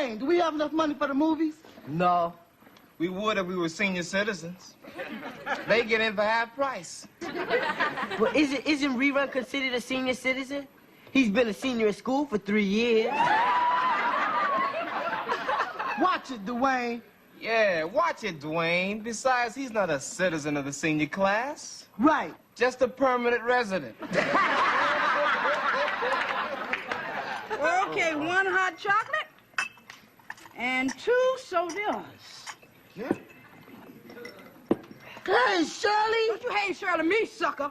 Dwayne, do we have enough money for the movies? No. We would if we were senior citizens. They get in for half price. But isn't Rerun considered a senior citizen? He's been a senior at school for 3 years. Watch it, Dwayne. Yeah, watch it, Dwayne. Besides, he's not a citizen of the senior class. Right. Just a permanent resident. Well, okay, 1 hot chocolate and 2 sodas. Yeah. Hey, Shirley. Don't you hey Shirley me, sucker.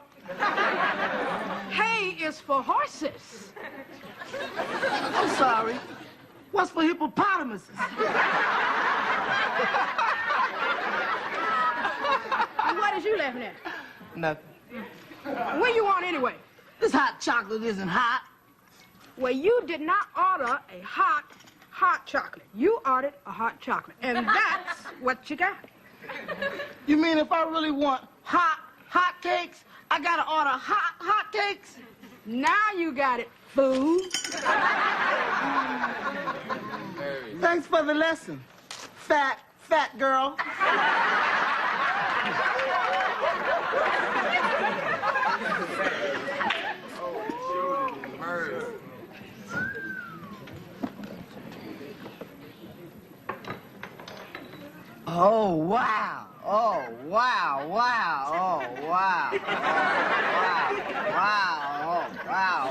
Hay is for horses. I'm sorry. What's for hippopotamuses? And what is you laughing at? Nothing. What you want anyway? This hot chocolate isn't hot. Well, you did not order a hot chocolate. You ordered a hot chocolate, and that's what you got. You mean if I really want hot cakes, I gotta order hot cakes? Now you got it, fool. Thanks for the lesson, fat girl. Oh, wow. Oh, wow, wow, oh, wow. Oh, wow, wow.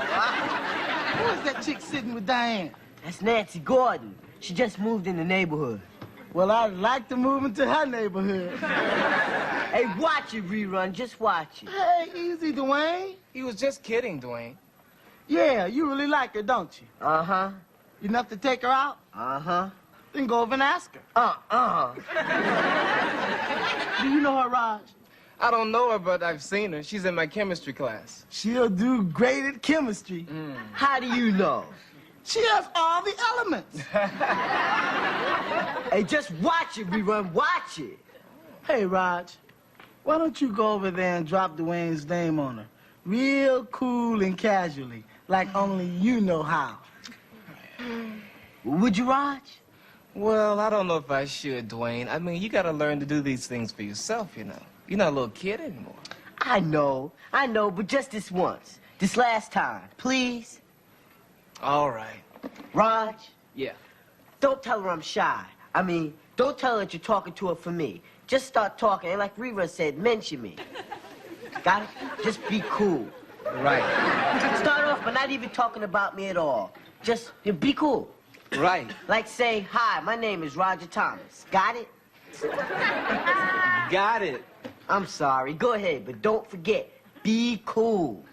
Who is that chick sitting with Diane? That's Nancy Gordon. She just moved in the neighborhood. Well, I'd like to move into her neighborhood. Hey, watch it, Rerun. Just watch it. Hey, easy, Dwayne. He was just kidding, Dwayne. Yeah, you really like her, don't you? Uh-huh. Enough to take her out? Uh-huh. Then go over and ask her. Uh-uh. Do you know her, Raj? I don't know her, but I've seen her. She's in my chemistry class. She'll do great at chemistry. How do you know? She has all the elements. Hey, just watch it, Rerun. Watch it. Hey, Raj, why don't you go over there and drop Dwayne's name on her? Real cool and casually, like only you know how. Would you, Raj? Well, I don't know if I should, Dwayne. I mean, you gotta learn to do these things for yourself, you know. You're not a little kid anymore. I know, but just this once. This last time, please. All right. Raj, Yeah. don't tell her I'm shy. I mean, don't tell her that you're talking to her for me. Just start talking, and like Rerun said, mention me. Got it? Just be cool. Right. Start off by not even talking about me at all. Just be cool. Right. Like say, hi, my name is Roger Thomas. Got it? Got it. I'm sorry. Go ahead, but don't forget, be cool.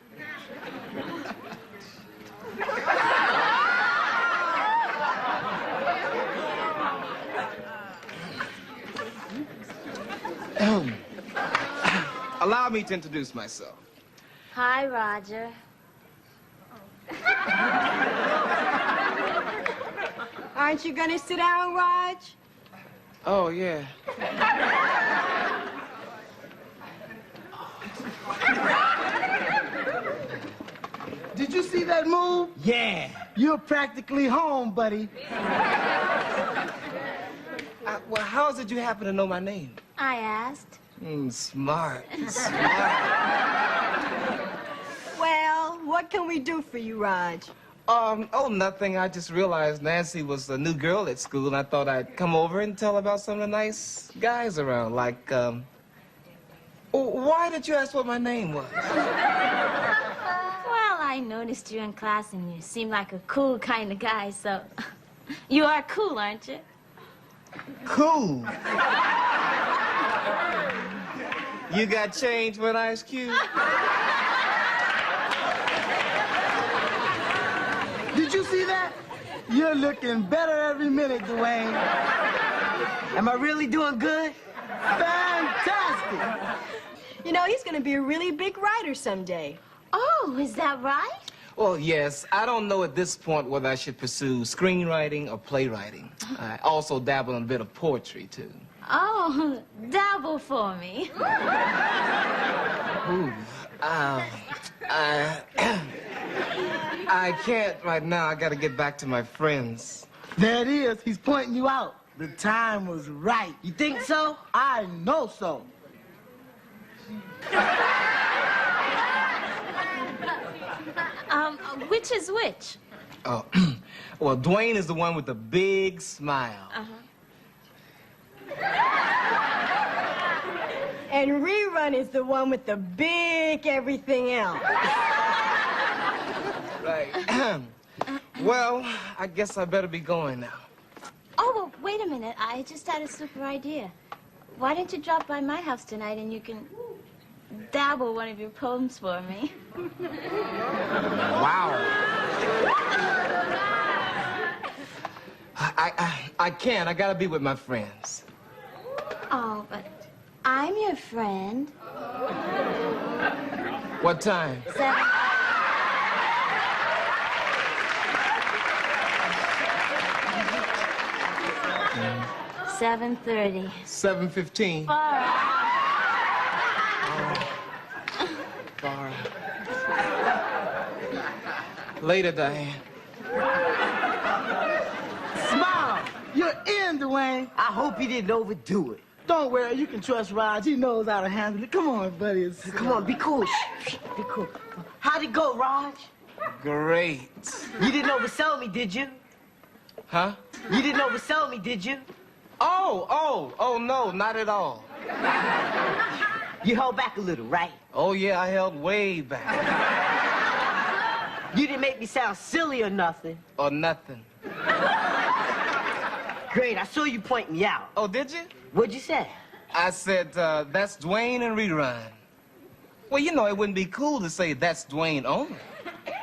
Allow me to introduce myself. Hi, Roger. Aren't you gonna sit down, Raj? Oh, yeah. Did you see that move? Yeah. You're practically home, buddy. Well, how did you happen to know my name? I asked. Smart. Well, what can we do for you, Raj? Oh, nothing. I just realized Nancy was a new girl at school, and I thought I'd come over and tell her about some of the nice guys around, like, why did you ask what my name was? Well, I noticed you in class and you seem like a cool kind of guy, so you are cool, aren't you? Cool. You got change for an ice cube? Did you see that? You're looking better every minute, Dwayne. Am I really doing good? Fantastic. You know, he's gonna be a really big writer someday. Oh, is that right? Well, yes. I don't know at this point whether I should pursue screenwriting or playwriting. I also dabble in a bit of poetry, too. Oh, dabble for me. Ooh. I can't right now. I gotta get back to my friends. There it is. He's pointing you out. The time was right. You think so? I know so. Which is which? Oh, well, Dwayne is the one with the big smile. And Rerun is the one with the big everything else. Right. Well, I guess I better be going now. Oh, well, wait a minute. I just had a super idea. Why don't you drop by my house tonight and you can dabble one of your poems for me? Wow. I can't. I gotta be with my friends. Oh, but I'm your friend. What time? 7:30. 7:15. All right. Far. Later, Diane. Smile. You're in, Dwayne. I hope he didn't overdo it. Don't worry. You can trust Raj. He knows how to handle it. Come on, buddy. Come on, be cool. Shh, be cool. How'd it go, Raj? Great. You didn't oversell me, did you? Huh? You didn't oversell me, did you? Oh, no, not at all. You held back a little, right? Oh, yeah, I held way back. You didn't make me sound silly or nothing. Or nothing. Great, I saw you point me out. Oh, did you? What'd you say? I said, that's Dwayne and Rerun. Well, you know, it wouldn't be cool to say that's Dwayne only.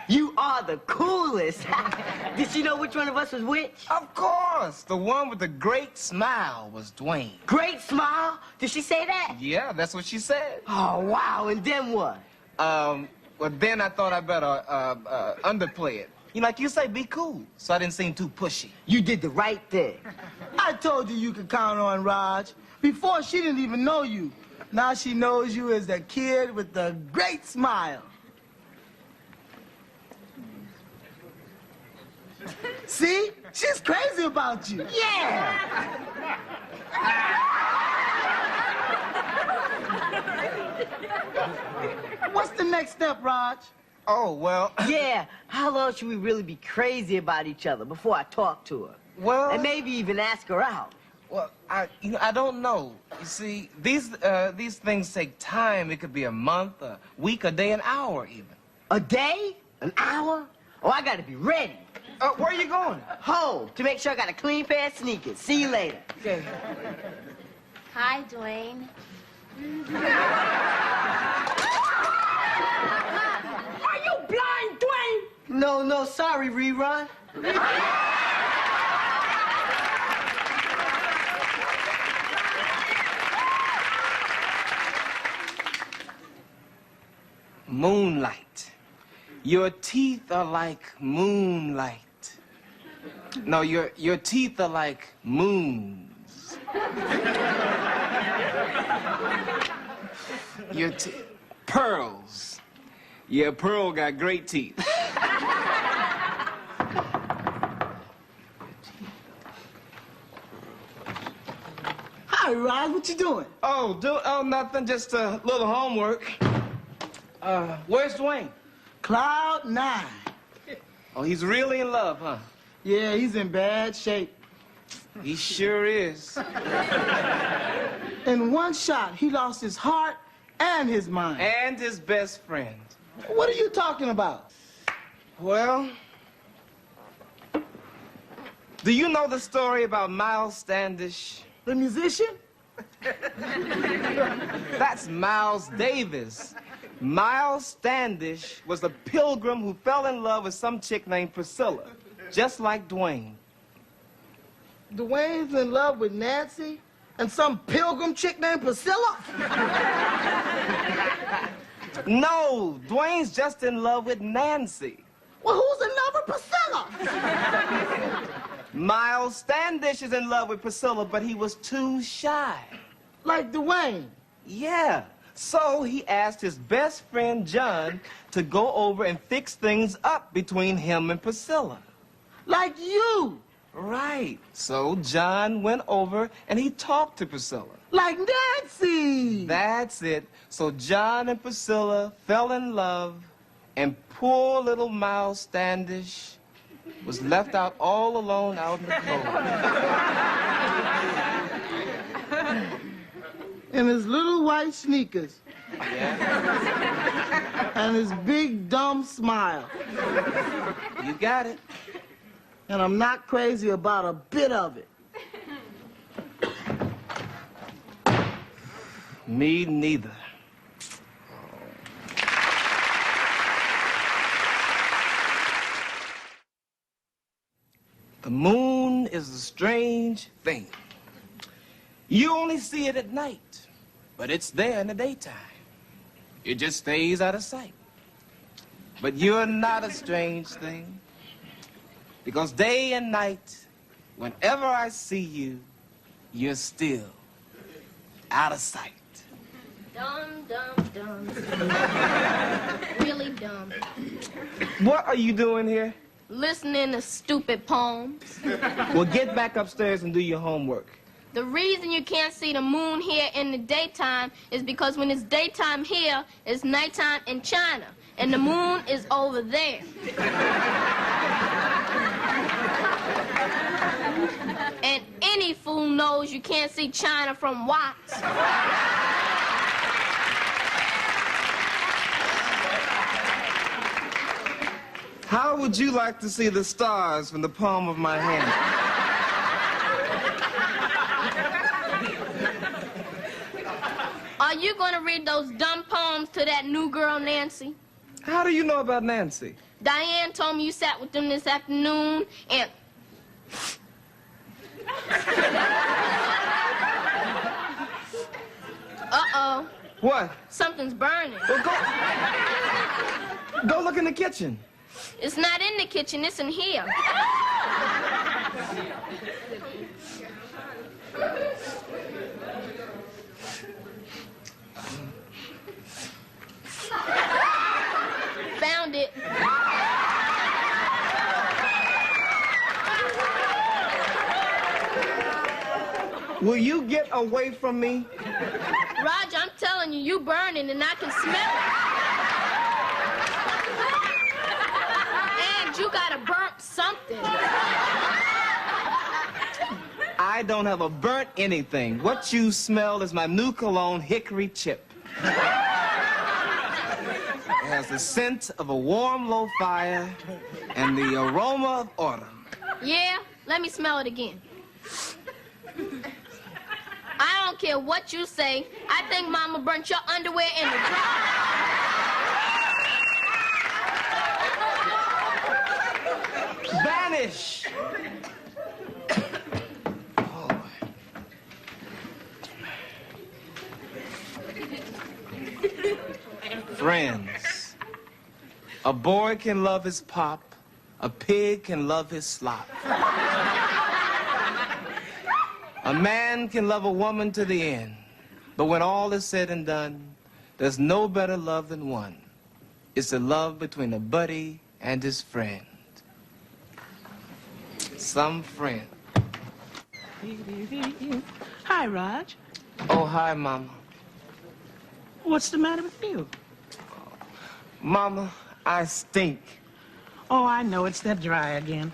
You are the coolest. Did she know which one of us was which? Of course. The one with the great smile was Dwayne. Great smile? Did she say that? Yeah, that's what she said. Oh, wow. And then what? Well, then I thought I better underplay it. You know, like you say, be cool, so I didn't seem too pushy. You did the right thing. I told you could count on Raj. Before, she didn't even know you. Now she knows you as the kid with the great smile. See? She's crazy about you. Yeah! What's the next step, Raj? Oh, well... Yeah, how long should we really be crazy about each other before I talk to her? Well... And maybe even ask her out. Well, I don't know. You see, these things take time. It could be a month, a week, a day, an hour even. A day? An hour? Oh, I gotta be ready. Where are you going? Home, to make sure I got a clean pair of sneakers. See you later. Okay. Hi, Dwayne. Are you blind, Dwayne? No, sorry, Rerun. Moonlight. Your teeth are like moonlight. No, your teeth are like moons. Your pearls. Yeah, Pearl got great teeth. Hi, Raj. What you doing? Oh, nothing. Just a little homework. Where's Dwayne? Cloud 9. Oh, he's really in love, huh? Yeah, he's in bad shape. He sure is. In one shot, he lost his heart and his mind. And his best friend. What are you talking about? Well, do you know the story about Miles Standish? The musician? That's Miles Davis. Miles Standish was a pilgrim who fell in love with some chick named Priscilla, just like Dwayne. Dwayne's in love with Nancy and some pilgrim chick named Priscilla? No, Dwayne's just in love with Nancy. Well, who's in love with Priscilla? Miles Standish is in love with Priscilla, but he was too shy. Like Dwayne. Yeah. So he asked his best friend, John, to go over and fix things up between him and Priscilla. Like you. Right. So John went over and he talked to Priscilla. Like Nancy! That's it. So John and Priscilla fell in love, and poor little Miles Standish was left out all alone out in the cold. In his little white sneakers. Yeah. And his big dumb smile. You got it. And I'm not crazy about a bit of it. Me neither. The moon is a strange thing. You only see it at night, but it's there in the daytime. It just stays out of sight. But you're not a strange thing, because day and night, whenever I see you, you're still out of sight. Dumb, dumb, dumb. Really dumb. What are you doing here? Listening to stupid poems. Well, get back upstairs and do your homework. The reason you can't see the moon here in the daytime is because when it's daytime here, it's nighttime in China. And the moon is over there. And any fool knows you can't see China from Watts. How would you like to see the stars from the palm of my hand? Are you going to read those dumb poems to that new girl, Nancy? How do you know about Nancy? Diane told me you sat with them this afternoon, and... Uh-oh. What? Something's burning. Well, go look in the kitchen. It's not in the kitchen, it's in here. Found it. Will you get away from me? Roger, I'm telling you, you burning and I can smell it. And you gotta burn something. I don't have a burnt anything. What you smell is my new cologne, Hickory Chip. It has the scent of a warm, low fire and the aroma of autumn. Yeah? Let me smell it again. I don't care what you say. I think Mama burnt your underwear in the dryer. Vanish! Oh. Friends, a boy can love his pop, a pig can love his slop. A man can love a woman to the end, but when all is said and done, there's no better love than one. It's the love between a buddy and his friend. Some friend. Hi, Raj. Oh, hi, Mama. What's the matter with you? Mama, I stink. Oh, I know. It's that dry again.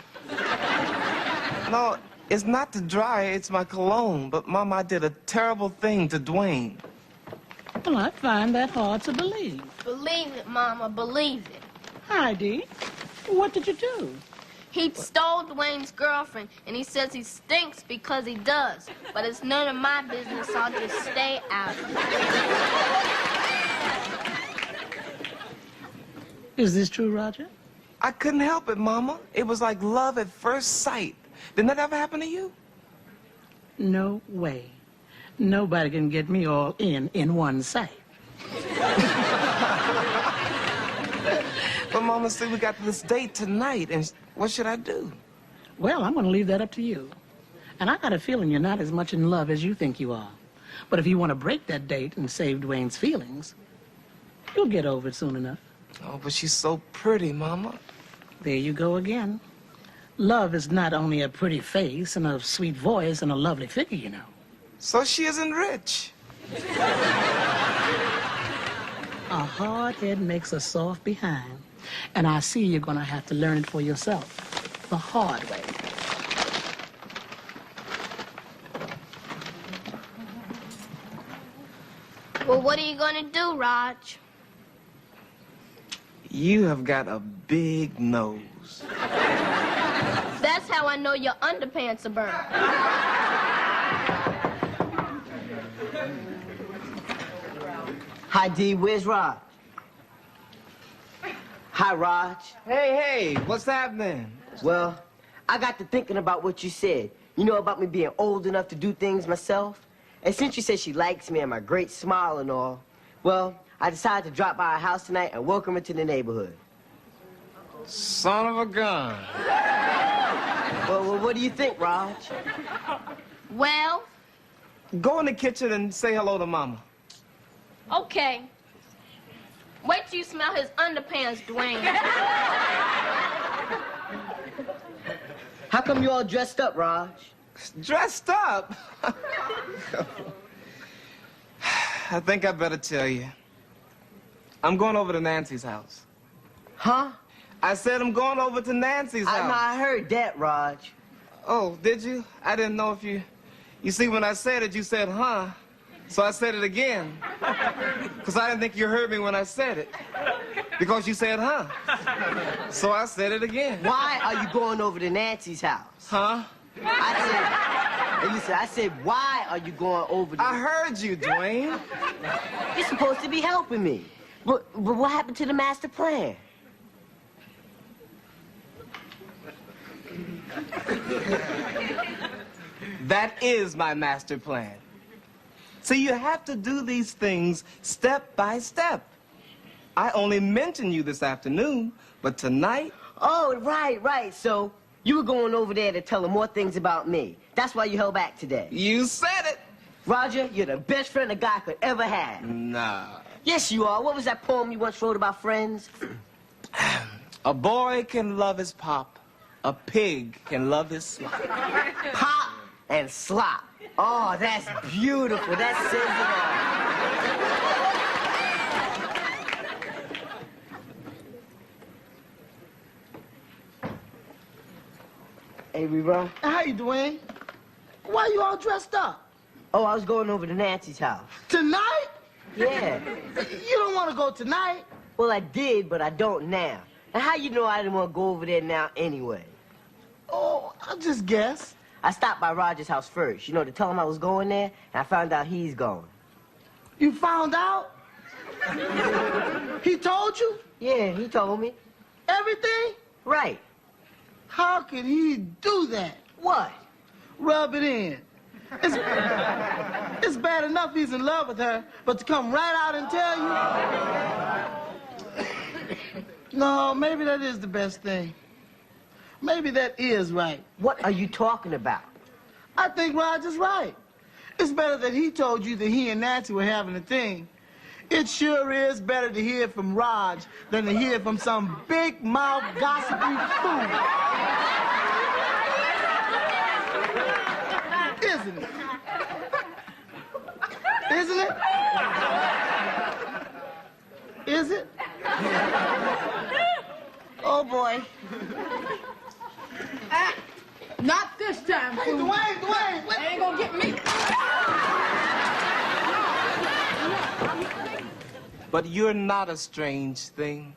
No, it's not the dryer, it's my cologne. But, Mama, I did a terrible thing to Dwayne. Well, I find that hard to believe. Believe it, Mama, believe it. Hi, Dee. What did you do? He stole Dwayne's girlfriend, and he says he stinks because he does. But it's none of my business, so I'll just stay out of it. Is this true, Roger? I couldn't help it, Mama. It was like love at first sight. Didn't that ever happen to you? No way. Nobody can get me all in one sight. But, Mama, see, we got this date tonight, and what should I do? Well, I'm going to leave that up to you. And I got a feeling you're not as much in love as you think you are. But if you want to break that date and save Dwayne's feelings, you'll get over it soon enough. Oh, but she's so pretty, Mama. There you go again. Love is not only a pretty face and a sweet voice and a lovely figure, you know. So she isn't rich. A hard head makes a soft behind. And I see you're gonna have to learn it for yourself, the hard way. Well, what are you gonna do, Raj? You have got a big nose. That's how I know your underpants are burned. Hi, D. Where's Raj? Hi, Raj. Hey, what's happening? Well, I got to thinking about what you said. You know about me being old enough to do things myself? And since you said she likes me and my great smile and all, well, I decided to drop by her house tonight and welcome her to the neighborhood. Son of a gun. Well, what do you think, Raj? Well, Go in the kitchen and say hello to Mama. okay. Wait till you smell his underpants, Dwayne. How come you all dressed up, Raj? Dressed up? I think I better tell you. I'm going over to Nancy's house. Huh? I said I'm going over to Nancy's house. I heard that, Raj. Oh, did you? I didn't know if you... You see, when I said it, you said, huh? So I said it again. Because I didn't think you heard me when I said it. Because you said, huh? So I said it again. Why are you going over to Nancy's house? Huh? I said, why are you going over to... I heard you, Dwayne. You're supposed to be helping me. But what happened to the master plan? That is my master plan. See, you have to do these things step by step. I only mentioned you this afternoon, but tonight... Oh, right. So you were going over there to tell her more things about me. That's why you held back today. You said it. Roger, you're the best friend a guy could ever have. Nah. Yes, you are. What was that poem you once wrote about friends? A boy can love his pop. A pig can love his slop. Pop and slop. Oh, that's beautiful. That says it all. Hey, Rerun. Hey, Dwayne. Why you all dressed up? Oh, I was going over to Nancy's house. Tonight? Yeah. You don't want to go tonight? Well, I did, but I don't now. And how you know I didn't want to go over there now anyway? Oh, I just guessed. I stopped by Roger's house first, you know, to tell him I was going there, and I found out he's going. You found out? He told you? Yeah, he told me. Everything? Right. How could he do that? What? Rub it in. It's bad enough he's in love with her, but to come right out and tell you? No, maybe that is the best thing. Maybe that is right. What are you talking about? I think Roger's right. It's better that he told you that he and Nancy were having a thing. It sure is better to hear from Raj than to hear from some big-mouth gossipy fool. Isn't it? Isn't it? Is it? Oh, boy. Not this time, Hey, fool. Dwayne, They ain't gonna get me. But you're not a strange thing.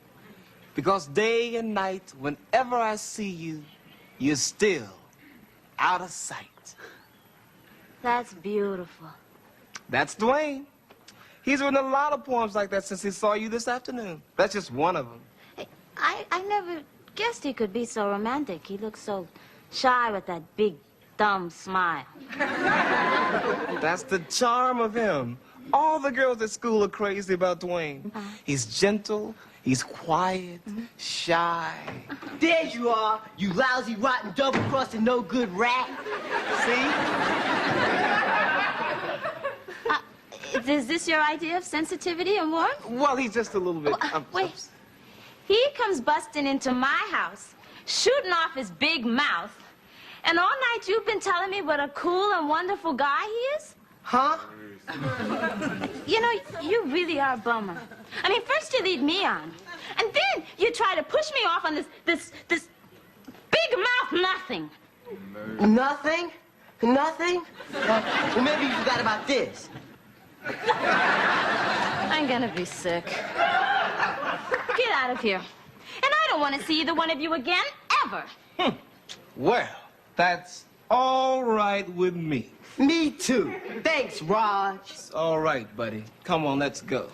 Because day and night, whenever I see you, you're still out of sight. That's beautiful. That's Dwayne. He's written a lot of poems like that since he saw you this afternoon. That's just one of them. Hey, I never guessed he could be so romantic. He looks so shy with that big, dumb smile. That's the charm of him. All the girls at school are crazy about Dwayne. He's gentle, he's quiet, shy. There you are, you lousy, rotten, double-crossing, no-good rat. See? Is this your idea of sensitivity and warmth? Well, he's just a little bit... Wait. He comes busting into my house shooting off his big mouth. And all night you've been telling me what a cool and wonderful guy he is? Huh? You know, you really are a bummer. I mean, first you lead me on, and then you try to push me off on this big mouth nothing. Nothing? Nothing? Well, maybe you forgot about this. I'm gonna be sick. Get out of here. And I don't want to see either one of you again, ever. Well, that's all right with me. Me too. Thanks, Raj. It's all right, buddy. Come on, let's go.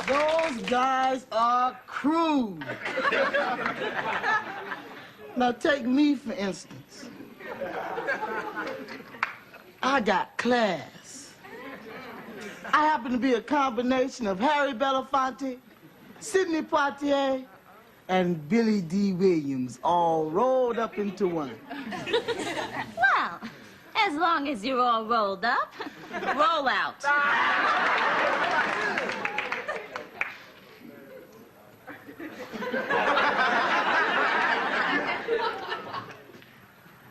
Those guys are crude. Now take me, for instance. I got class. I happen to be a combination of Harry Belafonte, Sidney Poitier, and Billy D. Williams all rolled up into one. Well, as long as you're all rolled up, roll out.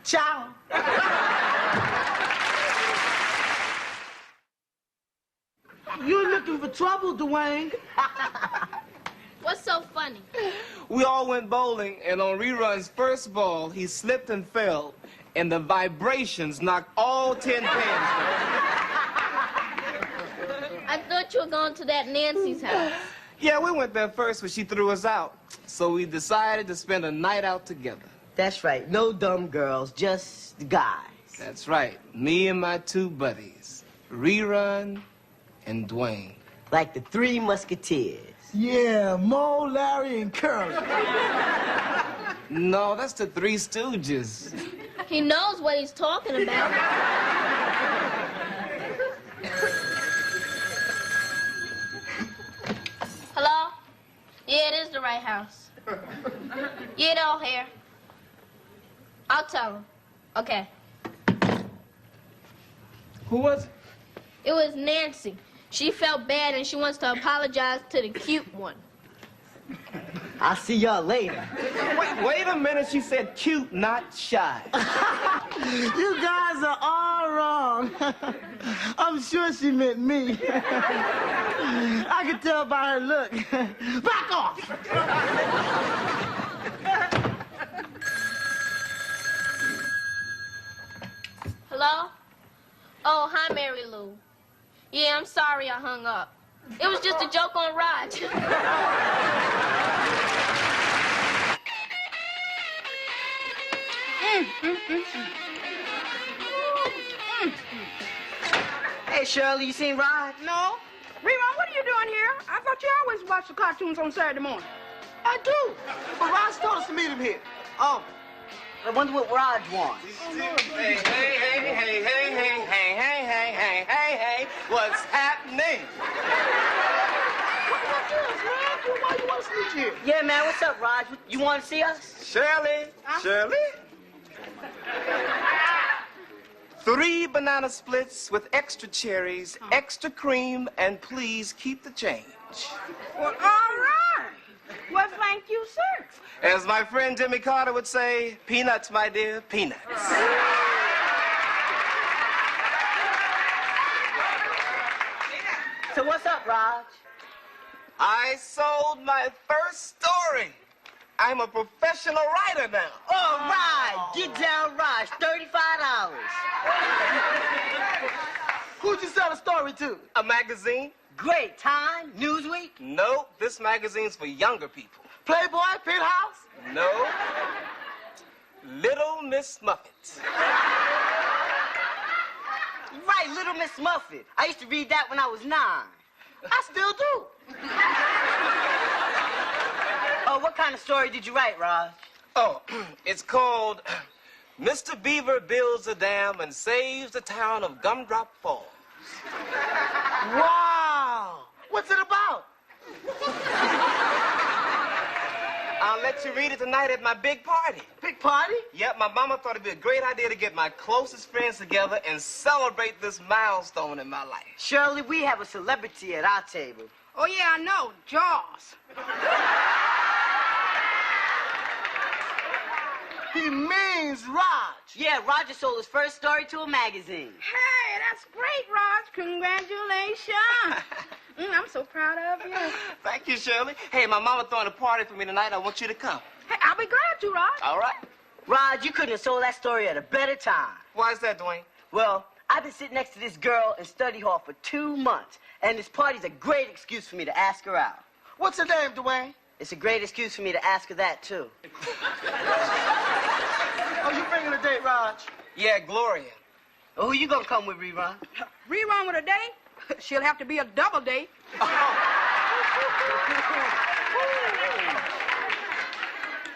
Ciao. You're looking for trouble, Dwayne. What's so funny? We all went bowling, and on Rerun's first ball, he slipped and fell, and the vibrations knocked all 10 pins down. I thought you were going to that Nancy's house. Yeah, we went there first, but she threw us out. So we decided to spend a night out together. That's right. No dumb girls, just guys. That's right. Me and my two buddies, Rerun and Dwayne. Like the Three Musketeers. Yeah, Mo, Larry, and Curly. No, that's the Three Stooges. He knows what he's talking about. Hello? Yeah, it is the right house. Yeah, they're all here. I'll tell him. Okay. Who was it? It was Nancy. She felt bad and she wants to apologize to the cute one. I'll see y'all later. Wait a minute. She said cute, not shy. You guys are all wrong. I'm sure she meant me. I can tell by her look. Back off! Hello? Oh, hi, Mary Lou. Yeah, I'm sorry I hung up. It was just a joke on Raj. Hey, Shirley, you seen Raj? No. Rerun, what are you doing here? I thought you always watched the cartoons on Saturday morning. I do. But Raj told us to meet him here. Oh, I wonder what Raj wants. Hey, what's happening? What's this, man? Why you want to sneak here? Yeah, man, what's up, Raj? You want to see us? Shirley, Shirley. 3 banana splits with extra cherries, extra cream, and please keep the change. Well, all right. Well, thank you, sir. As my friend Jimmy Carter would say, peanuts, my dear, peanuts. So what's up, Raj? I sold my first story. I'm a professional writer now. All right, get down, Raj. $35. Who'd you sell the story to? A magazine? Great. Time? Newsweek? No, this magazine's for younger people. Playboy, Penthouse? No. Little Miss Muffet. Right, Little Miss Muffet. I used to read that when I was 9. I still do. Oh, what kind of story did you write, Raj? Oh, it's called Mr. Beaver Builds a Dam and Saves the Town of Gumdrop Falls. Wow. What's it about? I'll let you read it tonight at my big party. Big big party? Yep, my mama thought it'd be a great idea to get my closest friends together and celebrate this milestone in my life. Shirley, we have a celebrity at our table. Oh, yeah, I know. Jaws. He means Raj. Yeah, Roger sold his first story to a magazine. Hey, that's great, Raj. Congratulations. I'm so proud of you. Thank you, Shirley. Hey, my mama throwing a party for me tonight. I want you to come. Hey, I'll be glad to, Raj. All right. Rod, you couldn't have sold that story at a better time. Why is that, Dwayne? Well, I've been sitting next to this girl in study hall for 2 months, and this party's a great excuse for me to ask her out. What's her name, Dwayne? It's a great excuse for me to ask her that, too. Oh, you bringing a date, Raj? Yeah, Gloria. Oh, who you gonna come with, Rerun? Rerun with a date? She'll have to be a double date.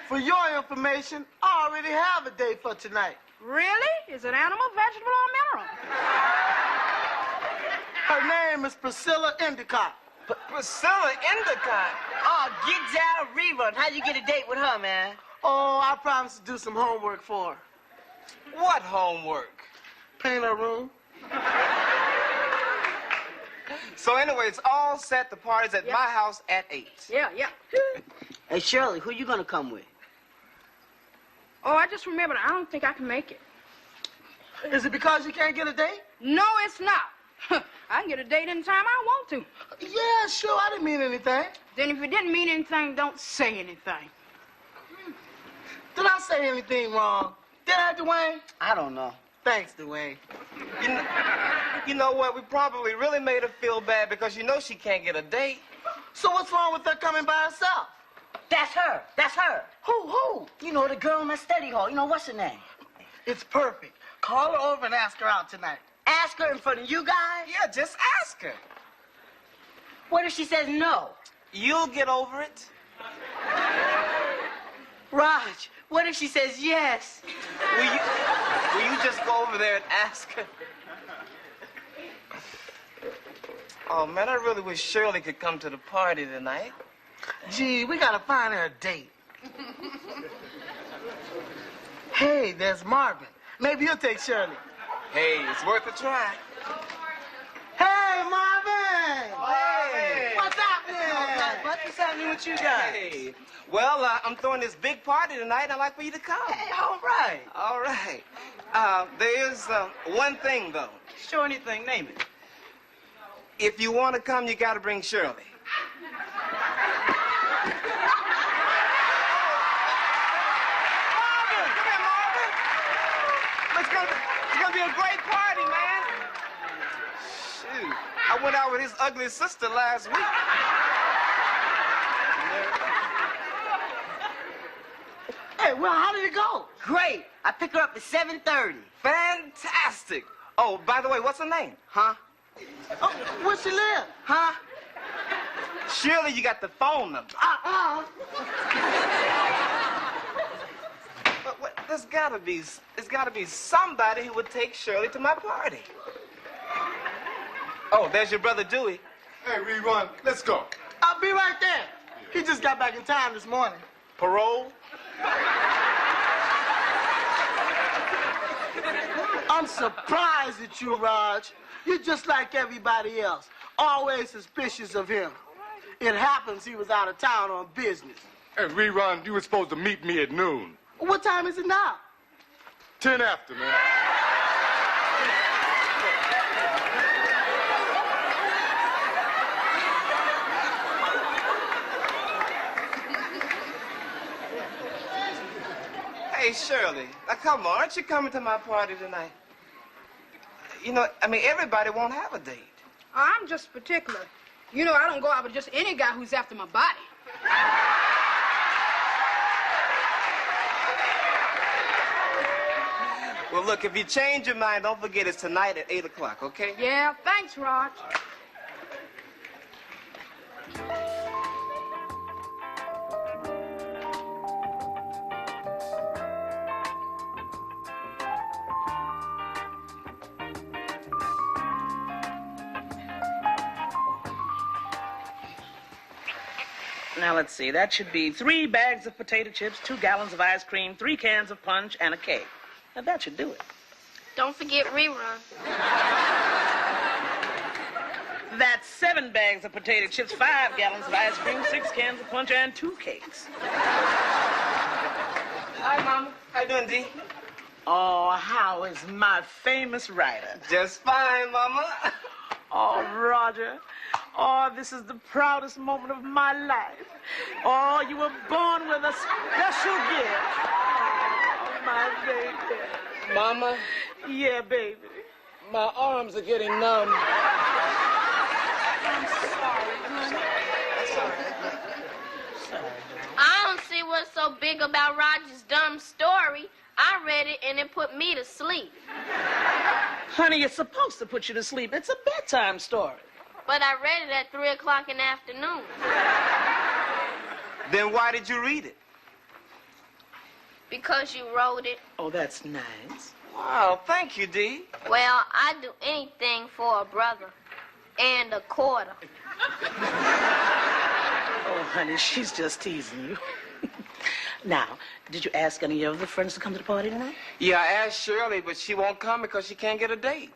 For your information, I already have a date for tonight. Really? Is it animal, vegetable, or mineral? Her name is Priscilla Endicott. Priscilla Endicott. Oh, get down, Rerun. How'd you get a date with her, man? Oh, I promised to do some homework for her. What homework? Paint her room. So anyway, it's all set. The party's at my house at 8. Yeah. Hey, Shirley, who you gonna come with? Oh, I just remembered. I don't think I can make it. Is it because you can't get a date? No, it's not. I can get a date anytime I want to. Yeah, sure. I didn't mean anything. Then if you didn't mean anything, don't say anything. Did I say anything wrong? Did I, Dwayne? I don't know. Thanks, Dwayne. You know what? We probably really made her feel bad because you know she can't get a date. So what's wrong with her coming by herself? That's her. That's her. Who? You know, the girl in my study hall. You know, what's her name? It's perfect. Call her over and ask her out tonight. Ask her in front of you guys? Yeah, just ask her. What if she says no? You'll get over it. Raj, what if she says yes? Will you just go over there and ask her? Oh, man, I really wish Shirley could come to the party tonight. Gee, we gotta find her a date. Hey, there's Marvin. Maybe he'll take Shirley. Hey, it's worth a try. Hey, Marvin! Hey! What's happening? What's happening with you guys? Hey. Well, I'm throwing this big party tonight, and I'd like for you to come. Hey, all right. All right. There is one thing, though. Sure anything, name it. If you want to come, you got to bring Shirley. Marvin! Come here, Marvin! It's gonna be a great party, man. Shoot. I went out with his ugly sister last week. Hey, well, how did it go? Great. I pick her up at 7:30. Fantastic. Oh, by the way, what's her name? Huh? Oh, where she live? Huh? Shirley, you got the phone number. But there's gotta be somebody who would take Shirley to my party. Oh, there's your brother Dewey. Hey, Rerun, let's go. I'll be right there. He just got back in time this morning. Parole? I'm surprised at you, Raj. You're just like everybody else, always suspicious of him. It happens he was out of town on business. Hey, Rerun, you were supposed to meet me at noon. What time is it now? 10 after, man. Hey, Shirley, now come on, aren't you coming to my party tonight? You know, I mean, everybody won't have a date. I'm just particular. You know, I don't go out with just any guy who's after my body. Well, look, if you change your mind, don't forget it's tonight at 8 o'clock, okay? Yeah, thanks, Raj. Now, let's see. That should be 3 bags of potato chips, 2 gallons of ice cream, 3 cans of punch, and a cake. Now, that should do it. Don't forget rerun. That's 7 bags of potato chips, 5 gallons of ice cream, 6 cans of punch, and 2 cakes. Hi, Mama. How you doing, D? Oh, how is my famous writer? Just fine, Mama. Oh, Roger. Oh, this is the proudest moment of my life. Oh, you were born with a special gift. Oh, my baby. Mama, Yeah, baby. my arms are getting numb. I don't see what's so big about Roger's dumb story. I read it and it put me to sleep. Honey, it's supposed to put you to sleep. It's a bedtime story. But I read it at 3 o'clock in the afternoon. Then why did you read it? Because you wrote it. Oh, that's nice. Wow, thank you, D. Well, I'd do anything for a brother. And a quarter. Oh, honey, she's just teasing you. Now, did you ask any of the friends to come to the party tonight? Yeah, I asked Shirley, but she won't come because she can't get a date.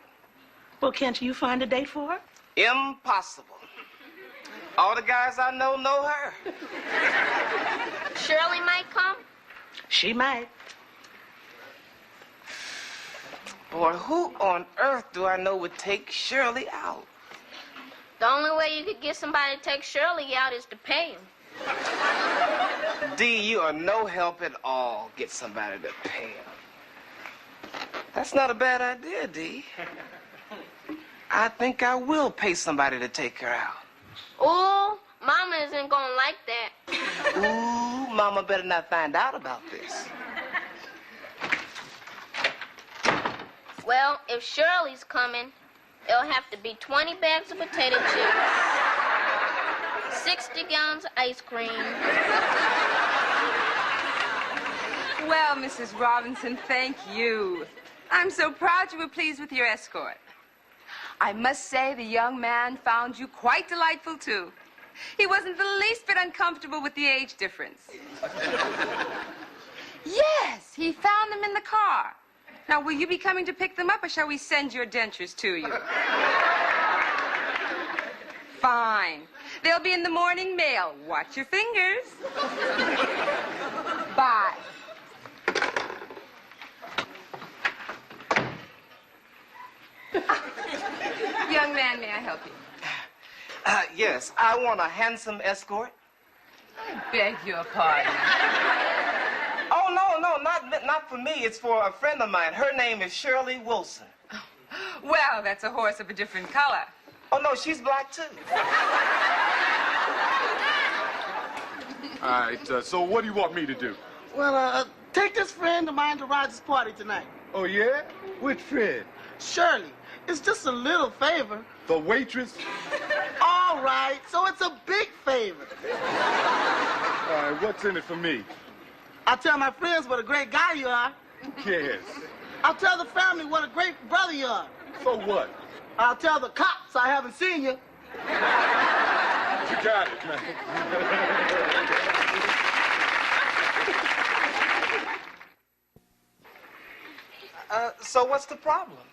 Well, can't you find a date for her? Impossible. All the guys I know her. Shirley might come. She might. Boy, who on earth do I know would take Shirley out? The only way you could get somebody to take Shirley out is to pay him. D, you are no help at all. Get somebody to pay him. That's not a bad idea, D. I think I will pay somebody to take her out. Ooh, Mama isn't gonna like that. Ooh, Mama better not find out about this. Well, if Shirley's coming, it'll have to be 20 bags of potato chips, 60 gallons of ice cream. Well, Mrs. Robinson, thank you. I'm so proud you were pleased with your escort. I must say the young man found you quite delightful, too. He wasn't the least bit uncomfortable with the age difference. Yes, he found them in the car. Now, will you be coming to pick them up, or shall we send your dentures to you? Fine. They'll be in the morning mail. Watch your fingers. Bye. Young man, may I help you? Yes, I want a handsome escort. I beg your pardon. Oh, no, not for me. It's for a friend of mine. Her name is Shirley Wilson. Well, that's a horse of a different color. Oh, no, she's black, too. All right, so what do you want me to do? Well, take this friend of mine to Roger's party tonight. Oh, yeah? Which friend? Shirley, it's just a little favor. The waitress? All right, so it's a big favor. All right, what's in it for me? I'll tell my friends what a great guy you are. Who cares? I'll tell the family what a great brother you are. So what? I'll tell the cops I haven't seen you. You got it, man. So what's the problem?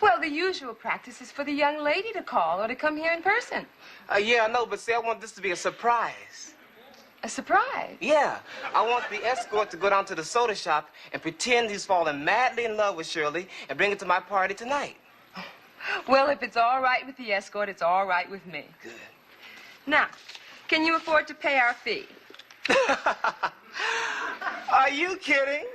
Well, the usual practice is for the young lady to call or to come here in person. Yeah, I know, but see, I want this to be a surprise. A surprise. Yeah, I want the escort to go down to the soda shop and pretend he's fallen madly in love with Shirley and bring it to my party tonight. Well, if it's all right with the escort, it's all right with me. Good. Now, can you afford to pay our fee? Are you kidding?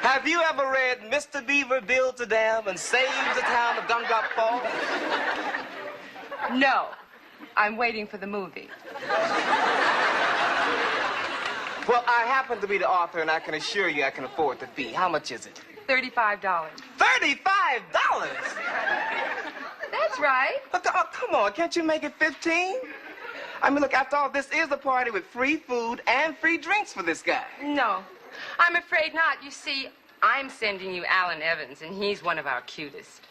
Have you ever read Mr. Beaver builds a dam and saves the town of Gumdrop Falls? No. I'm waiting for the movie. Well, I happen to be the author, and I can assure you I can afford the fee. How much is it? $35. $35? That's right. Oh, come on, can't you make it 15? I mean, look, after all, this is a party with free food and free drinks for this guy. No. I'm afraid not. You see, I'm sending you Alan Evans, and he's one of our cutest.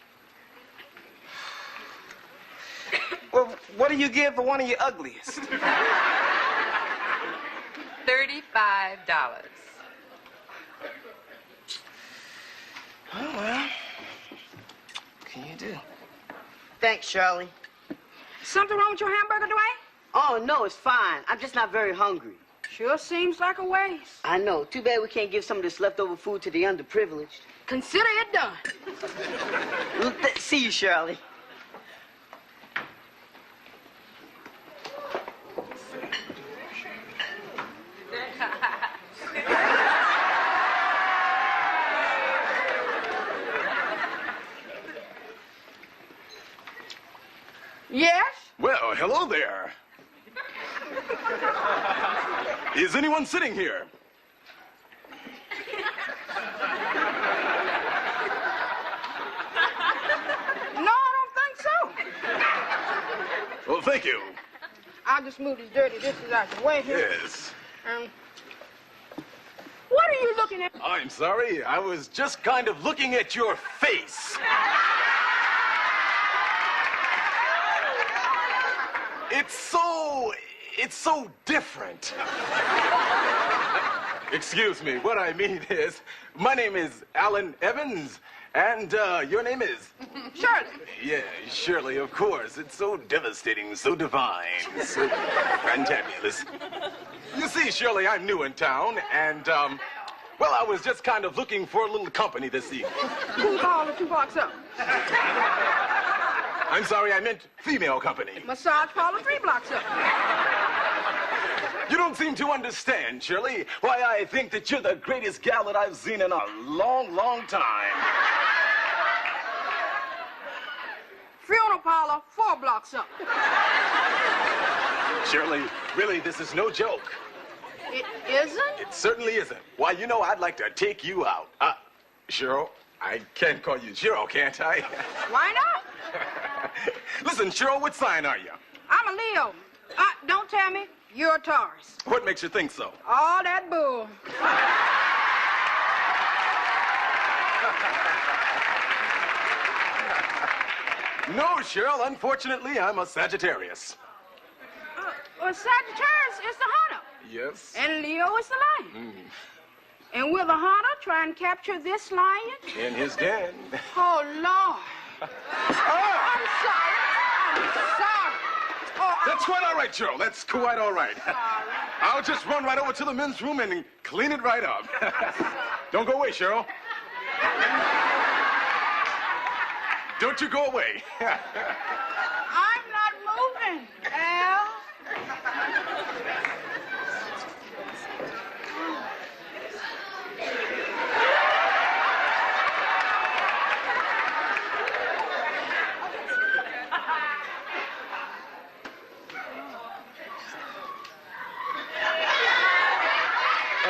Well, what do you give for one of your ugliest? $35. Oh, well, what can you do? Thanks, Shirley. Something wrong with your hamburger, Dwayne? Oh, no, it's fine. I'm just not very hungry. Sure seems like a waste. I know. Too bad we can't give some of this leftover food to the underprivileged. Consider it done. See you, Shirley. Yes? Well, hello there. Is anyone sitting here? No, I don't think so. Well, thank you. I'll just move these dirty dishes out the way here. Yes. What are you looking at? I'm sorry. I was just kind of looking at your face. It's so different. Excuse me, what I mean is, my name is Alan Evans, and your name is? Shirley. Yeah, Shirley, of course. It's so devastating, so divine, so fantabulous. You see, Shirley, I'm new in town, and, well, I was just kind of looking for a little company this evening. Who's all the 2 blocks up? I'm sorry, I meant female company. Massage parlor 3 blocks up. You don't seem to understand, Shirley, why I think that you're the greatest gal that I've seen in a long, long time. Funeral parlor 4 blocks up. Shirley, really, this is no joke. It isn't? It certainly isn't. Why, you know, I'd like to take you out. Cheryl, I can call you Cheryl, can't I? Why not? Listen, Cheryl, what sign are you? I'm a Leo. Don't tell me you're a Taurus. What makes you think so? All that bull. No, Cheryl, unfortunately, I'm a Sagittarius. Well, Sagittarius is the hunter. Yes? And Leo is the lion. And will the hunter try and capture this lion? In his den. Oh, Lord. I'm sorry. I'm sorry. Oh, That's quite all right, Cheryl. That's quite all right. I'll just run right over to the men's room and clean it right up. Don't go away, Cheryl. Don't you go away. I'm not moving, Al.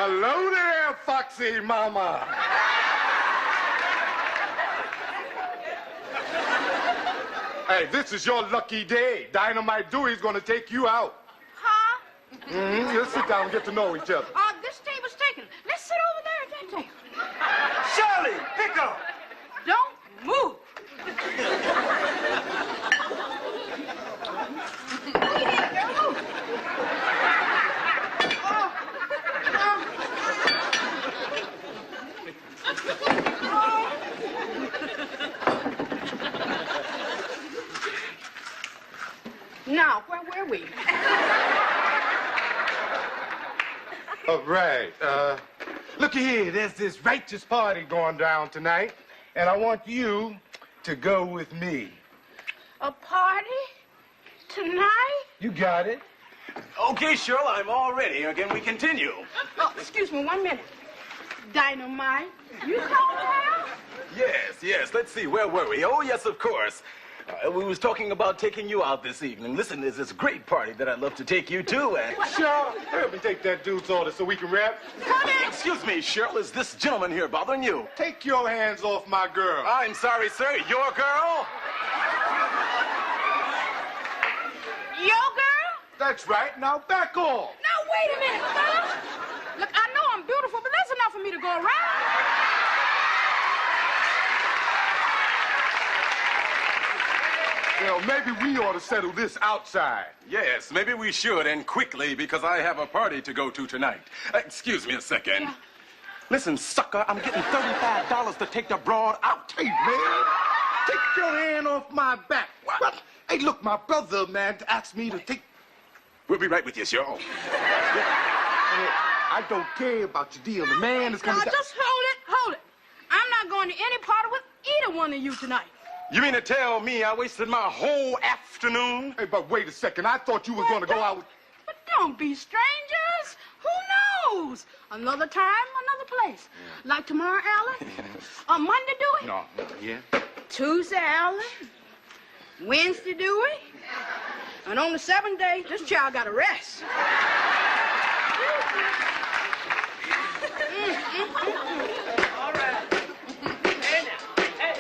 Hello there, Foxy Mama. Hey, this is your lucky day. Dynamite Dewey's gonna take you out. Huh? Let's sit down and get to know each other. This table's taken. Let's sit over there at that table. Shirley, pick up. Don't move. Now, where were we? All right. Looky here. There's this righteous party going down tonight, and I want you to go with me. A party? Tonight? You got it. Okay, Cheryl, I'm all ready. Can we continue? Oh, excuse me 1 minute. Dynamite. You called Al? Yes. Let's see. Where were we? Oh, yes, of course. We was talking about taking you out this evening. Listen, there's this great party that I'd love to take you to, and... Cheryl, help me take that dude's order so we can rap. Excuse me, Cheryl, is this gentleman here bothering you? Take your hands off my girl. I'm sorry, sir. Your girl? Your girl? That's right. Now back off. Now, wait a minute, fella. Look, I know I'm beautiful, but that's enough for me to go around. Well, maybe we ought to settle this outside. Yes, maybe we should, and quickly, because I have a party to go to tonight. Excuse me a second. Yeah. Listen, sucker, I'm getting $35 to take the broad out. Hey, man, take your hand off my back. What? Hey, look, my brother, man, asked me to take... We'll be right with you, sure. I don't care about your deal. The man is coming... Now, just hold it. I'm not going to any party with either one of you tonight. You mean to tell me I wasted my whole afternoon? Hey, but wait a second. I thought you was going to go out with... But don't be strangers. Who knows? Another time, another place. Like tomorrow, Alan? On Monday, Dewey? No, yeah. Tuesday, Alan? Wednesday, Dewey? And on the 7th day, this child got to rest. All right. Hey, now. Hey,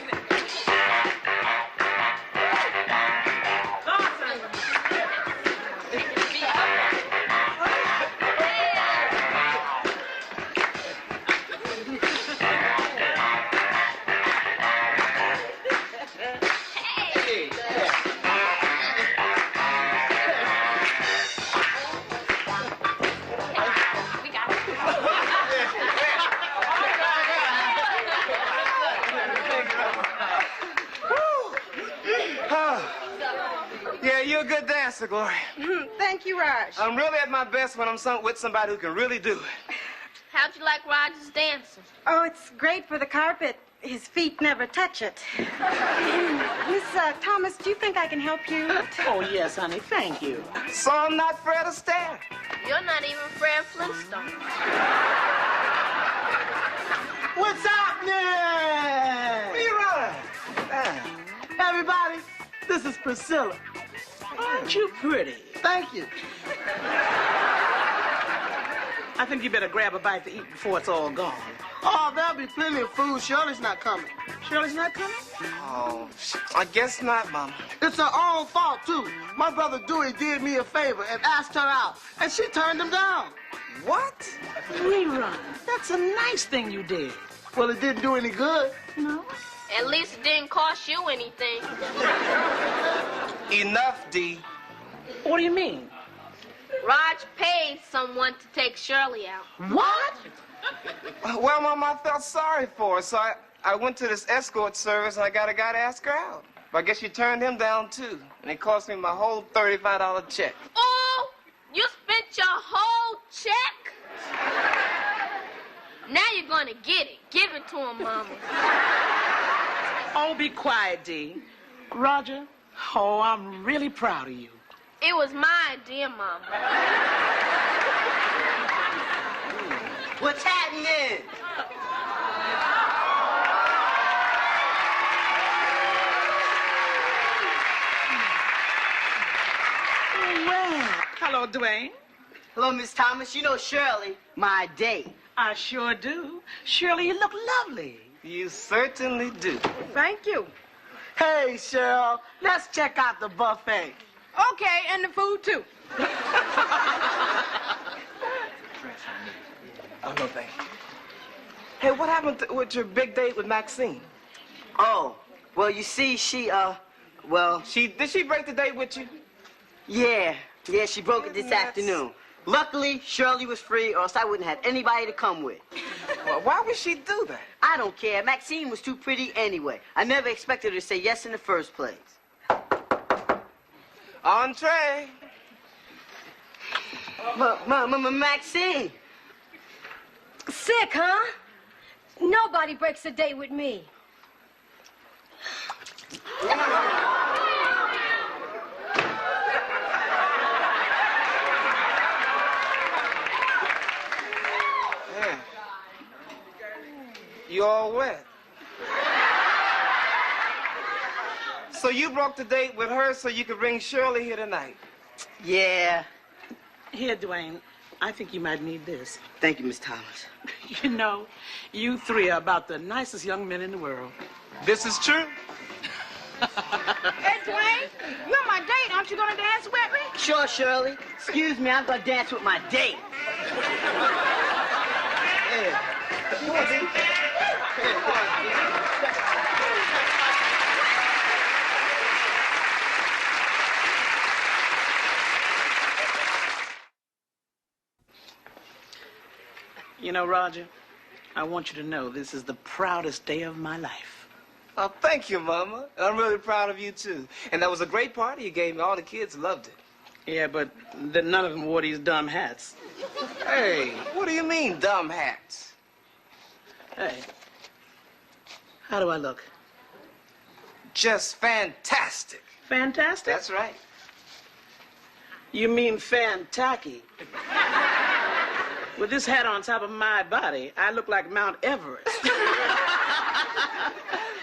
Yeah, you're a good dancer, Gloria. Thank you, Raj. I'm really at my best when I'm with somebody who can really do it. How'd you like Roger's dancing? Oh, it's great for the carpet. His feet never touch it. Miss Thomas, do you think I can help you? Oh, yes, honey. Thank you. So I'm not Fred Astaire. You're not even Fred Flintstone. What's happening? Leroy. Everybody, this is Priscilla. Aren't you pretty? Thank you. I think you better grab a bite to eat before it's all gone. Oh, there'll be plenty of food. Shirley's not coming. Shirley's not coming? Oh, I guess not, Mama. It's her own fault, too. My brother Dewey did me a favor and asked her out, and she turned him down. What? Rerun. That's a nice thing you did. Well, it didn't do any good. No? At least it didn't cost you anything. Enough, D. What do you mean? Raj paid someone to take Shirley out. What? Well, Mama, I felt sorry for her, so I went to this escort service and I got a guy to ask her out. But I guess she turned him down, too. And it cost me my whole $35 check. Oh, you spent your whole check? Now you're gonna get it. Give it to him, Mama. Oh, be quiet, D. Roger, oh, I'm really proud of you. It was my idea, Mama. What's happening? Well, hello, Dwayne. Hello, Miss Thomas. You know Shirley, my date. I sure do. Shirley, you look lovely. You certainly do. Thank you. Hey, Cheryl, let's check out the buffet. Okay, and the food, too. Oh, no, thank you. Hey, what happened with your big date with Maxine? Oh, well, you see, well... Did she break the date with you? Yeah, she broke it this afternoon. Luckily, Shirley was free, or else I wouldn't have anybody to come with. Well, why would she do that? I don't care. Maxine was too pretty anyway. I never expected her to say yes in the first place. Entree. Maxine. Sick, huh? Nobody breaks a date with me. Yeah. You all wet. So you broke the date with her so you could bring Shirley here tonight? Yeah. Here, Dwayne, I think you might need this. Thank you, Miss Thomas. You know, you three are about the nicest young men in the world. This is true. Hey, Dwayne, you're my date. Aren't you gonna dance with me? Sure, Shirley. Excuse me, I'm gonna dance with my date. Yeah. Come on, D. Come on, D. You know, Roger, I want you to know this is the proudest day of my life. Oh, thank you, Mama. I'm really proud of you, too. And that was a great party you gave me. All the kids loved it. Yeah, but none of them wore these dumb hats. Hey, what do you mean, dumb hats? Hey, how do I look? Just fantastic. Fantastic? That's right. You mean fan-tacky? With this hat on top of my body, I look like Mount Everest.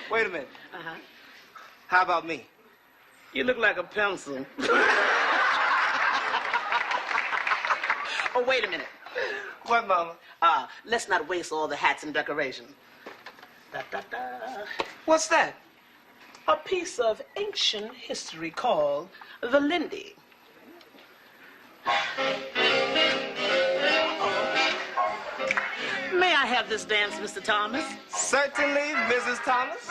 Wait a minute. Uh-huh. How about me? You look like a pencil. Oh, wait a minute. What, Mama? Let's not waste all the hats and decorations. Da-da-da. What's that? A piece of ancient history called the Lindy. May I have this dance, Mr. Thomas? Certainly, Mrs. Thomas.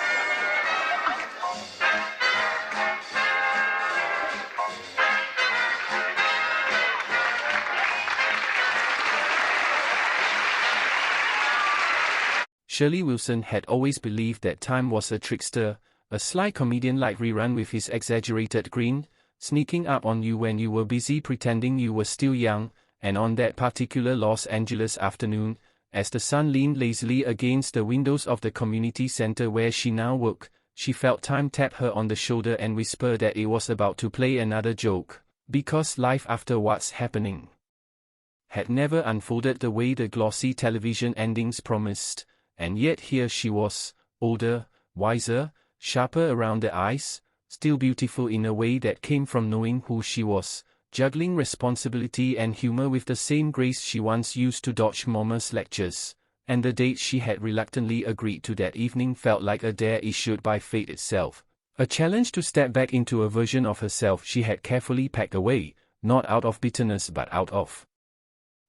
Shirley Wilson had always believed that time was a trickster, a sly comedian like Rerun with his exaggerated grin, sneaking up on you when you were busy pretending you were still young, and on that particular Los Angeles afternoon, as the sun leaned lazily against the windows of the community center where she now worked, she felt time tap her on the shoulder and whisper that it was about to play another joke, because life after What's Happening had never unfolded the way the glossy television endings promised, and yet here she was, older, wiser, sharper around the eyes, still beautiful in a way that came from knowing who she was, juggling responsibility and humor with the same grace she once used to dodge Mama's lectures, and the date she had reluctantly agreed to that evening felt like a dare issued by fate itself, a challenge to step back into a version of herself she had carefully packed away, not out of bitterness but out of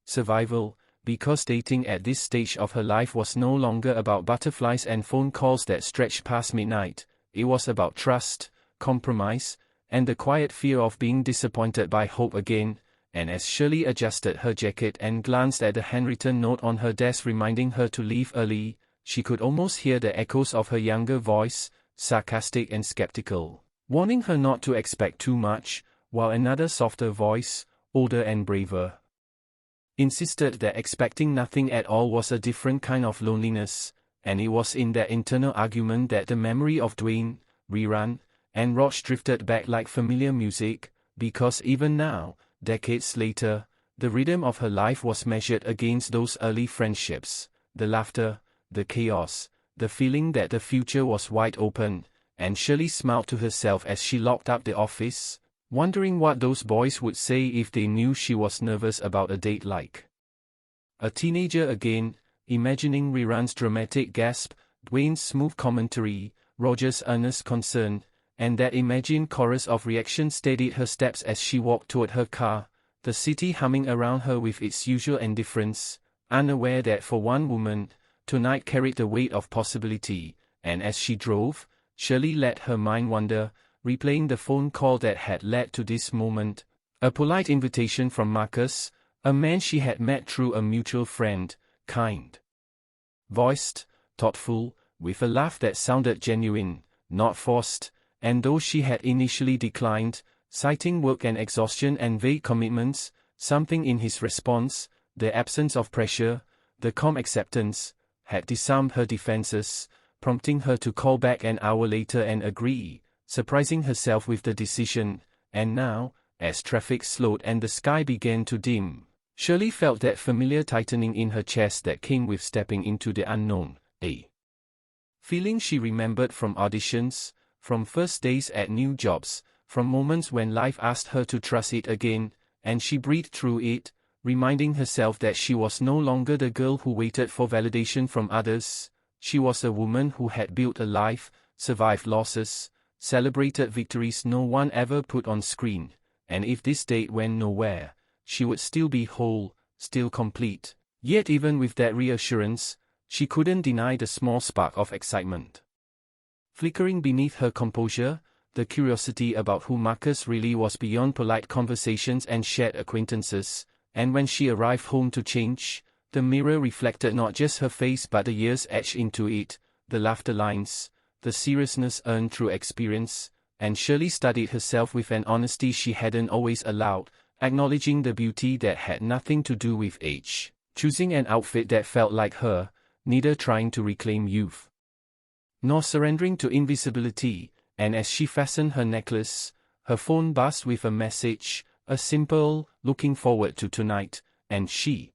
survival, because dating at this stage of her life was no longer about butterflies and phone calls that stretched past midnight, it was about trust, compromise, and the quiet fear of being disappointed by hope again, and as Shirley adjusted her jacket and glanced at the handwritten note on her desk reminding her to leave early, she could almost hear the echoes of her younger voice, sarcastic and skeptical, warning her not to expect too much, while another softer voice, older and braver, insisted that expecting nothing at all was a different kind of loneliness, and it was in that internal argument that the memory of Dwayne, Rerun, and Roch drifted back like familiar music, because even now, decades later, the rhythm of her life was measured against those early friendships, the laughter, the chaos, the feeling that the future was wide open, and Shirley smiled to herself as she locked up the office, wondering what those boys would say if they knew she was nervous about a date like a teenager again, imagining Rerun's dramatic gasp, Dwayne's smooth commentary, Roger's earnest concern, and that imagined chorus of reaction steadied her steps as she walked toward her car, the city humming around her with its usual indifference, unaware that for one woman, tonight carried the weight of possibility, and as she drove, Shirley let her mind wander, replaying the phone call that had led to this moment, a polite invitation from Marcus, a man she had met through a mutual friend, kind, voiced, thoughtful, with a laugh that sounded genuine, not forced, and though she had initially declined, citing work and exhaustion and vague commitments, something in his response, the absence of pressure, the calm acceptance, had disarmed her defenses, prompting her to call back an hour later and agree, surprising herself with the decision, and now, as traffic slowed and the sky began to dim, Shirley felt that familiar tightening in her chest that came with stepping into the unknown, a feeling she remembered from auditions, from first days at new jobs, from moments when life asked her to trust it again, and she breathed through it, reminding herself that she was no longer the girl who waited for validation from others. She was a woman who had built a life, survived losses, celebrated victories no one ever put on screen, and if this date went nowhere, she would still be whole, still complete. Yet even with that reassurance, she couldn't deny the small spark of excitement flickering beneath her composure, the curiosity about who Marcus really was beyond polite conversations and shared acquaintances, and when she arrived home to change, The mirror reflected not just her face but the years etched into it, the laughter lines, the seriousness earned through experience, and Shirley studied herself with an honesty she hadn't always allowed, acknowledging the beauty that had nothing to do with age, choosing an outfit that felt like her, neither trying to reclaim youth, nor surrendering to invisibility, and as she fastened her necklace, her phone buzzed with a message, a simple, looking forward to tonight, and she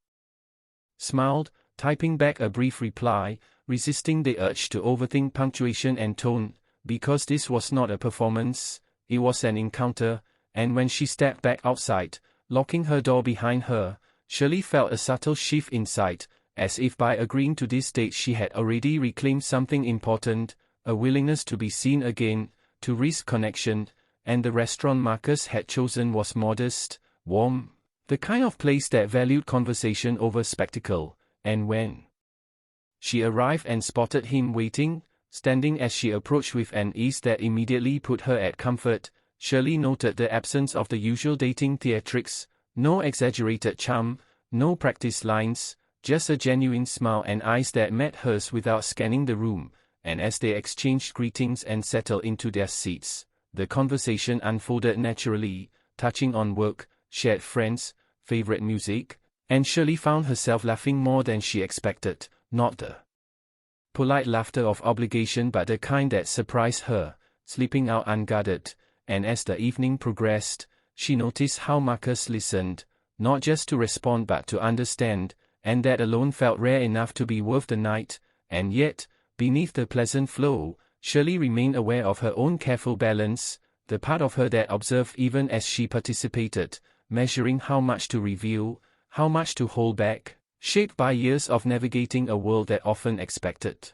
smiled, typing back a brief reply, resisting the urge to overthink punctuation and tone, because this was not a performance, it was an encounter, and when she stepped back outside, locking her door behind her, Shirley felt a subtle shift inside, as if by agreeing to this date she had already reclaimed something important, a willingness to be seen again, to risk connection, and the restaurant Marcus had chosen was modest, warm, the kind of place that valued conversation over spectacle, and when she arrived and spotted him waiting, standing as she approached with an ease that immediately put her at comfort, Shirley noted the absence of the usual dating theatrics, no exaggerated charm, no practiced lines, just a genuine smile and eyes that met hers without scanning the room, and as they exchanged greetings and settled into their seats, the conversation unfolded naturally, touching on work, shared friends, favorite music, and Shirley found herself laughing more than she expected, not the polite laughter of obligation but the kind that surprised her, slipping out unguarded, and as the evening progressed, she noticed how Marcus listened, not just to respond but to understand, and that alone felt rare enough to be worth the night, and yet, beneath the pleasant flow, Shirley remained aware of her own careful balance, the part of her that observed even as she participated, measuring how much to reveal, how much to hold back, shaped by years of navigating a world that often expected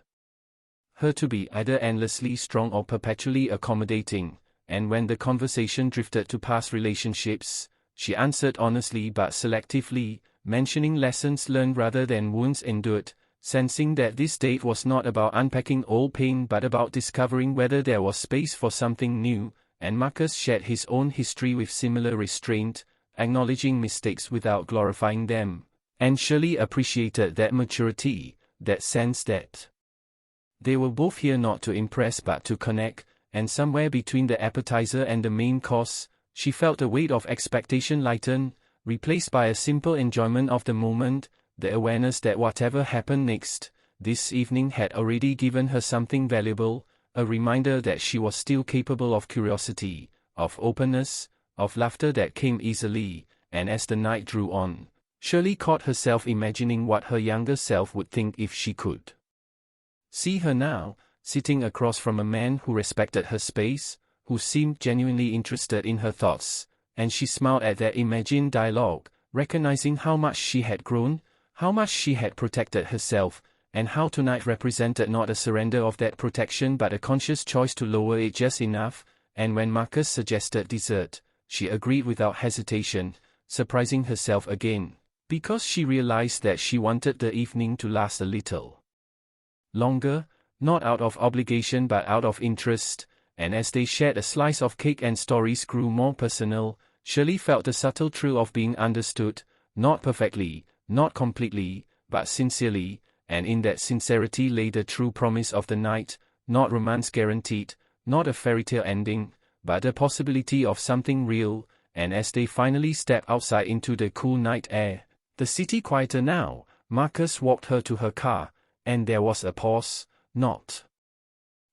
her to be either endlessly strong or perpetually accommodating, and when the conversation drifted to past relationships, she answered honestly but selectively, mentioning lessons learned rather than wounds endured, sensing that this date was not about unpacking old pain but about discovering whether there was space for something new, and Marcus shared his own history with similar restraint, acknowledging mistakes without glorifying them, and Shirley appreciated that maturity, that sense that they were both here not to impress but to connect, and somewhere between the appetizer and the main course, she felt the weight of expectation lighten, replaced by a simple enjoyment of the moment, the awareness that whatever happened next, this evening had already given her something valuable, a reminder that she was still capable of curiosity, of openness, of laughter that came easily, and as the night drew on, Shirley caught herself imagining what her younger self would think if she could see her now, sitting across from a man who respected her space, who seemed genuinely interested in her thoughts, and she smiled at their imagined dialogue, recognizing how much she had grown, how much she had protected herself, and how tonight represented not a surrender of that protection but a conscious choice to lower it just enough, and when Marcus suggested dessert, she agreed without hesitation, surprising herself again, because she realized that she wanted the evening to last a little longer, not out of obligation but out of interest, and as they shared a slice of cake and stories grew more personal, Shirley felt the subtle thrill of being understood, not perfectly, not completely, but sincerely, and in that sincerity lay the true promise of the night, not romance guaranteed, not a fairy tale ending, but the possibility of something real, and as they finally stepped outside into the cool night air, the city quieter now, Marcus walked her to her car, and there was a pause, not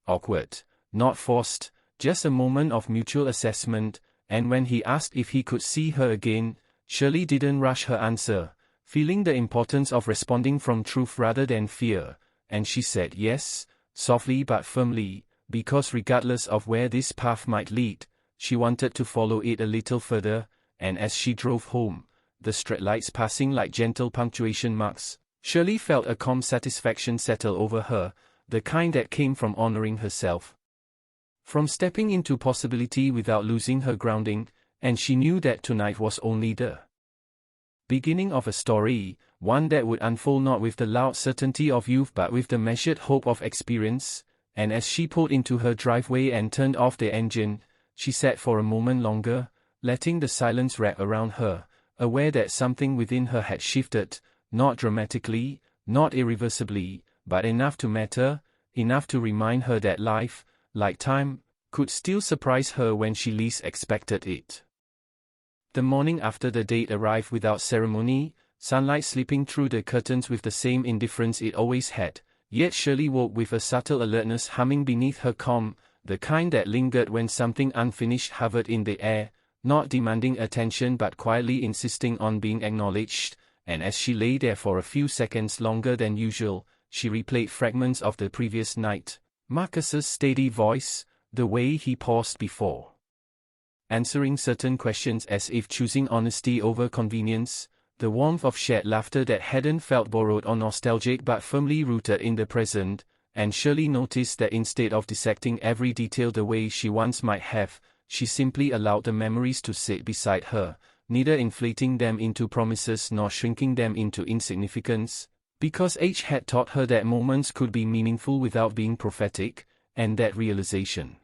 awkward, not forced, just a moment of mutual assessment, and when he asked if he could see her again, Shirley didn't rush her answer, feeling the importance of responding from truth rather than fear, and she said yes, softly but firmly, because regardless of where this path might lead, she wanted to follow it a little further, and as she drove home, the streetlights passing like gentle punctuation marks, Shirley felt a calm satisfaction settle over her, the kind that came from honoring herself, from stepping into possibility without losing her grounding, and she knew that tonight was only the beginning of a story, one that would unfold not with the loud certainty of youth but with the measured hope of experience, and as she pulled into her driveway and turned off the engine, she sat for a moment longer, letting the silence wrap around her, aware that something within her had shifted, not dramatically, not irreversibly, but enough to matter, enough to remind her that life, like time, could still surprise her when she least expected it. The morning after the date arrived without ceremony, sunlight slipping through the curtains with the same indifference it always had, yet Shirley woke with a subtle alertness humming beneath her calm, the kind that lingered when something unfinished hovered in the air, not demanding attention but quietly insisting on being acknowledged, and as she lay there for a few seconds longer than usual, she replayed fragments of the previous night. Marcus's steady voice, the way he paused before answering certain questions as if choosing honesty over convenience, the warmth of shared laughter that hadn't felt borrowed or nostalgic but firmly rooted in the present, and Shirley noticed that instead of dissecting every detail the way she once might have, she simply allowed the memories to sit beside her, neither inflating them into promises nor shrinking them into insignificance, because age had taught her that moments could be meaningful without being prophetic, and that realization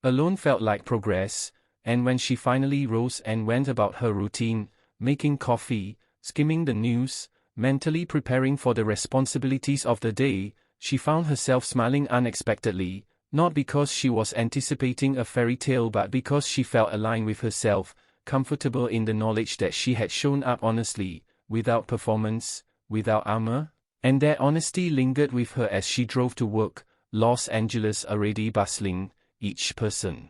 alone felt like progress. And when she finally rose and went about her routine, making coffee, skimming the news, mentally preparing for the responsibilities of the day, she found herself smiling unexpectedly, not because she was anticipating a fairy tale but because she felt aligned with herself, comfortable in the knowledge that she had shown up honestly, without performance, without armor, and that honesty lingered with her as she drove to work, Los Angeles already bustling, each person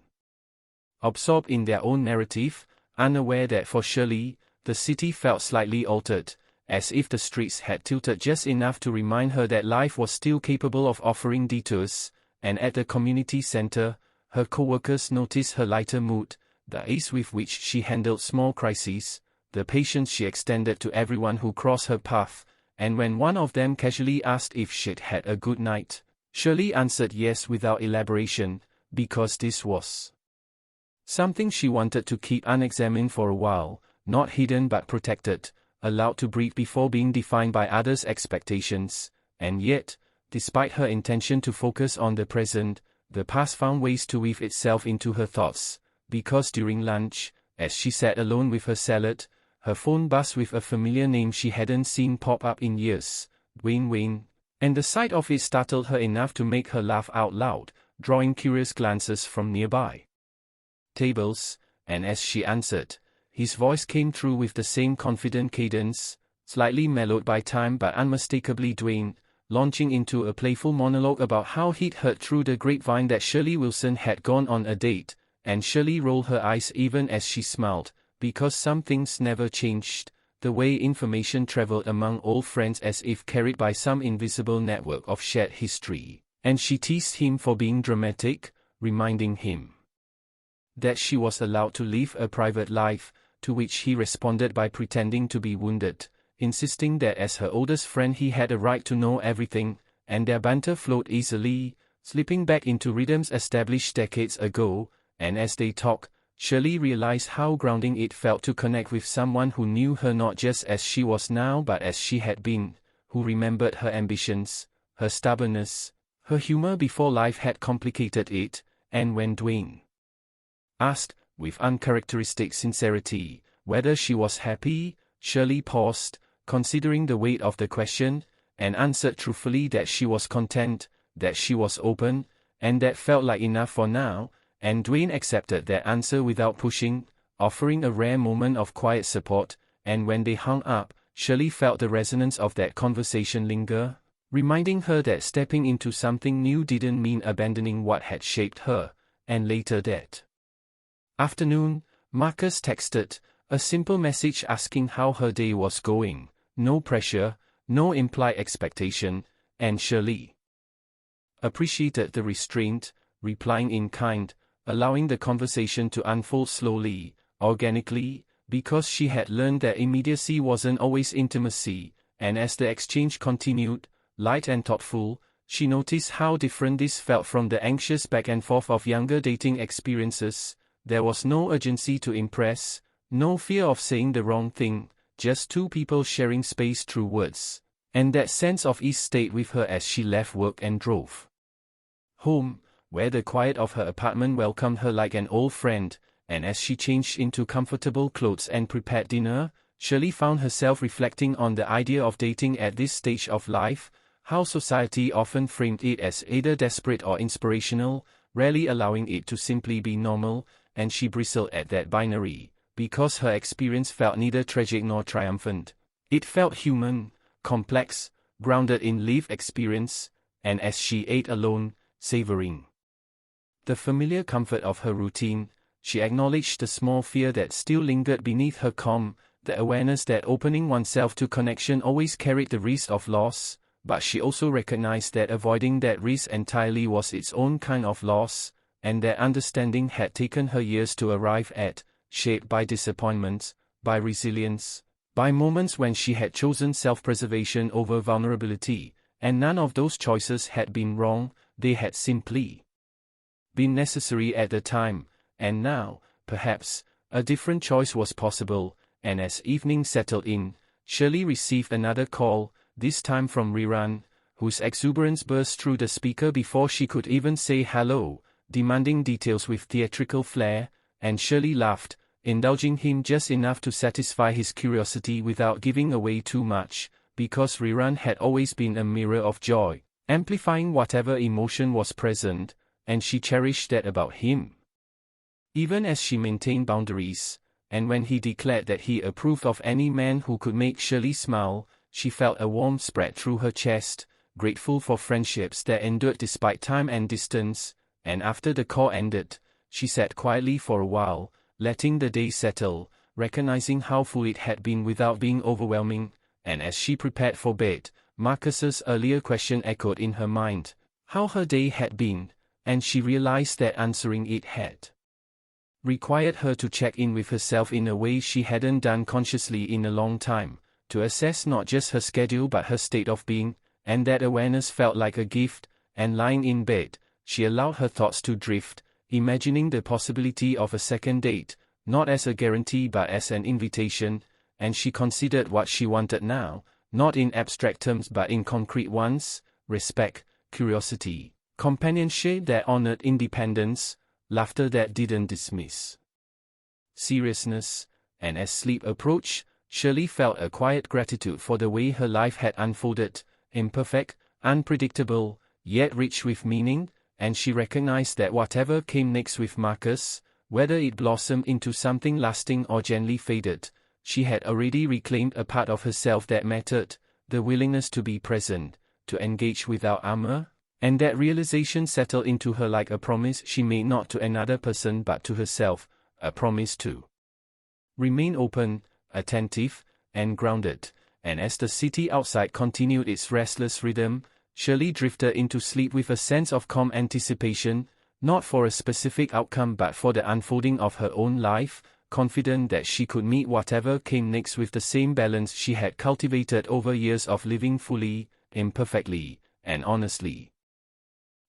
absorbed in their own narrative, unaware that for Shirley, the city felt slightly altered, as if the streets had tilted just enough to remind her that life was still capable of offering detours, and at the community center, her co-workers noticed her lighter mood, the ease with which she handled small crises, the patience she extended to everyone who crossed her path, and when one of them casually asked if she'd had a good night, Shirley answered yes without elaboration, because this was something she wanted to keep unexamined for a while, not hidden but protected, allowed to breathe before being defined by others' expectations, and yet, despite her intention to focus on the present, the past found ways to weave itself into her thoughts, because during lunch, as she sat alone with her salad, her phone buzzed with a familiar name she hadn't seen pop up in years, Dwayne Wayne, and the sight of it startled her enough to make her laugh out loud, drawing curious glances from nearby tables, and as she answered, his voice came through with the same confident cadence, slightly mellowed by time but unmistakably Dwayne, launching into a playful monologue about how he'd heard through the grapevine that Shirley Wilson had gone on a date, and Shirley rolled her eyes even as she smiled, because some things never changed, the way information traveled among old friends as if carried by some invisible network of shared history, and she teased him for being dramatic, reminding him that she was allowed to live a private life, to which he responded by pretending to be wounded, insisting that as her oldest friend he had a right to know everything, and their banter flowed easily, slipping back into rhythms established decades ago, and as they talked, Shirley realized how grounding it felt to connect with someone who knew her not just as she was now but as she had been, who remembered her ambitions, her stubbornness, her humor before life had complicated it, and when Dwayne asked, with uncharacteristic sincerity, whether she was happy, Shirley paused, considering the weight of the question, and answered truthfully that she was content, that she was open, and that felt like enough for now, and Dwayne accepted that answer without pushing, offering a rare moment of quiet support, and when they hung up, Shirley felt the resonance of that conversation linger, reminding her that stepping into something new didn't mean abandoning what had shaped her, and later that afternoon, Marcus texted, a simple message asking how her day was going, no pressure, no implied expectation, and Shirley appreciated the restraint, replying in kind, allowing the conversation to unfold slowly, organically, because she had learned that immediacy wasn't always intimacy, and as the exchange continued, light and thoughtful, she noticed how different this felt from the anxious back and forth of younger dating experiences. There was no urgency to impress, no fear of saying the wrong thing, just two people sharing space through words, and that sense of ease stayed with her as she left work and drove home, where the quiet of her apartment welcomed her like an old friend, and as she changed into comfortable clothes and prepared dinner, Shirley found herself reflecting on the idea of dating at this stage of life, how society often framed it as either desperate or inspirational, rarely allowing it to simply be normal, and she bristled at that binary, because her experience felt neither tragic nor triumphant. It felt human, complex, grounded in lived experience, and as she ate alone, savoring the familiar comfort of her routine, she acknowledged the small fear that still lingered beneath her calm, the awareness that opening oneself to connection always carried the risk of loss, but she also recognized that avoiding that risk entirely was its own kind of loss, and that understanding had taken her years to arrive at, shaped by disappointments, by resilience, by moments when she had chosen self-preservation over vulnerability, and none of those choices had been wrong, they had simply been necessary at the time, and now, perhaps, a different choice was possible, and as evening settled in, Shirley received another call, this time from Riran, whose exuberance burst through the speaker before she could even say hello, demanding details with theatrical flair, and Shirley laughed, indulging him just enough to satisfy his curiosity without giving away too much, because Riran had always been a mirror of joy, amplifying whatever emotion was present, and she cherished that about him. Even as she maintained boundaries, and when he declared that he approved of any man who could make Shirley smile, she felt a warmth spread through her chest, grateful for friendships that endured despite time and distance, and after the call ended, she sat quietly for a while, letting the day settle, recognizing how full it had been without being overwhelming, and as she prepared for bed, Marcus's earlier question echoed in her mind, how her day had been, and she realized that answering it had required her to check in with herself in a way she hadn't done consciously in a long time, to assess not just her schedule but her state of being, and that awareness felt like a gift, and lying in bed, she allowed her thoughts to drift, imagining the possibility of a second date, not as a guarantee but as an invitation, and she considered what she wanted now, not in abstract terms but in concrete ones, respect, curiosity, companionship that honored independence, laughter that didn't dismiss seriousness, and as sleep approached, Shirley felt a quiet gratitude for the way her life had unfolded, imperfect, unpredictable, yet rich with meaning, and she recognized that whatever came next with Marcus, whether it blossomed into something lasting or gently faded, she had already reclaimed a part of herself that mattered, the willingness to be present, to engage without armor, and that realization settled into her like a promise she made not to another person but to herself, a promise to remain open, attentive, and grounded, and as the city outside continued its restless rhythm, Shirley drifted into sleep with a sense of calm anticipation, not for a specific outcome but for the unfolding of her own life, confident that she could meet whatever came next with the same balance she had cultivated over years of living fully, imperfectly, and honestly.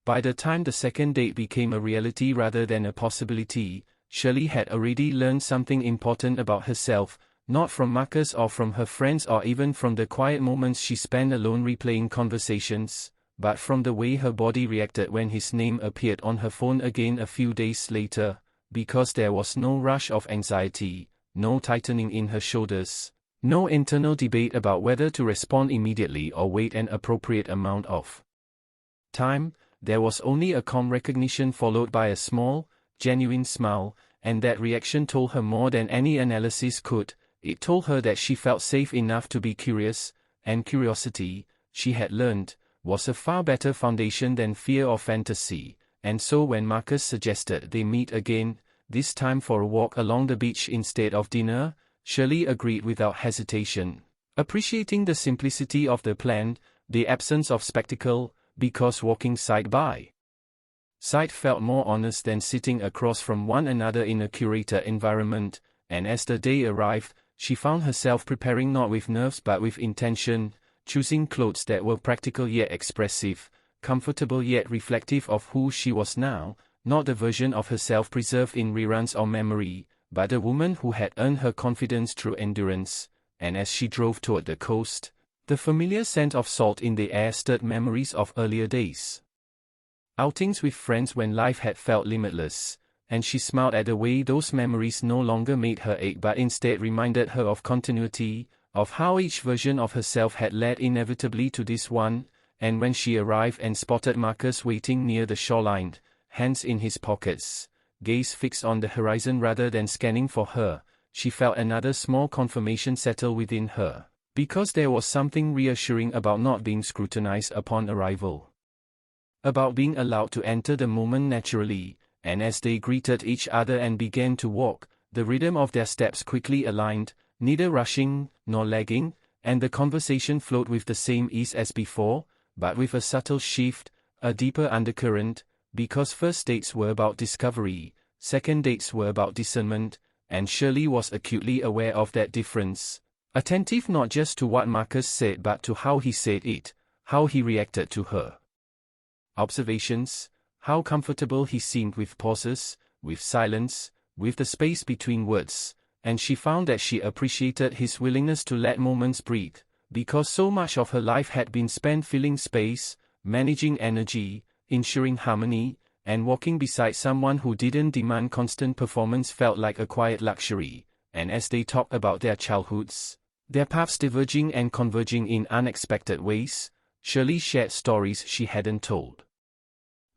By the time the second date became a reality rather than a possibility, Shirley had already learned something important about herself, not from Marcus or from her friends or even from the quiet moments she spent alone replaying conversations, but from the way her body reacted when his name appeared on her phone again a few days later, because there was no rush of anxiety, no tightening in her shoulders, no internal debate about whether to respond immediately or wait an appropriate amount of time. There was only a calm recognition followed by a small, genuine smile, and that reaction told her more than any analysis could. It told her that she felt safe enough to be curious, and curiosity, she had learned, was a far better foundation than fear or fantasy, and so when Marcus suggested they meet again, this time for a walk along the beach instead of dinner, Shirley agreed without hesitation, appreciating the simplicity of the plan, the absence of spectacle, because walking side by side felt more honest than sitting across from one another in a curated environment, and as the day arrived, she found herself preparing not with nerves but with intention, choosing clothes that were practical yet expressive, comfortable yet reflective of who she was now, not the version of herself preserved in reruns or memory, but the woman who had earned her confidence through endurance, and as she drove toward the coast, the familiar scent of salt in the air stirred memories of earlier days. Outings with friends when life had felt limitless, and she smiled at the way those memories no longer made her ache but instead reminded her of continuity, of how each version of herself had led inevitably to this one, and when she arrived and spotted Marcus waiting near the shoreline, hands in his pockets, gaze fixed on the horizon rather than scanning for her, she felt another small confirmation settle within her, because there was something reassuring about not being scrutinized upon arrival. About being allowed to enter the moment naturally, and as they greeted each other and began to walk, the rhythm of their steps quickly aligned, neither rushing nor lagging, and the conversation flowed with the same ease as before, but with a subtle shift, a deeper undercurrent, because first dates were about discovery, second dates were about discernment, and Shirley was acutely aware of that difference, attentive not just to what Marcus said but to how he said it, how he reacted to her observations, how comfortable he seemed with pauses, with silence, with the space between words, and she found that she appreciated his willingness to let moments breathe, because so much of her life had been spent filling space, managing energy, ensuring harmony, and walking beside someone who didn't demand constant performance felt like a quiet luxury, and as they talked about their childhoods, their paths diverging and converging in unexpected ways, Shirley shared stories she hadn't told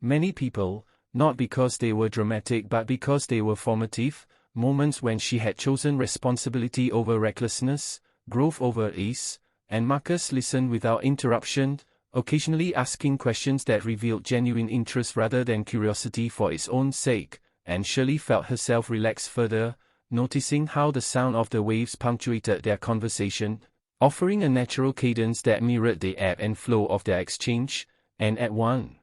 many people, not because they were dramatic but because they were formative, moments when she had chosen responsibility over recklessness, growth over ease, and Marcus listened without interruption, occasionally asking questions that revealed genuine interest rather than curiosity for its own sake, and Shirley felt herself relax further, noticing how the sound of the waves punctuated their conversation, offering a natural cadence that mirrored the ebb and flow of their exchange, and at one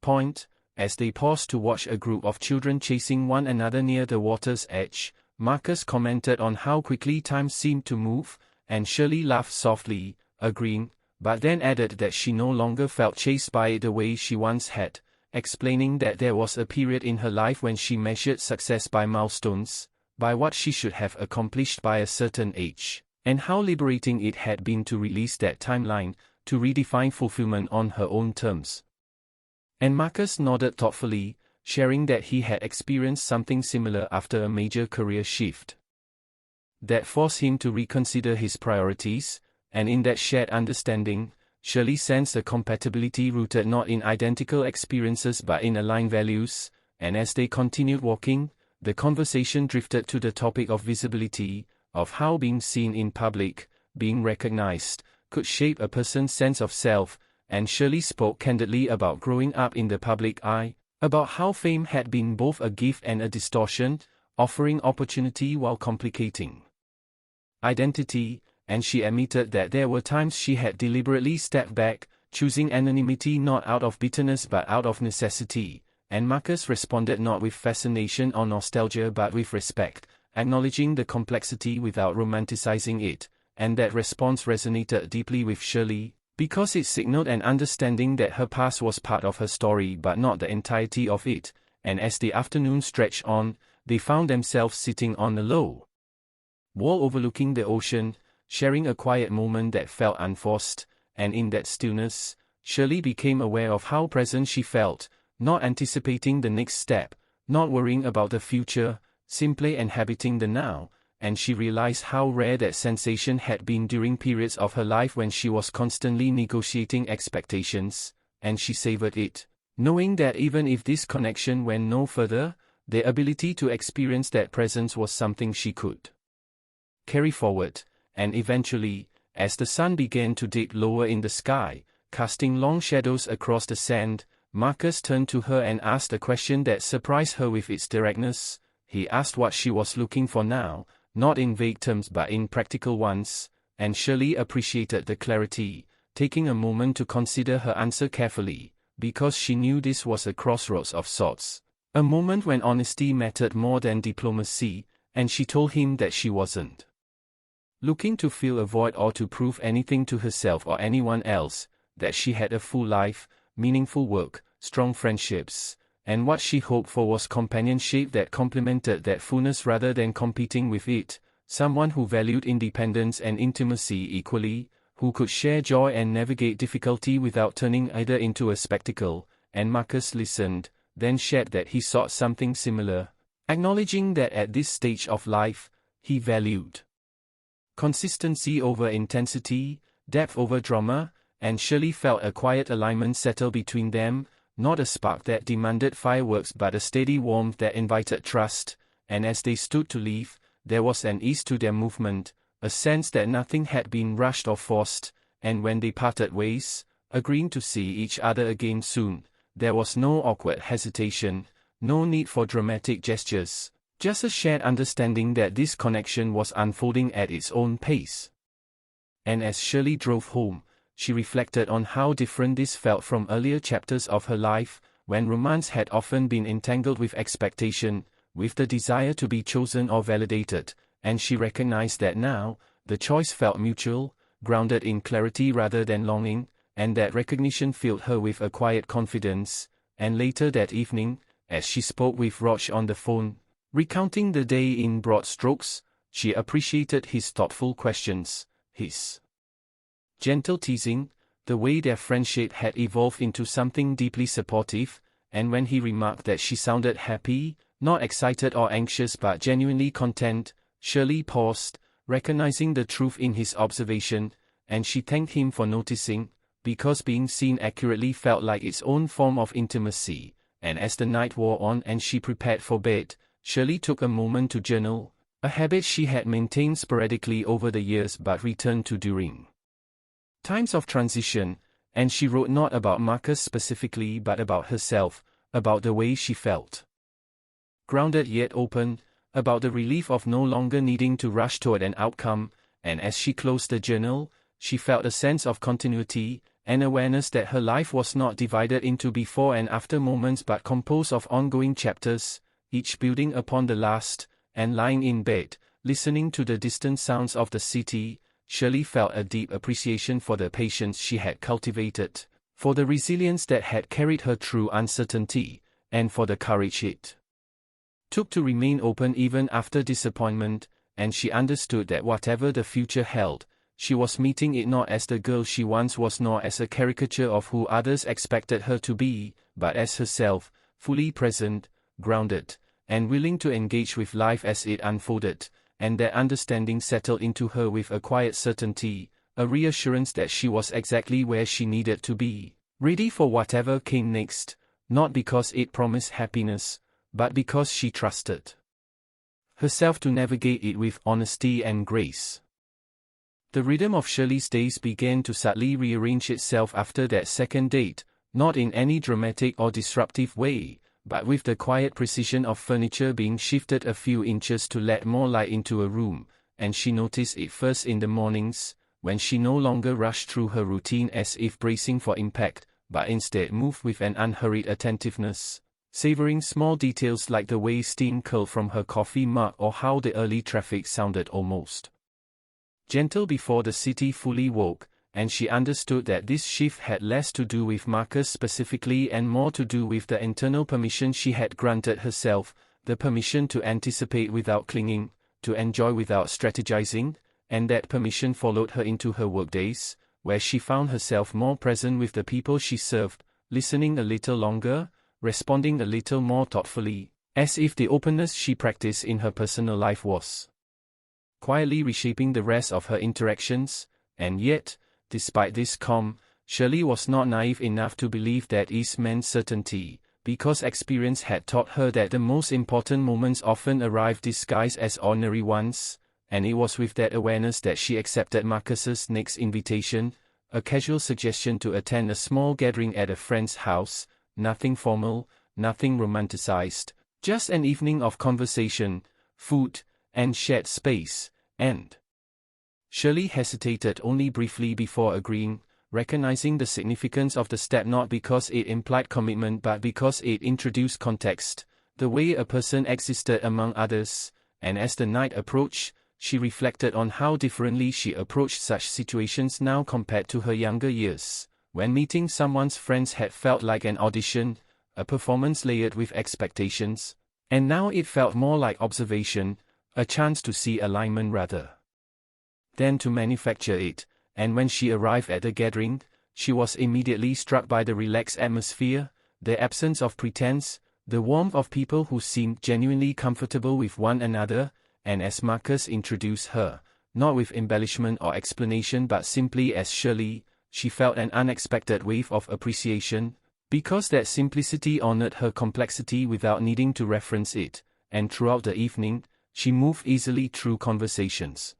point, as they paused to watch a group of children chasing one another near the water's edge, Marcus commented on how quickly time seemed to move, and Shirley laughed softly, agreeing, but then added that she no longer felt chased by it the way she once had, explaining that there was a period in her life when she measured success by milestones, by what she should have accomplished by a certain age, and how liberating it had been to release that timeline, to redefine fulfillment on her own terms. And Marcus nodded thoughtfully, sharing that he had experienced something similar after a major career shift that forced him to reconsider his priorities, and in that shared understanding, Shirley sensed a compatibility rooted not in identical experiences but in aligned values, and as they continued walking, the conversation drifted to the topic of visibility, of how being seen in public, being recognized, could shape a person's sense of self, and Shirley spoke candidly about growing up in the public eye, about how fame had been both a gift and a distortion, offering opportunity while complicating identity, and she admitted that there were times she had deliberately stepped back, choosing anonymity not out of bitterness but out of necessity, and Marcus responded not with fascination or nostalgia but with respect, acknowledging the complexity without romanticizing it, and that response resonated deeply with Shirley, because it signaled an understanding that her past was part of her story but not the entirety of it, and as the afternoon stretched on, they found themselves sitting on a low wall overlooking the ocean, sharing a quiet moment that felt unforced, and in that stillness, Shirley became aware of how present she felt, not anticipating the next step, not worrying about the future, simply inhabiting the now, and she realized how rare that sensation had been during periods of her life when she was constantly negotiating expectations, and she savored it, knowing that even if this connection went no further, the ability to experience that presence was something she could carry forward, and eventually, as the sun began to dip lower in the sky, casting long shadows across the sand, Marcus turned to her and asked a question that surprised her with its directness. He asked what she was looking for now, not in vague terms but in practical ones, and Shirley appreciated the clarity, taking a moment to consider her answer carefully, because she knew this was a crossroads of sorts, a moment when honesty mattered more than diplomacy, and she told him that she wasn't looking to fill a void or to prove anything to herself or anyone else, that she had a full life, meaningful work, strong friendships, and what she hoped for was companionship that complemented that fullness rather than competing with it, someone who valued independence and intimacy equally, who could share joy and navigate difficulty without turning either into a spectacle, and Marcus listened, then shared that he sought something similar, acknowledging that at this stage of life, he valued consistency over intensity, depth over drama, and Shirley felt a quiet alignment settle between them, not a spark that demanded fireworks but a steady warmth that invited trust, and as they stood to leave, there was an ease to their movement, a sense that nothing had been rushed or forced, and when they parted ways, agreeing to see each other again soon, there was no awkward hesitation, no need for dramatic gestures, just a shared understanding that this connection was unfolding at its own pace. And as Shirley drove home, she reflected on how different this felt from earlier chapters of her life, when romance had often been entangled with expectation, with the desire to be chosen or validated, and she recognized that now, the choice felt mutual, grounded in clarity rather than longing, and that recognition filled her with a quiet confidence, and later that evening, as she spoke with Roch on the phone, recounting the day in broad strokes, she appreciated his thoughtful questions, his gentle teasing, the way their friendship had evolved into something deeply supportive, and when he remarked that she sounded happy, not excited or anxious but genuinely content, Shirley paused, recognizing the truth in his observation, and she thanked him for noticing, because being seen accurately felt like its own form of intimacy, and as the night wore on and she prepared for bed, Shirley took a moment to journal, a habit she had maintained sporadically over the years but returned to during times of transition, and she wrote not about Marcus specifically but about herself, about the way she felt grounded yet open, about the relief of no longer needing to rush toward an outcome, and as she closed the journal, she felt a sense of continuity, an awareness that her life was not divided into before and after moments but composed of ongoing chapters, each building upon the last, and lying in bed, listening to the distant sounds of the city, Shirley felt a deep appreciation for the patience she had cultivated, for the resilience that had carried her through uncertainty, and for the courage it took to remain open even after disappointment, and she understood that whatever the future held, she was meeting it not as the girl she once was nor as a caricature of who others expected her to be, but as herself, fully present, grounded, and willing to engage with life as it unfolded, and that understanding settled into her with a quiet certainty, a reassurance that she was exactly where she needed to be, ready for whatever came next, not because it promised happiness, but because she trusted herself to navigate it with honesty and grace. The rhythm of Shirley's days began to subtly rearrange itself after that second date, not in any dramatic or disruptive way, but with the quiet precision of furniture being shifted a few inches to let more light into a room, and she noticed it first in the mornings, when she no longer rushed through her routine as if bracing for impact, but instead moved with an unhurried attentiveness, savoring small details like the way steam curled from her coffee mug or how the early traffic sounded almost gentle before the city fully woke, and she understood that this shift had less to do with Marcus specifically and more to do with the internal permission she had granted herself, the permission to anticipate without clinging, to enjoy without strategizing, and that permission followed her into her workdays, where she found herself more present with the people she served, listening a little longer, responding a little more thoughtfully, as if the openness she practiced in her personal life was quietly reshaping the rest of her interactions, and yet, despite this calm, Shirley was not naive enough to believe that ease meant certainty, because experience had taught her that the most important moments often arrive disguised as ordinary ones, and it was with that awareness that she accepted Marcus's next invitation, a casual suggestion to attend a small gathering at a friend's house, nothing formal, nothing romanticized, just an evening of conversation, food, and shared space, and Shirley hesitated only briefly before agreeing, recognizing the significance of the step not because it implied commitment but because it introduced context, the way a person existed among others, and as the night approached, she reflected on how differently she approached such situations now compared to her younger years, when meeting someone's friends had felt like an audition, a performance layered with expectations, and now it felt more like observation, a chance to see alignment rather than to manufacture it, and when she arrived at the gathering, she was immediately struck by the relaxed atmosphere, the absence of pretense, the warmth of people who seemed genuinely comfortable with one another, and as Marcus introduced her, not with embellishment or explanation but simply as Shirley, she felt an unexpected wave of appreciation, because that simplicity honored her complexity without needing to reference it, and throughout the evening, she moved easily through conversations,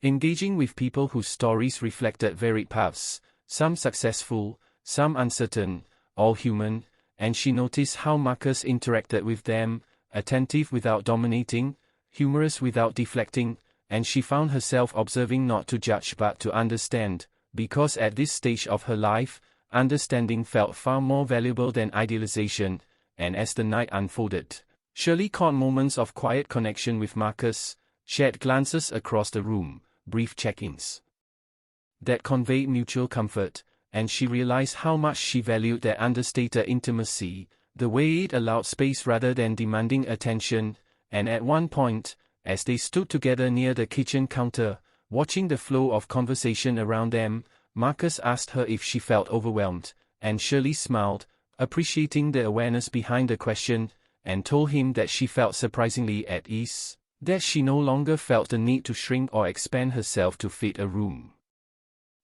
engaging with people whose stories reflected varied paths, some successful, some uncertain, all human, and she noticed how Marcus interacted with them, attentive without dominating, humorous without deflecting, and she found herself observing not to judge but to understand, because at this stage of her life, understanding felt far more valuable than idealization, and as the night unfolded, Shirley caught moments of quiet connection with Marcus, shared glances across the room, brief check-ins that conveyed mutual comfort, and she realized how much she valued their understated intimacy, the way it allowed space rather than demanding attention, and at one point, as they stood together near the kitchen counter, watching the flow of conversation around them, Marcus asked her if she felt overwhelmed, and Shirley smiled, appreciating the awareness behind the question, and told him that she felt surprisingly at ease, that she no longer felt the need to shrink or expand herself to fit a room.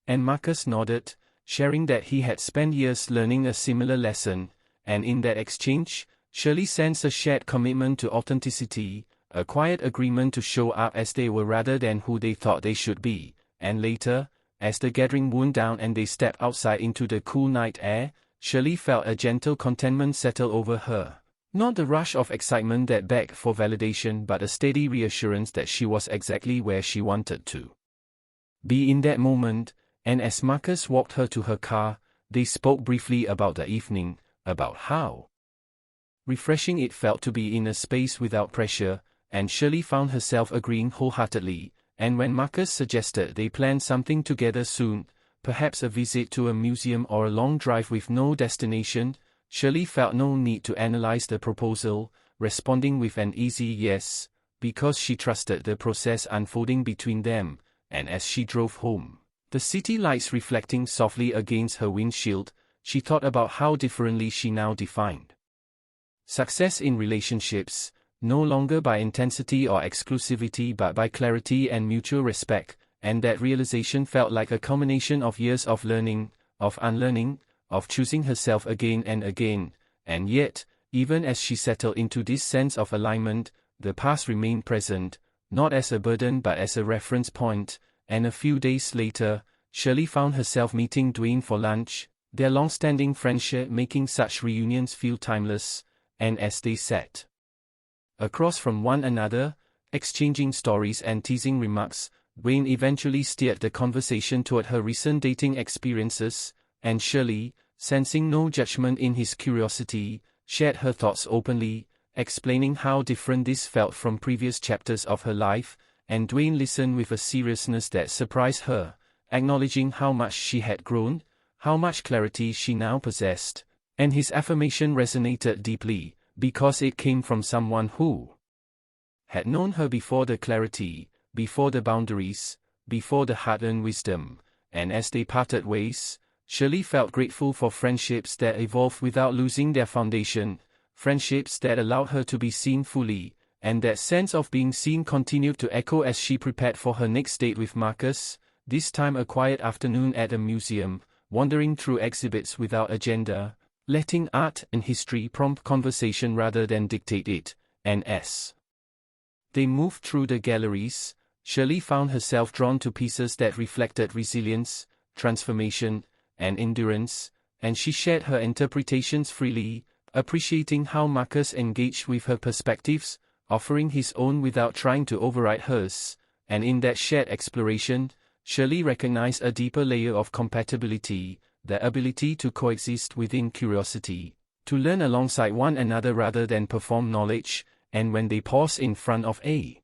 And Marcus nodded, sharing that he had spent years learning a similar lesson, and in that exchange, Shirley sensed a shared commitment to authenticity, a quiet agreement to show up as they were rather than who they thought they should be, and later, as the gathering wound down and they stepped outside into the cool night air, Shirley felt a gentle contentment settle over her. Not the rush of excitement that begged for validation but a steady reassurance that she was exactly where she wanted to be in that moment, and as Marcus walked her to her car, they spoke briefly about the evening, about how refreshing it felt to be in a space without pressure, and Shirley found herself agreeing wholeheartedly, and when Marcus suggested they plan something together soon, perhaps a visit to a museum or a long drive with no destination, Shirley felt no need to analyze the proposal, responding with an easy yes, because she trusted the process unfolding between them, and as she drove home, the city lights reflecting softly against her windshield, she thought about how differently she now defined success in relationships, no longer by intensity or exclusivity but by clarity and mutual respect, and that realization felt like a culmination of years of learning, of unlearning, of choosing herself again and again, and yet, even as she settled into this sense of alignment, the past remained present, not as a burden but as a reference point, and a few days later, Shirley found herself meeting Dwayne for lunch, their long-standing friendship making such reunions feel timeless, and as they sat across from one another, exchanging stories and teasing remarks, Dwayne eventually steered the conversation toward her recent dating experiences, and Shirley, sensing no judgment in his curiosity, shared her thoughts openly, explaining how different this felt from previous chapters of her life, and Dwayne listened with a seriousness that surprised her, acknowledging how much she had grown, how much clarity she now possessed, and his affirmation resonated deeply, because it came from someone who had known her before the clarity, before the boundaries, before the hard-earned wisdom, and as they parted ways, Shirley felt grateful for friendships that evolved without losing their foundation, friendships that allowed her to be seen fully, and that sense of being seen continued to echo as she prepared for her next date with Marcus, this time a quiet afternoon at a museum, wandering through exhibits without agenda, letting art and history prompt conversation rather than dictate it, and as they moved through the galleries, Shirley found herself drawn to pieces that reflected resilience, transformation, and endurance, and she shared her interpretations freely, appreciating how Marcus engaged with her perspectives, offering his own without trying to override hers, and in that shared exploration, Shirley recognized a deeper layer of compatibility, the ability to coexist within curiosity, to learn alongside one another rather than perform knowledge, and when they paused in front of a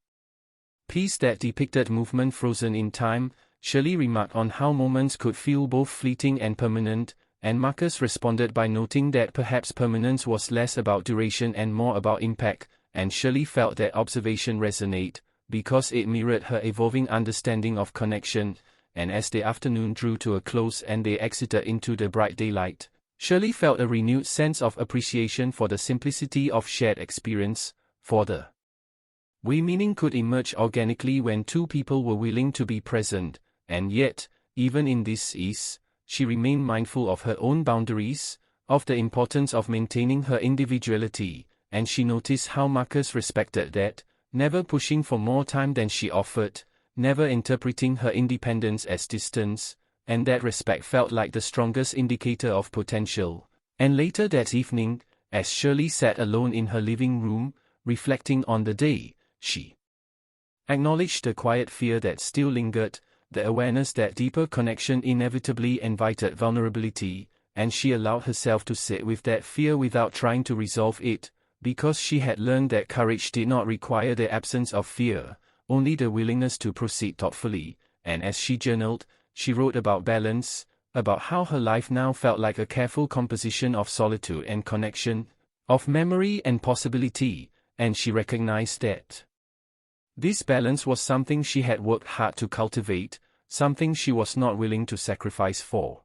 piece that depicted movement frozen in time, Shirley remarked on how moments could feel both fleeting and permanent, and Marcus responded by noting that perhaps permanence was less about duration and more about impact, and Shirley felt that observation resonate, because it mirrored her evolving understanding of connection, and as the afternoon drew to a close and they exited into the bright daylight, Shirley felt a renewed sense of appreciation for the simplicity of shared experience, for the way meaning could emerge organically when two people were willing to be present, and yet, even in this ease, she remained mindful of her own boundaries, of the importance of maintaining her individuality, and she noticed how Marcus respected that, never pushing for more time than she offered, never interpreting her independence as distance, and that respect felt like the strongest indicator of potential. And later that evening, as Shirley sat alone in her living room, reflecting on the day, she acknowledged the quiet fear that still lingered, the awareness that deeper connection inevitably invited vulnerability, and she allowed herself to sit with that fear without trying to resolve it, because she had learned that courage did not require the absence of fear, only the willingness to proceed thoughtfully. And as she journaled, she wrote about balance, about how her life now felt like a careful composition of solitude and connection, of memory and possibility, and she recognized that this balance was something she had worked hard to cultivate, something she was not willing to sacrifice for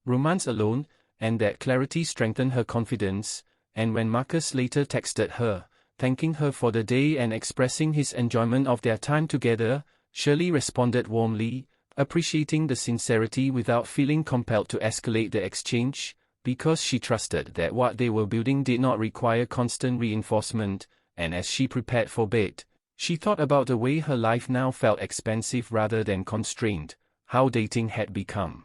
romance alone, and that clarity strengthened her confidence. And when Marcus later texted her, thanking her for the day and expressing his enjoyment of their time together, Shirley responded warmly, appreciating the sincerity without feeling compelled to escalate the exchange, because she trusted that what they were building did not require constant reinforcement. And as she prepared for bed, she thought about the way her life now felt expansive rather than constrained, how dating had become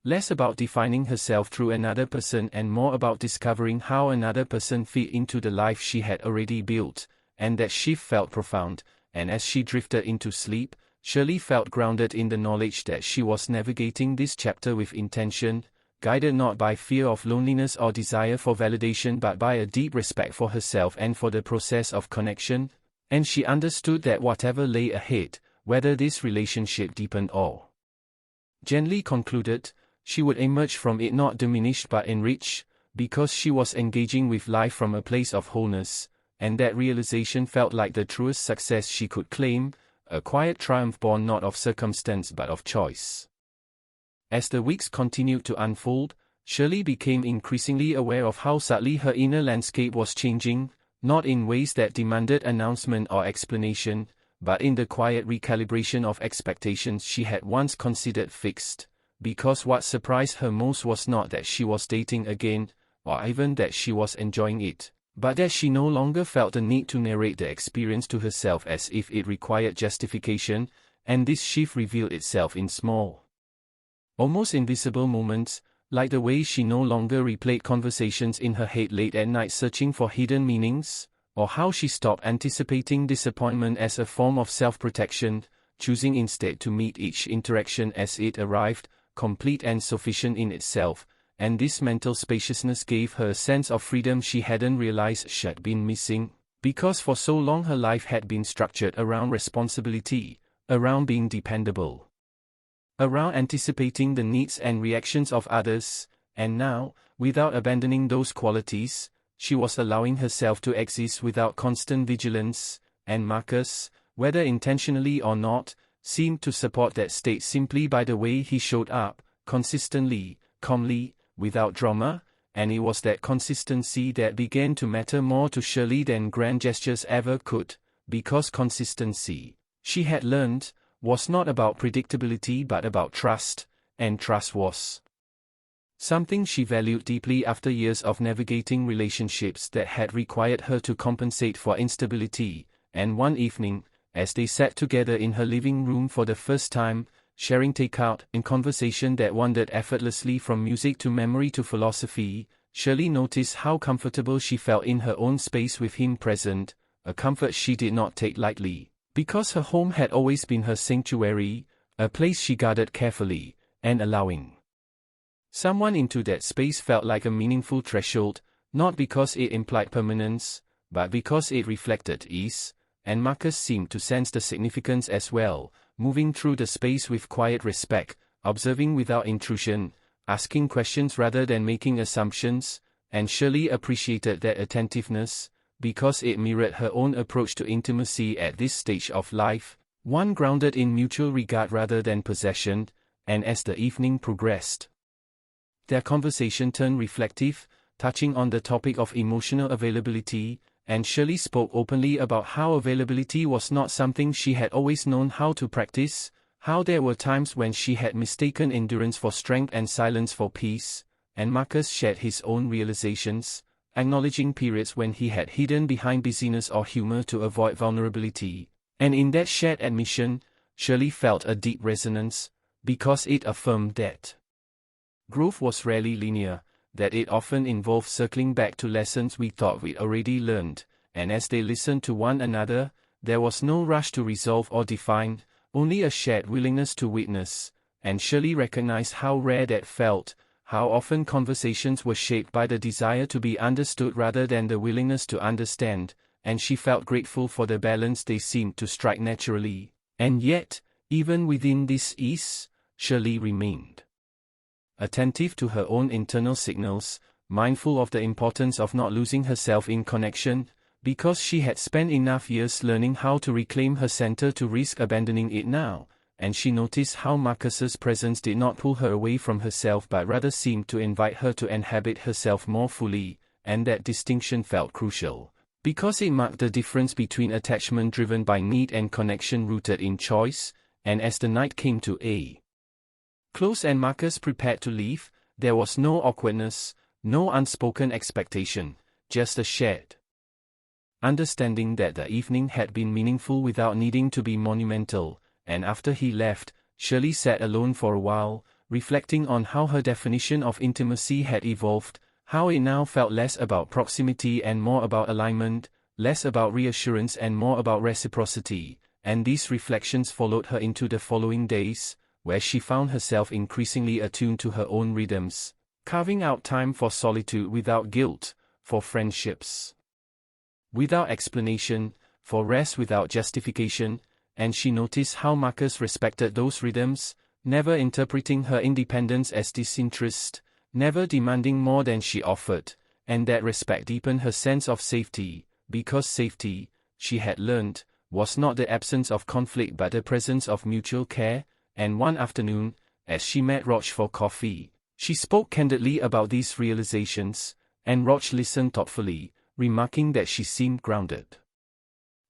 less about defining herself through another person and more about discovering how another person fit into the life she had already built, and that shift felt profound. And as she drifted into sleep, Shirley felt grounded in the knowledge that she was navigating this chapter with intention, guided not by fear of loneliness or desire for validation but by a deep respect for herself and for the process of connection. And she understood that whatever lay ahead, whether this relationship deepened or gently concluded, she would emerge from it not diminished but enriched, because she was engaging with life from a place of wholeness, and that realization felt like the truest success she could claim, a quiet triumph born not of circumstance but of choice. As the weeks continued to unfold, Shirley became increasingly aware of how subtly her inner landscape was changing, not in ways that demanded announcement or explanation, but in the quiet recalibration of expectations she had once considered fixed. Because what surprised her most was not that she was dating again, or even that she was enjoying it, but that she no longer felt the need to narrate the experience to herself as if it required justification, and this shift revealed itself in small, almost invisible moments, like the way she no longer replayed conversations in her head late at night searching for hidden meanings, or how she stopped anticipating disappointment as a form of self-protection, choosing instead to meet each interaction as it arrived, complete and sufficient in itself. And this mental spaciousness gave her a sense of freedom she hadn't realized she'd been missing, because for so long her life had been structured around responsibility, around being dependable, around anticipating the needs and reactions of others, and now, without abandoning those qualities, she was allowing herself to exist without constant vigilance, and Marcus, whether intentionally or not, seemed to support that state simply by the way he showed up, consistently, calmly, without drama, and it was that consistency that began to matter more to Shirley than grand gestures ever could, because consistency, she had learned, was not about predictability but about trust, and trust was something she valued deeply after years of navigating relationships that had required her to compensate for instability. And one evening, as they sat together in her living room for the first time, sharing takeout in conversation that wandered effortlessly from music to memory to philosophy, Shirley noticed how comfortable she felt in her own space with him present, a comfort she did not take lightly, because her home had always been her sanctuary, a place she guarded carefully, and allowing someone into that space felt like a meaningful threshold, not because it implied permanence, but because it reflected ease. And Marcus seemed to sense the significance as well, moving through the space with quiet respect, observing without intrusion, asking questions rather than making assumptions, and Shirley appreciated that attentiveness, because it mirrored her own approach to intimacy at this stage of life, one grounded in mutual regard rather than possession. And as the evening progressed, Their conversation turned reflective, touching on the topic of emotional availability, and Shirley spoke openly about how availability was not something she had always known how to practice, how there were times when she had mistaken endurance for strength and silence for peace, and Marcus shared his own realizations, acknowledging periods when he had hidden behind busyness or humor to avoid vulnerability. And in that shared admission, Shirley felt a deep resonance, because it affirmed that growth was rarely linear, that it often involved circling back to lessons we thought we'd already learned, and as they listened to one another, there was no rush to resolve or define, only a shared willingness to witness, and Shirley recognized how rare that felt, how often conversations were shaped by the desire to be understood rather than the willingness to understand, and she felt grateful for the balance they seemed to strike naturally. And yet, even within this ease, Shirley remained attentive to her own internal signals, mindful of the importance of not losing herself in connection, because she had spent enough years learning how to reclaim her center to risk abandoning it now, and she noticed how Marcus's presence did not pull her away from herself but rather seemed to invite her to inhabit herself more fully, and that distinction felt crucial, because it marked the difference between attachment driven by need and connection rooted in choice, and as the night came to a close and Marcus prepared to leave, there was no awkwardness, no unspoken expectation, just a shared understanding that the evening had been meaningful without needing to be monumental, and after he left, Shirley sat alone for a while, reflecting on how her definition of intimacy had evolved, how it now felt less about proximity and more about alignment, less about reassurance and more about reciprocity, and these reflections followed her into the following days, where she found herself increasingly attuned to her own rhythms, carving out time for solitude without guilt, for friendships without explanation, for rest without justification, and she noticed how Marcus respected those rhythms, never interpreting her independence as disinterest, never demanding more than she offered, and that respect deepened her sense of safety, because safety, she had learned, was not the absence of conflict but the presence of mutual care, and one afternoon, as she met Roch for coffee, she spoke candidly about these realizations, and Roch listened thoughtfully, remarking that she seemed grounded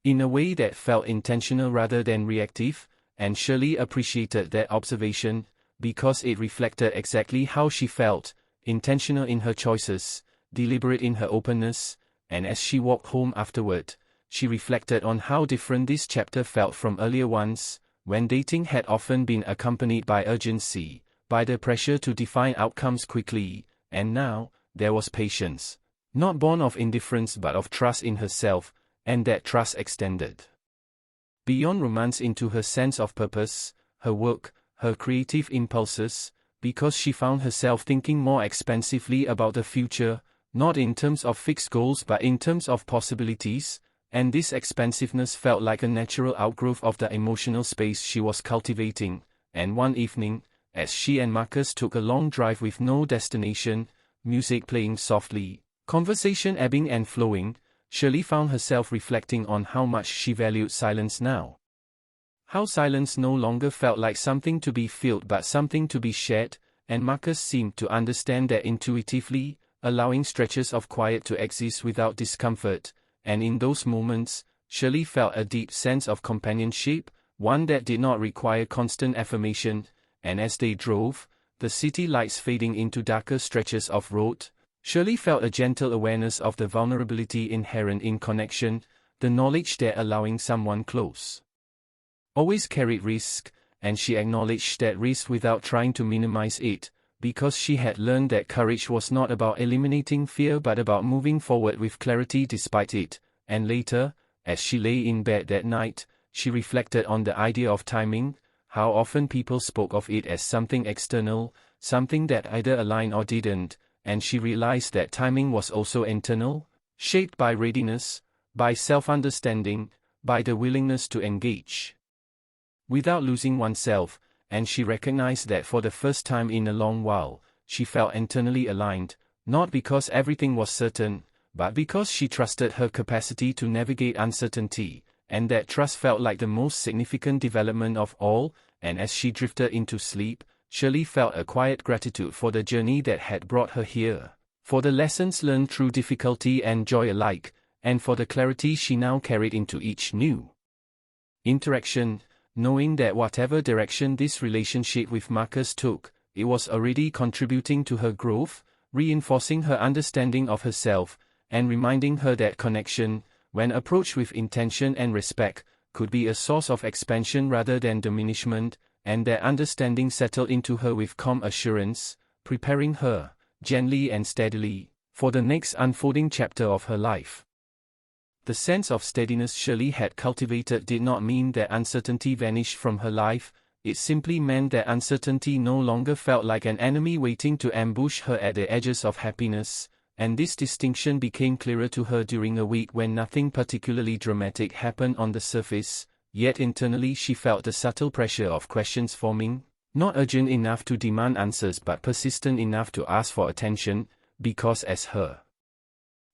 in a way that felt intentional rather than reactive, and Shirley appreciated that observation, because it reflected exactly how she felt, intentional in her choices, deliberate in her openness, and as she walked home afterward, she reflected on how different this chapter felt from earlier ones, when dating had often been accompanied by urgency, by the pressure to define outcomes quickly, and now, there was patience, not born of indifference but of trust in herself, and that trust extended beyond romance into her sense of purpose, her work, her creative impulses, because she found herself thinking more expansively about the future, not in terms of fixed goals but in terms of possibilities, and this expansiveness felt like a natural outgrowth of the emotional space she was cultivating, and one evening, as she and Marcus took a long drive with no destination, music playing softly, conversation ebbing and flowing, Shirley found herself reflecting on how much she valued silence now. How silence no longer felt like something to be filled but something to be shared, and Marcus seemed to understand that intuitively, allowing stretches of quiet to exist without discomfort, and in those moments, Shirley felt a deep sense of companionship, one that did not require constant affirmation, and as they drove, the city lights fading into darker stretches of road, Shirley felt a gentle awareness of the vulnerability inherent in connection, the knowledge that allowing someone close always carried risk, and she acknowledged that risk without trying to minimize it, because she had learned that courage was not about eliminating fear but about moving forward with clarity despite it, and later, as she lay in bed that night, she reflected on the idea of timing, how often people spoke of it as something external, something that either aligned or didn't, and she realized that timing was also internal, shaped by readiness, by self-understanding, by the willingness to engage without losing oneself, and she recognized that for the first time in a long while, she felt internally aligned, not because everything was certain, but because she trusted her capacity to navigate uncertainty, and that trust felt like the most significant development of all, and as she drifted into sleep, Shirley felt a quiet gratitude for the journey that had brought her here, for the lessons learned through difficulty and joy alike, and for the clarity she now carried into each new interaction, knowing that whatever direction this relationship with Marcus took, it was already contributing to her growth, reinforcing her understanding of herself, and reminding her that connection, when approached with intention and respect, could be a source of expansion rather than diminishment, and that understanding settled into her with calm assurance, preparing her, gently and steadily, for the next unfolding chapter of her life. The sense of steadiness Shirley had cultivated did not mean that uncertainty vanished from her life, it simply meant that uncertainty no longer felt like an enemy waiting to ambush her at the edges of happiness, and this distinction became clearer to her during a week when nothing particularly dramatic happened on the surface, yet internally she felt the subtle pressure of questions forming, not urgent enough to demand answers but persistent enough to ask for attention, because as her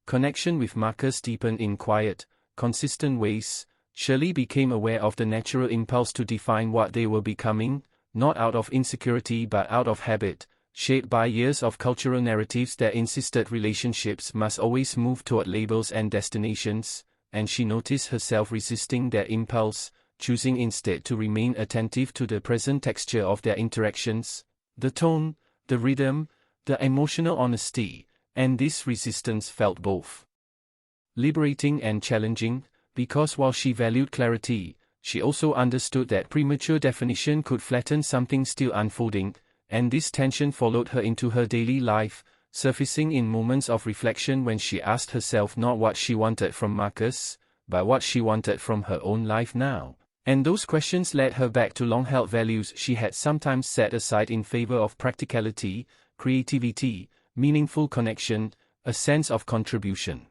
connection with Marcus deepened in quiet, consistent ways, Shirley became aware of the natural impulse to define what they were becoming, not out of insecurity but out of habit, shaped by years of cultural narratives that insisted relationships must always move toward labels and destinations, and she noticed herself resisting that impulse, choosing instead to remain attentive to the present texture of their interactions, the tone, the rhythm, the emotional honesty, and this resistance felt both liberating and challenging, because while she valued clarity, she also understood that premature definition could flatten something still unfolding, and this tension followed her into her daily life, surfacing in moments of reflection when she asked herself not what she wanted from Marcus, but what she wanted from her own life now. And those questions led her back to long-held values she had sometimes set aside in favor of practicality, creativity, meaningful connection, a sense of contribution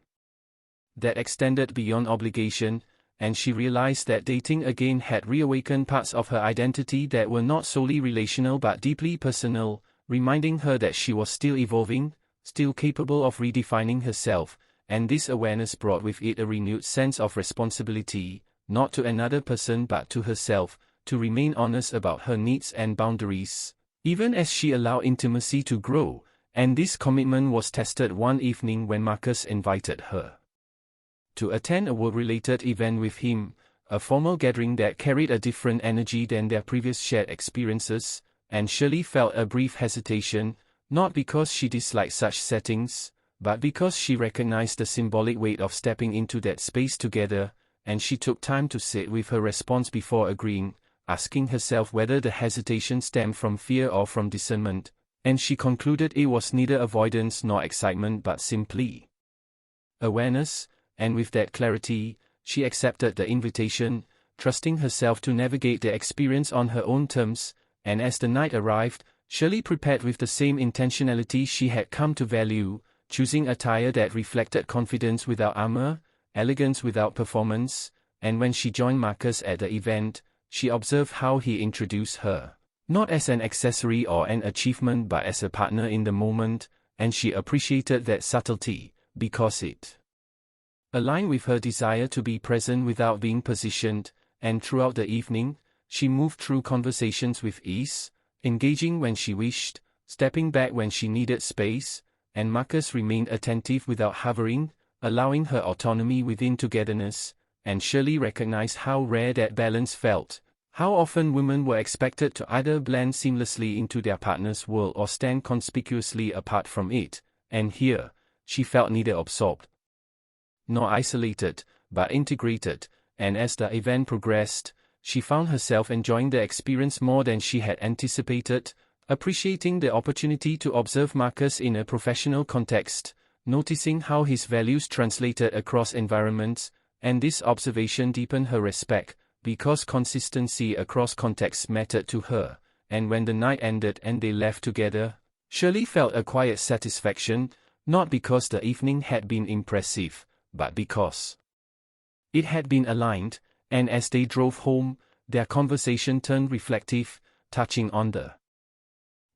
that extended beyond obligation, and she realized that dating again had reawakened parts of her identity that were not solely relational but deeply personal, reminding her that she was still evolving, still capable of redefining herself, and this awareness brought with it a renewed sense of responsibility, not to another person but to herself, to remain honest about her needs and boundaries, even as she allowed intimacy to grow, and this commitment was tested one evening when Marcus invited her to attend a work-related event with him, a formal gathering that carried a different energy than their previous shared experiences, and Shirley felt a brief hesitation, not because she disliked such settings, but because she recognized the symbolic weight of stepping into that space together, and she took time to sit with her response before agreeing, asking herself whether the hesitation stemmed from fear or from discernment, and she concluded it was neither avoidance nor excitement but simply awareness, and with that clarity, she accepted the invitation, trusting herself to navigate the experience on her own terms, and as the night arrived, Shirley prepared with the same intentionality she had come to value, choosing attire that reflected confidence without armor, elegance without performance, and when she joined Marcus at the event, she observed how he introduced her, not as an accessory or an achievement but as a partner in the moment, and she appreciated that subtlety, because it aligned with her desire to be present without being positioned, and throughout the evening, she moved through conversations with ease, engaging when she wished, stepping back when she needed space, and Marcus remained attentive without hovering, allowing her autonomy within togetherness, and Shirley recognized how rare that balance felt, how often women were expected to either blend seamlessly into their partner's world or stand conspicuously apart from it, and here, she felt neither absorbed nor isolated, but integrated, and as the event progressed, she found herself enjoying the experience more than she had anticipated, appreciating the opportunity to observe Marcus in a professional context, noticing how his values translated across environments, and this observation deepened her respect, because consistency across contexts mattered to her, and when the night ended and they left together, Shirley felt a quiet satisfaction, not because the evening had been impressive, but because it had been aligned, and as they drove home, their conversation turned reflective, touching on the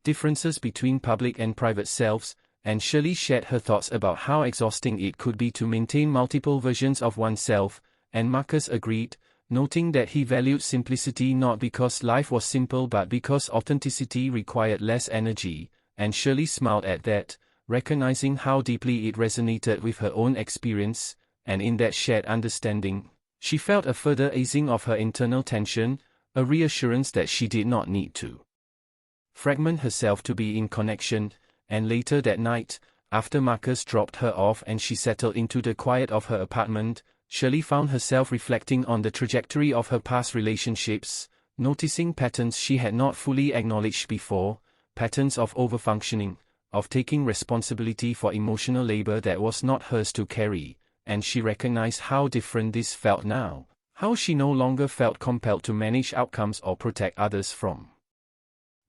differences between public and private selves, and Shirley shared her thoughts about how exhausting it could be to maintain multiple versions of oneself, and Marcus agreed, noting that he valued simplicity not because life was simple but because authenticity required less energy, and Shirley smiled at that, recognizing how deeply it resonated with her own experience, and in that shared understanding, she felt a further easing of her internal tension, a reassurance that she did not need to fragment herself to be in connection, and later that night, after Marcus dropped her off and she settled into the quiet of her apartment, Shirley found herself reflecting on the trajectory of her past relationships, noticing patterns she had not fully acknowledged before, patterns of overfunctioning, of taking responsibility for emotional labor that was not hers to carry, and she recognized how different this felt now, how she no longer felt compelled to manage outcomes or protect others from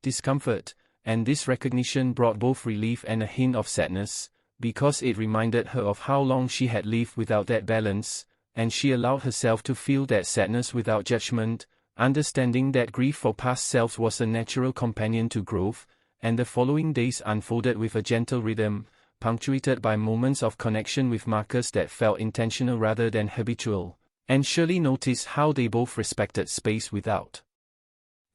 discomfort, and this recognition brought both relief and a hint of sadness, because it reminded her of how long she had lived without that balance, and she allowed herself to feel that sadness without judgment, understanding that grief for past selves was a natural companion to growth, and the following days unfolded with a gentle rhythm, punctuated by moments of connection with Marcus that felt intentional rather than habitual, and Shirley noticed how they both respected space without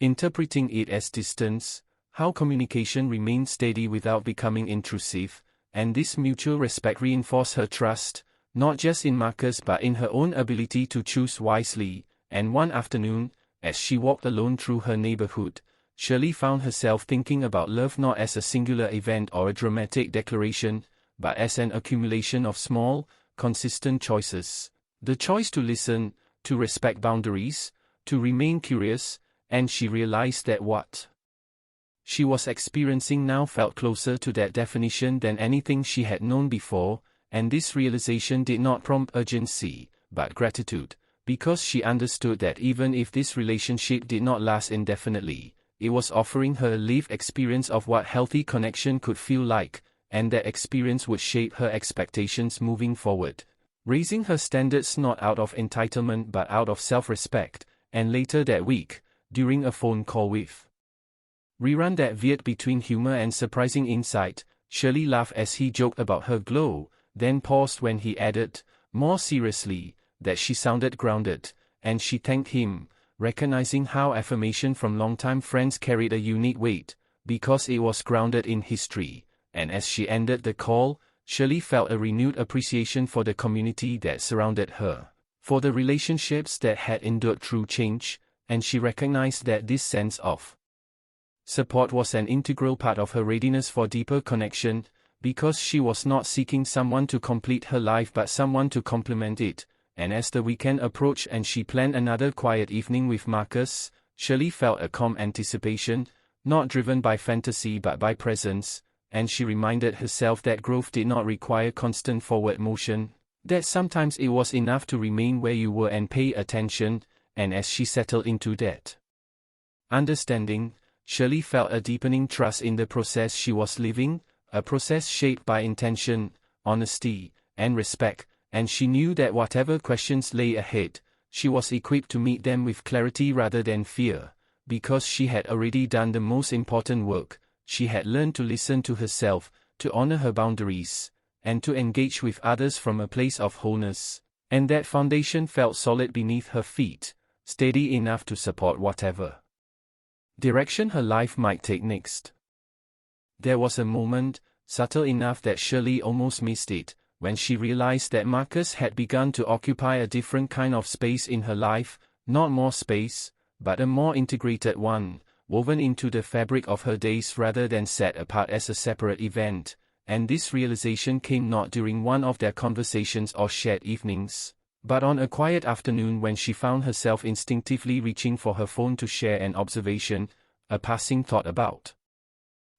interpreting it as distance, how communication remained steady without becoming intrusive, and this mutual respect reinforced her trust, not just in Marcus but in her own ability to choose wisely, and one afternoon, as she walked alone through her neighborhood, Shirley found herself thinking about love not as a singular event or a dramatic declaration, but as an accumulation of small, consistent choices. The choice to listen, to respect boundaries, to remain curious, and she realized that what she was experiencing now felt closer to that definition than anything she had known before, and this realization did not prompt urgency, but gratitude, because she understood that even if this relationship did not last indefinitely, it was offering her a lived experience of what healthy connection could feel like, and that experience would shape her expectations moving forward, raising her standards not out of entitlement but out of self-respect. And later that week, during a phone call with Rerun that veered between humor and surprising insight, Shirley laughed as he joked about her glow, then paused when he added, more seriously, that she sounded grounded, and she thanked him, recognizing how affirmation from longtime friends carried a unique weight, because it was grounded in history, and as she ended the call, Shirley felt a renewed appreciation for the community that surrounded her, for the relationships that had endured through change, and she recognized that this sense of support was an integral part of her readiness for deeper connection, because she was not seeking someone to complete her life but someone to complement it, and as the weekend approached and she planned another quiet evening with Marcus, Shirley felt a calm anticipation, not driven by fantasy but by presence, and she reminded herself that growth did not require constant forward motion, that sometimes it was enough to remain where you were and pay attention, and as she settled into that understanding, Shirley felt a deepening trust in the process she was living, a process shaped by intention, honesty, and respect, and she knew that whatever questions lay ahead, she was equipped to meet them with clarity rather than fear, because she had already done the most important work. She had learned to listen to herself, to honor her boundaries, and to engage with others from a place of wholeness, and that foundation felt solid beneath her feet, steady enough to support whatever direction her life might take next. There was a moment, subtle enough that Shirley almost missed it, when she realized that Marcus had begun to occupy a different kind of space in her life, not more space, but a more integrated one, woven into the fabric of her days rather than set apart as a separate event, and this realization came not during one of their conversations or shared evenings, but on a quiet afternoon when she found herself instinctively reaching for her phone to share an observation, a passing thought about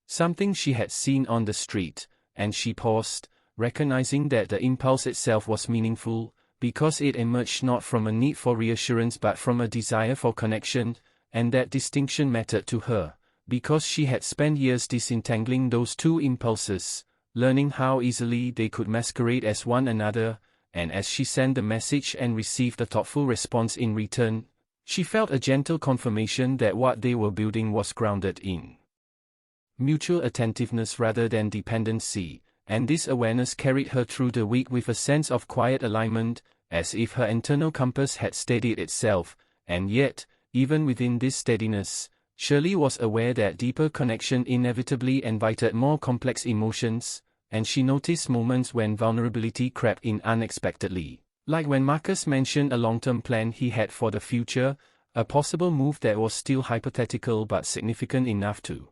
something she had seen on the street, and she paused, recognizing that the impulse itself was meaningful, because it emerged not from a need for reassurance but from a desire for connection, and that distinction mattered to her, because she had spent years disentangling those two impulses, learning how easily they could masquerade as one another, and as she sent the message and received a thoughtful response in return, she felt a gentle confirmation that what they were building was grounded in mutual attentiveness rather than dependency, and this awareness carried her through the week with a sense of quiet alignment, as if her internal compass had steadied itself, and yet, even within this steadiness, Shirley was aware that deeper connection inevitably invited more complex emotions, and she noticed moments when vulnerability crept in unexpectedly. Like when Marcus mentioned a long-term plan he had for the future, a possible move that was still hypothetical but significant enough to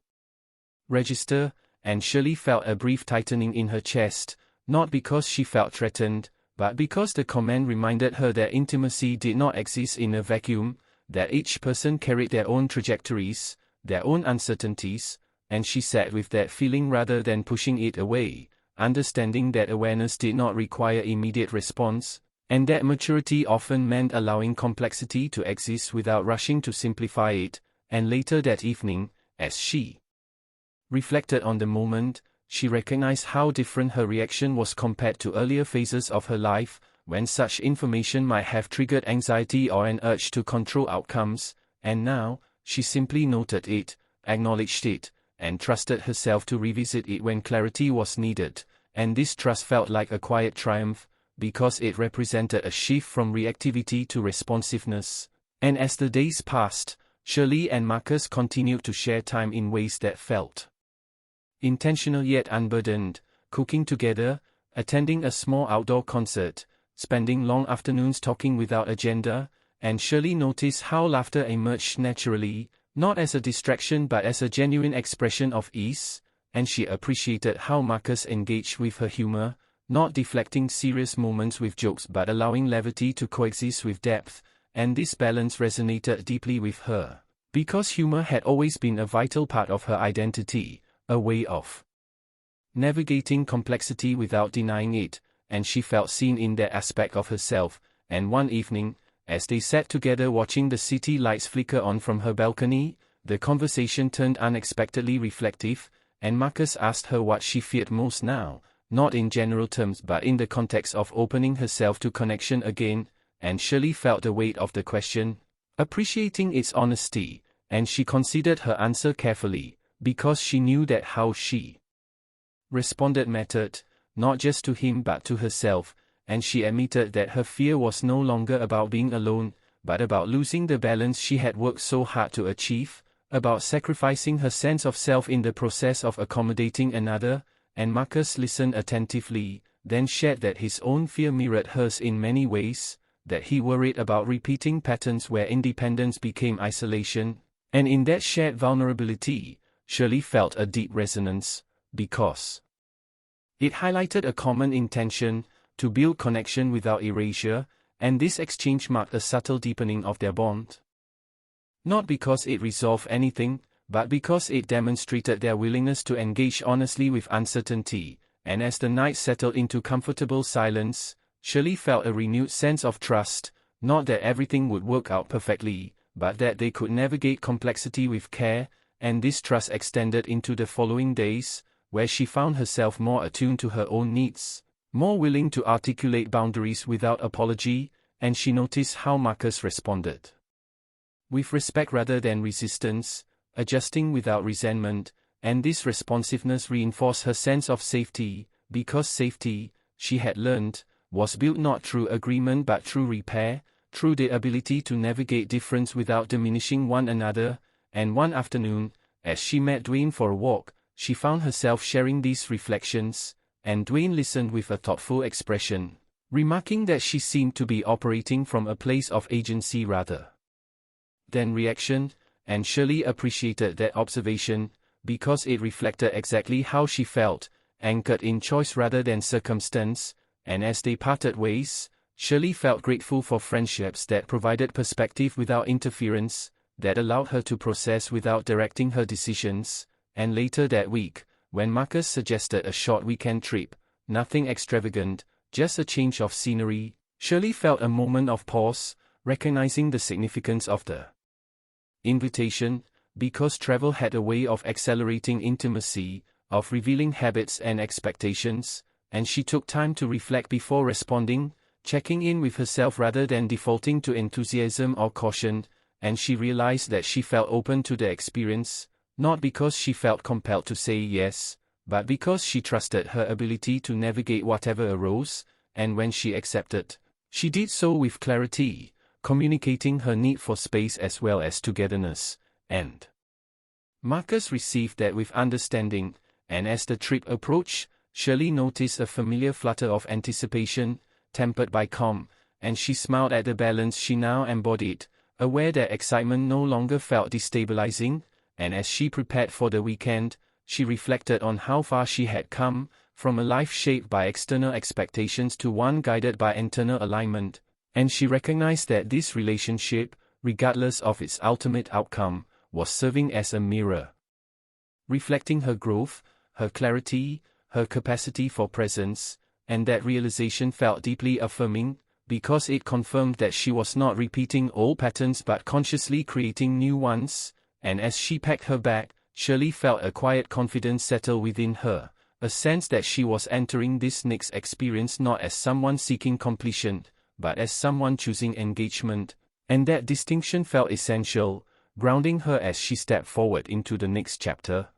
register, and Shirley felt a brief tightening in her chest, not because she felt threatened, but because the comment reminded her that intimacy did not exist in a vacuum, that each person carried their own trajectories, their own uncertainties, and she sat with that feeling rather than pushing it away, understanding that awareness did not require immediate response, and that maturity often meant allowing complexity to exist without rushing to simplify it. And later that evening, as she reflected on the moment, she recognized how different her reaction was compared to earlier phases of her life, when such information might have triggered anxiety or an urge to control outcomes, and now, she simply noted it, acknowledged it, and trusted herself to revisit it when clarity was needed, and this trust felt like a quiet triumph, because it represented a shift from reactivity to responsiveness. And as the days passed, Shirley and Marcus continued to share time in ways that felt intentional yet unburdened, cooking together, attending a small outdoor concert, spending long afternoons talking without agenda, and Shirley noticed how laughter emerged naturally, not as a distraction but as a genuine expression of ease, and she appreciated how Marcus engaged with her humor, not deflecting serious moments with jokes but allowing levity to coexist with depth, and this balance resonated deeply with her, because humor had always been a vital part of her identity, a way of navigating complexity without denying it, and she felt seen in that aspect of herself. And one evening, as they sat together watching the city lights flicker on from her balcony, the conversation turned unexpectedly reflective, and Marcus asked her what she feared most now, not in general terms but in the context of opening herself to connection again, and Shirley felt the weight of the question, appreciating its honesty, and she considered her answer carefully, because she knew that how she responded mattered, not just to him but to herself, and she admitted that her fear was no longer about being alone, but about losing the balance she had worked so hard to achieve, about sacrificing her sense of self in the process of accommodating another, and Marcus listened attentively, then shared that his own fear mirrored hers in many ways, that he worried about repeating patterns where independence became isolation, and in that shared vulnerability, Shirley felt a deep resonance, because it highlighted a common intention, to build connection without erasure, and this exchange marked a subtle deepening of their bond. Not because it resolved anything, but because it demonstrated their willingness to engage honestly with uncertainty, and as the night settled into comfortable silence, Shirley felt a renewed sense of trust, not that everything would work out perfectly, but that they could navigate complexity with care, and this trust extended into the following days, where she found herself more attuned to her own needs, more willing to articulate boundaries without apology, and she noticed how Marcus responded with respect rather than resistance, adjusting without resentment, and this responsiveness reinforced her sense of safety, because safety, she had learned, was built not through agreement but through repair, through the ability to navigate difference without diminishing one another. And one afternoon, as she met Dwayne for a walk, she found herself sharing these reflections, and Dwayne listened with a thoughtful expression, remarking that she seemed to be operating from a place of agency rather than reaction, and Shirley appreciated that observation, because it reflected exactly how she felt, anchored in choice rather than circumstance, and as they parted ways, Shirley felt grateful for friendships that provided perspective without interference, that allowed her to process without directing her decisions, and later that week, when Marcus suggested a short weekend trip, nothing extravagant, just a change of scenery, Shirley felt a moment of pause, recognizing the significance of the invitation, because travel had a way of accelerating intimacy, of revealing habits and expectations, and she took time to reflect before responding, checking in with herself rather than defaulting to enthusiasm or caution, and she realized that she felt open to the experience, not because she felt compelled to say yes, but because she trusted her ability to navigate whatever arose, and when she accepted She did so with clarity, communicating her need for space as well as togetherness, and Marcus received that with understanding, and as the trip approached, Shirley noticed a familiar flutter of anticipation, tempered by calm, and she smiled at the balance she now embodied, aware that excitement no longer felt destabilizing, and as she prepared for the weekend, she reflected on how far she had come, from a life shaped by external expectations to one guided by internal alignment, and she recognized that this relationship, regardless of its ultimate outcome, was serving as a mirror, reflecting her growth, her clarity, her capacity for presence, and that realization felt deeply affirming, because it confirmed that she was not repeating old patterns but consciously creating new ones, and as she packed her bag, Shirley felt a quiet confidence settle within her, a sense that she was entering this next experience not as someone seeking completion, but as someone choosing engagement, and that distinction felt essential, grounding her as she stepped forward into the next chapter,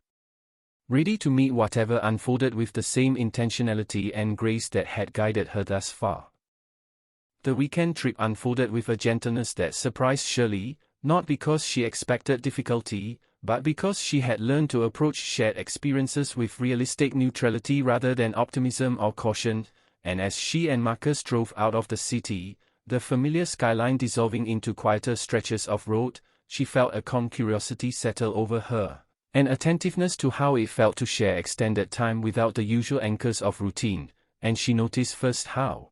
ready to meet whatever unfolded with the same intentionality and grace that had guided her thus far. The weekend trip unfolded with a gentleness that surprised Shirley, not because she expected difficulty, but because she had learned to approach shared experiences with realistic neutrality rather than optimism or caution, and as she and Marcus drove out of the city, the familiar skyline dissolving into quieter stretches of road, she felt a calm curiosity settle over her, an attentiveness to how it felt to share extended time without the usual anchors of routine, and she noticed first how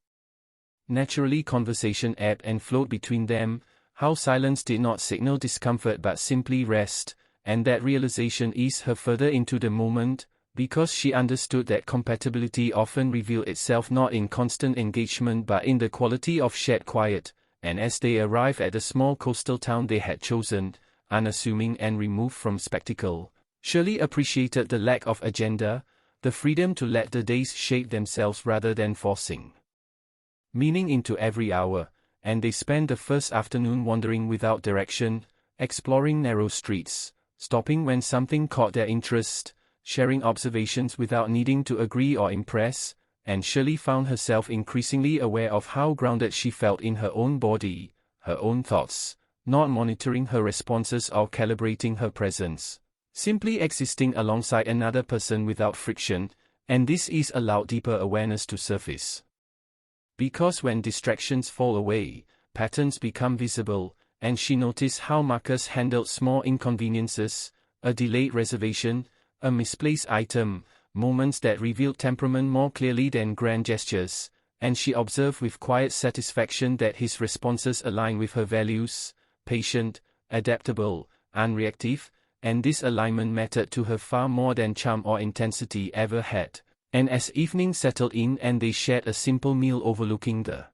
naturally conversation ebbed and flowed between them, how silence did not signal discomfort but simply rest, and that realization eased her further into the moment, because she understood that compatibility often revealed itself not in constant engagement but in the quality of shared quiet, and as they arrived at the small coastal town they had chosen, unassuming and removed from spectacle, Shirley appreciated the lack of agenda, the freedom to let the days shape themselves rather than forcing meaning into every hour, and they spent the first afternoon wandering without direction, exploring narrow streets, stopping when something caught their interest, sharing observations without needing to agree or impress, and Shirley found herself increasingly aware of how grounded she felt in her own body, her own thoughts, not monitoring her responses or calibrating her presence, simply existing alongside another person without friction, and this ease allowed deeper awareness to surface. Because when distractions fall away, patterns become visible, and she noticed how Marcus handled small inconveniences, a delayed reservation, a misplaced item, moments that revealed temperament more clearly than grand gestures, and she observed with quiet satisfaction that his responses aligned with her values, patient, adaptable, unreactive, and this alignment mattered to her far more than charm or intensity ever had. And as evening settled in and they shared a simple meal overlooking the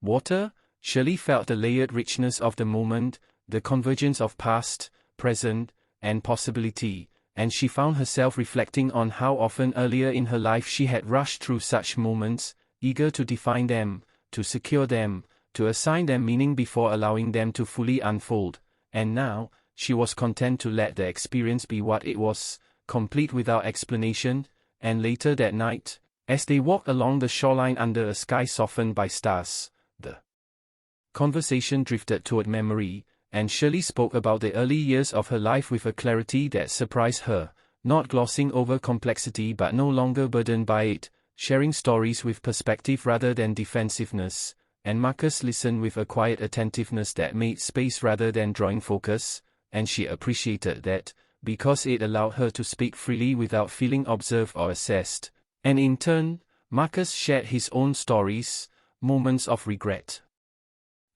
water, Shirley felt the layered richness of the moment, the convergence of past, present, and possibility, and she found herself reflecting on how often earlier in her life she had rushed through such moments, eager to define them, to secure them, to assign them meaning before allowing them to fully unfold, and now, she was content to let the experience be what it was, complete without explanation. And later that night, as they walked along the shoreline under a sky softened by stars, the conversation drifted toward memory, and Shirley spoke about the early years of her life with a clarity that surprised her, not glossing over complexity but no longer burdened by it, sharing stories with perspective rather than defensiveness, and Marcus listened with a quiet attentiveness that made space rather than drawing focus, and she appreciated that, because it allowed her to speak freely without feeling observed or assessed, and in turn, Marcus shared his own stories, moments of regret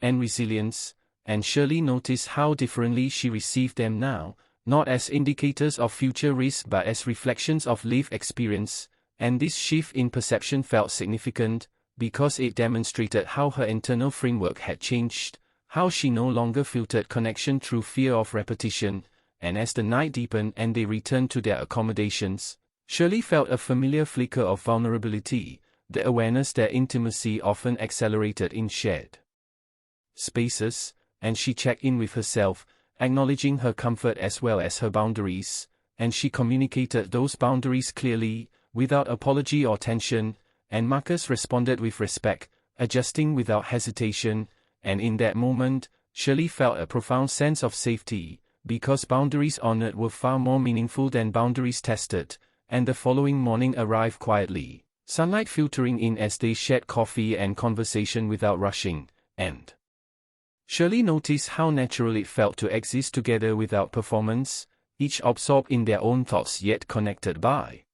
and resilience, and Shirley noticed how differently she received them now, not as indicators of future risk but as reflections of lived experience, and this shift in perception felt significant, because it demonstrated how her internal framework had changed, how she no longer filtered connection through fear of repetition, and as the night deepened and they returned to their accommodations, Shirley felt a familiar flicker of vulnerability, the awareness that intimacy often accelerated in shared spaces, and she checked in with herself, acknowledging her comfort as well as her boundaries, and she communicated those boundaries clearly, without apology or tension, and Marcus responded with respect, adjusting without hesitation, and in that moment, Shirley felt a profound sense of safety, because boundaries honored were far more meaningful than boundaries tested, and the following morning arrived quietly, sunlight filtering in as they shared coffee and conversation without rushing, and Shirley noticed how natural it felt to exist together without performance, each absorbed in their own thoughts yet connected by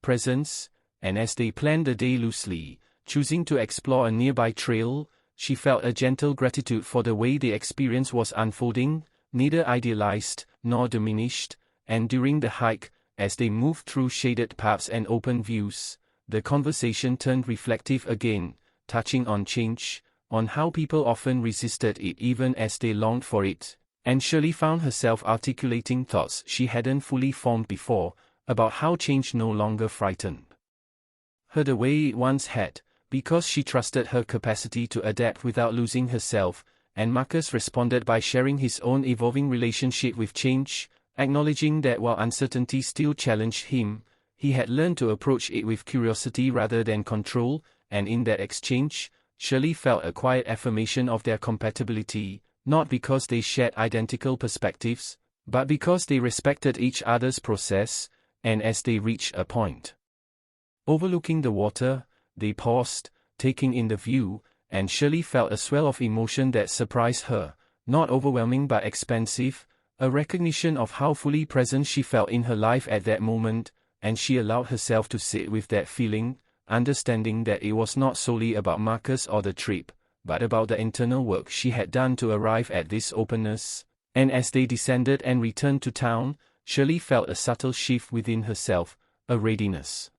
presence, and as they planned the day loosely, choosing to explore a nearby trail, she felt a gentle gratitude for the way the experience was unfolding, neither idealized nor diminished, and during the hike, as they moved through shaded paths and open views, the conversation turned reflective again, touching on change, on how people often resisted it even as they longed for it, and Shirley found herself articulating thoughts she hadn't fully formed before, about how change no longer frightened her the way it once had, because she trusted her capacity to adapt without losing herself, and Marcus responded by sharing his own evolving relationship with change, acknowledging that while uncertainty still challenged him, he had learned to approach it with curiosity rather than control, and in that exchange, Shirley felt a quiet affirmation of their compatibility, not because they shared identical perspectives, but because they respected each other's process, and as they reached a point overlooking the water, they paused, taking in the view, and Shirley felt a swell of emotion that surprised her, not overwhelming but expansive, a recognition of how fully present she felt in her life at that moment, and she allowed herself to sit with that feeling, understanding that it was not solely about Marcus or the trip, but about the internal work she had done to arrive at this openness, and as they descended and returned to town, Shirley felt a subtle shift within herself, a readiness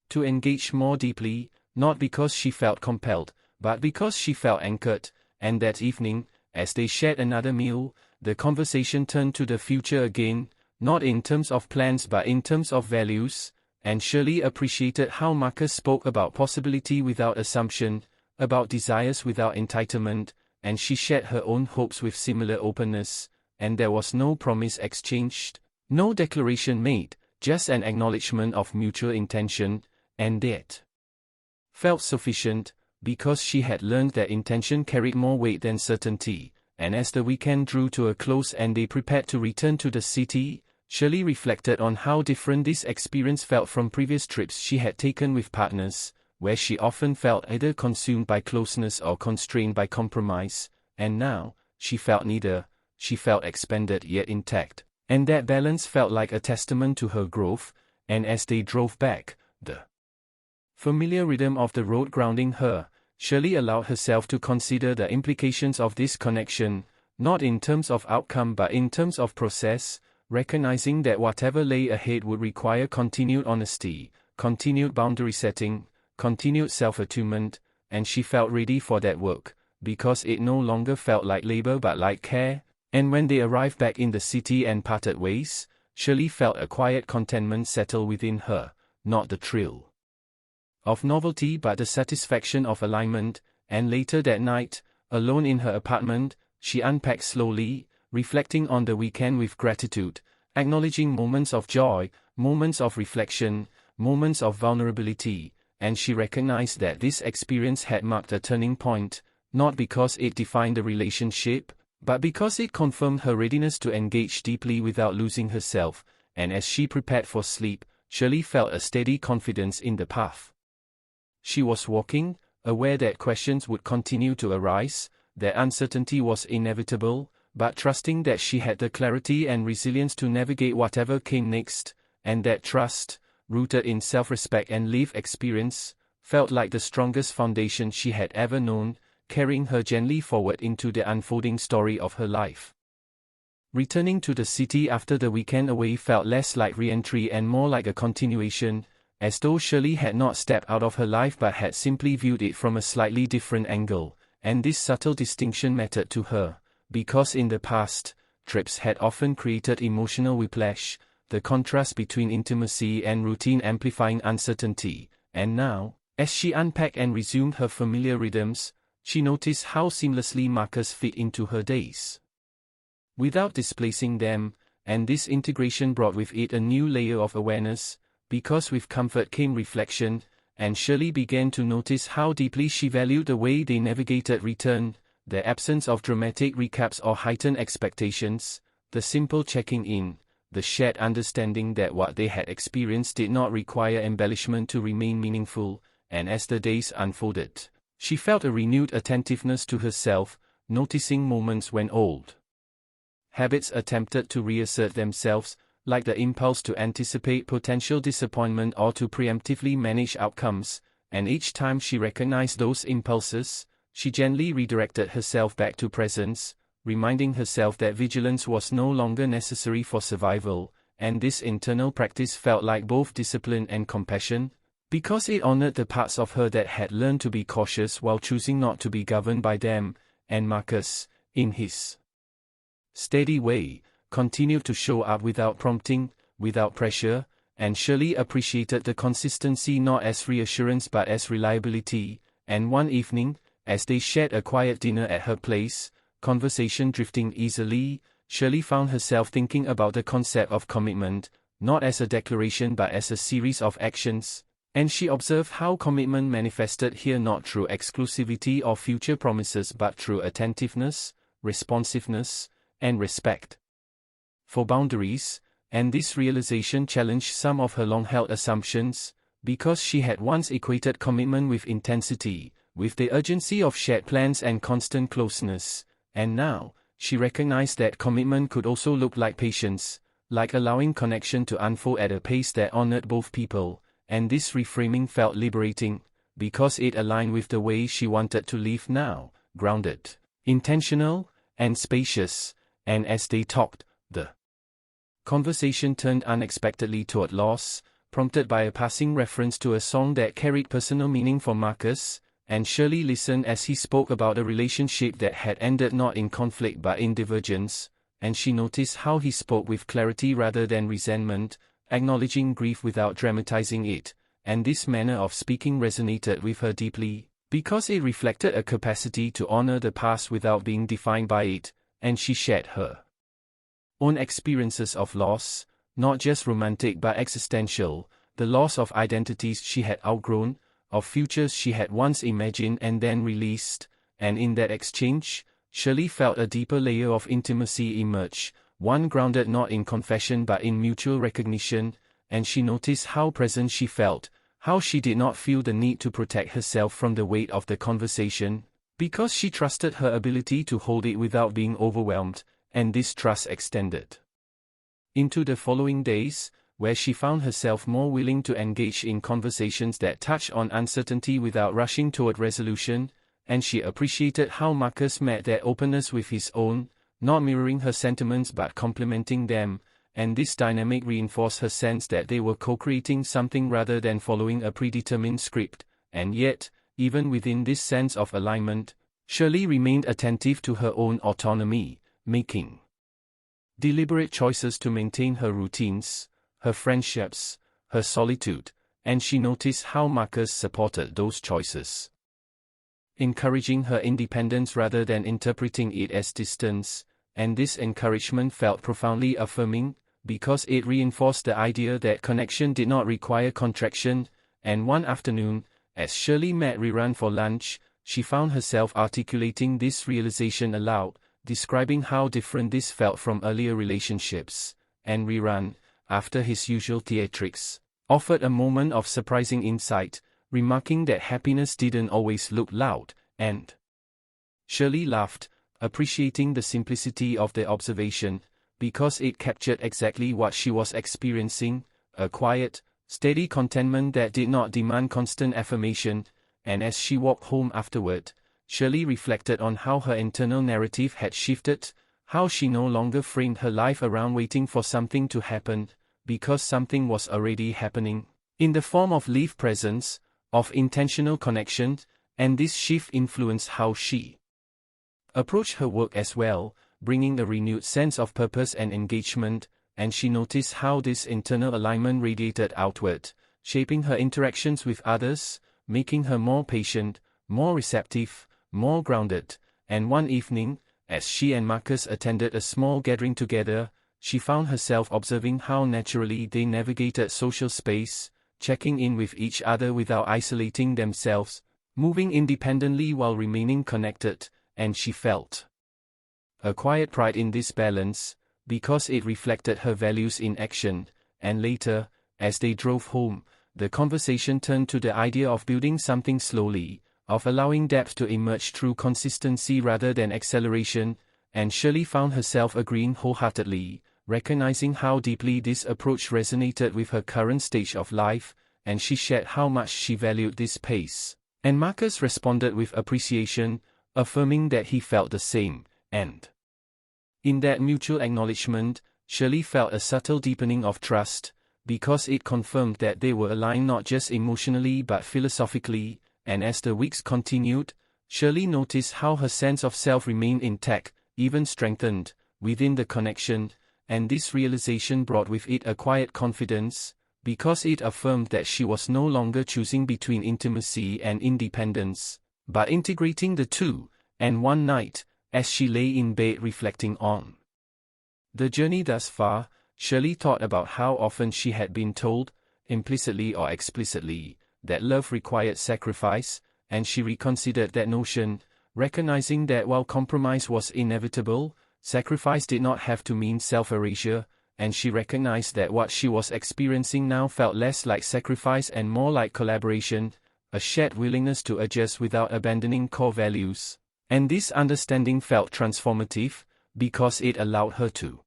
to engage more deeply, not because she felt compelled, but because she felt anchored, and that evening, as they shared another meal, the conversation turned to the future again, not in terms of plans but in terms of values, and Shirley appreciated how Marcus spoke about possibility without assumption, about desires without entitlement, and she shared her own hopes with similar openness, and there was no promise exchanged, no declaration made, just an acknowledgement of mutual intention, and that felt sufficient, because she had learned that intention carried more weight than certainty, and as the weekend drew to a close and they prepared to return to the city, Shirley reflected on how different this experience felt from previous trips she had taken with partners, where she often felt either consumed by closeness or constrained by compromise, and now, she felt neither, she felt expanded yet intact, and that balance felt like a testament to her growth, and as they drove back, the familiar rhythm of the road grounding her, Shirley allowed herself to consider the implications of this connection, not in terms of outcome but in terms of process, recognizing that whatever lay ahead would require continued honesty, continued boundary setting, continued self-attunement, and she felt ready for that work, because it no longer felt like labor but like care, and when they arrived back in the city and parted ways, Shirley felt a quiet contentment settle within her, not the thrill of novelty but the satisfaction of alignment, and later that night, alone in her apartment, she unpacked slowly, reflecting on the weekend with gratitude, acknowledging moments of joy, moments of reflection, moments of vulnerability, and she recognized that this experience had marked a turning point, not because it defined the relationship, but because it confirmed her readiness to engage deeply without losing herself, and as she prepared for sleep, Shirley felt a steady confidence in the path she was walking, aware that questions would continue to arise, that uncertainty was inevitable, but trusting that she had the clarity and resilience to navigate whatever came next, and that trust, rooted in self-respect and lived experience, felt like the strongest foundation she had ever known, carrying her gently forward into the unfolding story of her life. Returning to the city after the weekend away felt less like re-entry and more like a continuation, as though Shirley had not stepped out of her life but had simply viewed it from a slightly different angle, and this subtle distinction mattered to her, because in the past, trips had often created emotional whiplash, the contrast between intimacy and routine amplifying uncertainty, and now, as she unpacked and resumed her familiar rhythms, she noticed how seamlessly Marcus fit into her days, without displacing them, and this integration brought with it a new layer of awareness, because with comfort came reflection, and Shirley began to notice how deeply she valued the way they navigated return, the absence of dramatic recaps or heightened expectations, the simple checking in, the shared understanding that what they had experienced did not require embellishment to remain meaningful, and as the days unfolded, she felt a renewed attentiveness to herself, noticing moments when old habits attempted to reassert themselves, like the impulse to anticipate potential disappointment or to preemptively manage outcomes, and each time she recognized those impulses, she gently redirected herself back to presence, reminding herself that vigilance was no longer necessary for survival, and this internal practice felt like both discipline and compassion, because it honored the parts of her that had learned to be cautious while choosing not to be governed by them, and Marcus, in his steady way, continued to show up without prompting, without pressure, and Shirley appreciated the consistency not as reassurance but as reliability, and one evening, as they shared a quiet dinner at her place, conversation drifting easily, Shirley found herself thinking about the concept of commitment, not as a declaration but as a series of actions, and she observed how commitment manifested here not through exclusivity or future promises but through attentiveness, responsiveness, and respect for boundaries, and this realization challenged some of her long-held assumptions, because she had once equated commitment with intensity, with the urgency of shared plans and constant closeness, and now, she recognized that commitment could also look like patience, like allowing connection to unfold at a pace that honored both people, and this reframing felt liberating, because it aligned with the way she wanted to live now, grounded, intentional, and spacious, and as they talked, the conversation turned unexpectedly toward loss, prompted by a passing reference to a song that carried personal meaning for Marcus, and Shirley listened as he spoke about a relationship that had ended not in conflict but in divergence, and she noticed how he spoke with clarity rather than resentment, acknowledging grief without dramatizing it, and this manner of speaking resonated with her deeply, because it reflected a capacity to honor the past without being defined by it, and she shared her own experiences of loss, not just romantic but existential, the loss of identities she had outgrown, of futures she had once imagined and then released, and in that exchange, Shirley felt a deeper layer of intimacy emerge, one grounded not in confession but in mutual recognition, and she noticed how present she felt, how she did not feel the need to protect herself from the weight of the conversation, because she trusted her ability to hold it without being overwhelmed, and this trust extended into the following days, where she found herself more willing to engage in conversations that touched on uncertainty without rushing toward resolution, and she appreciated how Marcus met that openness with his own, not mirroring her sentiments but complementing them, and this dynamic reinforced her sense that they were co-creating something rather than following a predetermined script, and yet, even within this sense of alignment, Shirley remained attentive to her own autonomy, making deliberate choices to maintain her routines, her friendships, her solitude, and she noticed how Marcus supported those choices, encouraging her independence rather than interpreting it as distance, and this encouragement felt profoundly affirming, because it reinforced the idea that connection did not require contraction, and one afternoon, as Shirley met Riran for lunch, she found herself articulating this realization aloud, describing how different this felt from earlier relationships, and Riran, after his usual theatrics, offered a moment of surprising insight, remarking that happiness didn't always look loud, and Shirley laughed, appreciating the simplicity of the observation, because it captured exactly what she was experiencing, a quiet, steady contentment that did not demand constant affirmation, and as she walked home afterward, Shirley reflected on how her internal narrative had shifted, how she no longer framed her life around waiting for something to happen, because something was already happening, in the form of lived presence, of intentional connection, and this shift influenced how she approached her work as well, bringing a renewed sense of purpose and engagement, and she noticed how this internal alignment radiated outward, shaping her interactions with others, making her more patient, more receptive, more grounded, and one evening, as she and Marcus attended a small gathering together, she found herself observing how naturally they navigated social space, checking in with each other without isolating themselves, moving independently while remaining connected, and she felt a quiet pride in this balance, because it reflected her values in action. And later, as they drove home, the conversation turned to the idea of building something slowly, of allowing depth to emerge through consistency rather than acceleration, and Shirley found herself agreeing wholeheartedly, recognizing how deeply this approach resonated with her current stage of life, and she shared how much she valued this pace. And Marcus responded with appreciation, affirming that he felt the same, and in that mutual acknowledgement, Shirley felt a subtle deepening of trust, because it confirmed that they were aligned not just emotionally but philosophically, and as the weeks continued, Shirley noticed how her sense of self remained intact, even strengthened, within the connection, and this realization brought with it a quiet confidence, because it affirmed that she was no longer choosing between intimacy and independence, but integrating the two. And one night, as she lay in bed reflecting on the journey thus far, Shirley thought about how often she had been told, implicitly or explicitly, that love required sacrifice, and she reconsidered that notion, recognizing that while compromise was inevitable, sacrifice did not have to mean self-erasure, and she recognized that what she was experiencing now felt less like sacrifice and more like collaboration, a shared willingness to adjust without abandoning core values. And this understanding felt transformative, because it allowed her to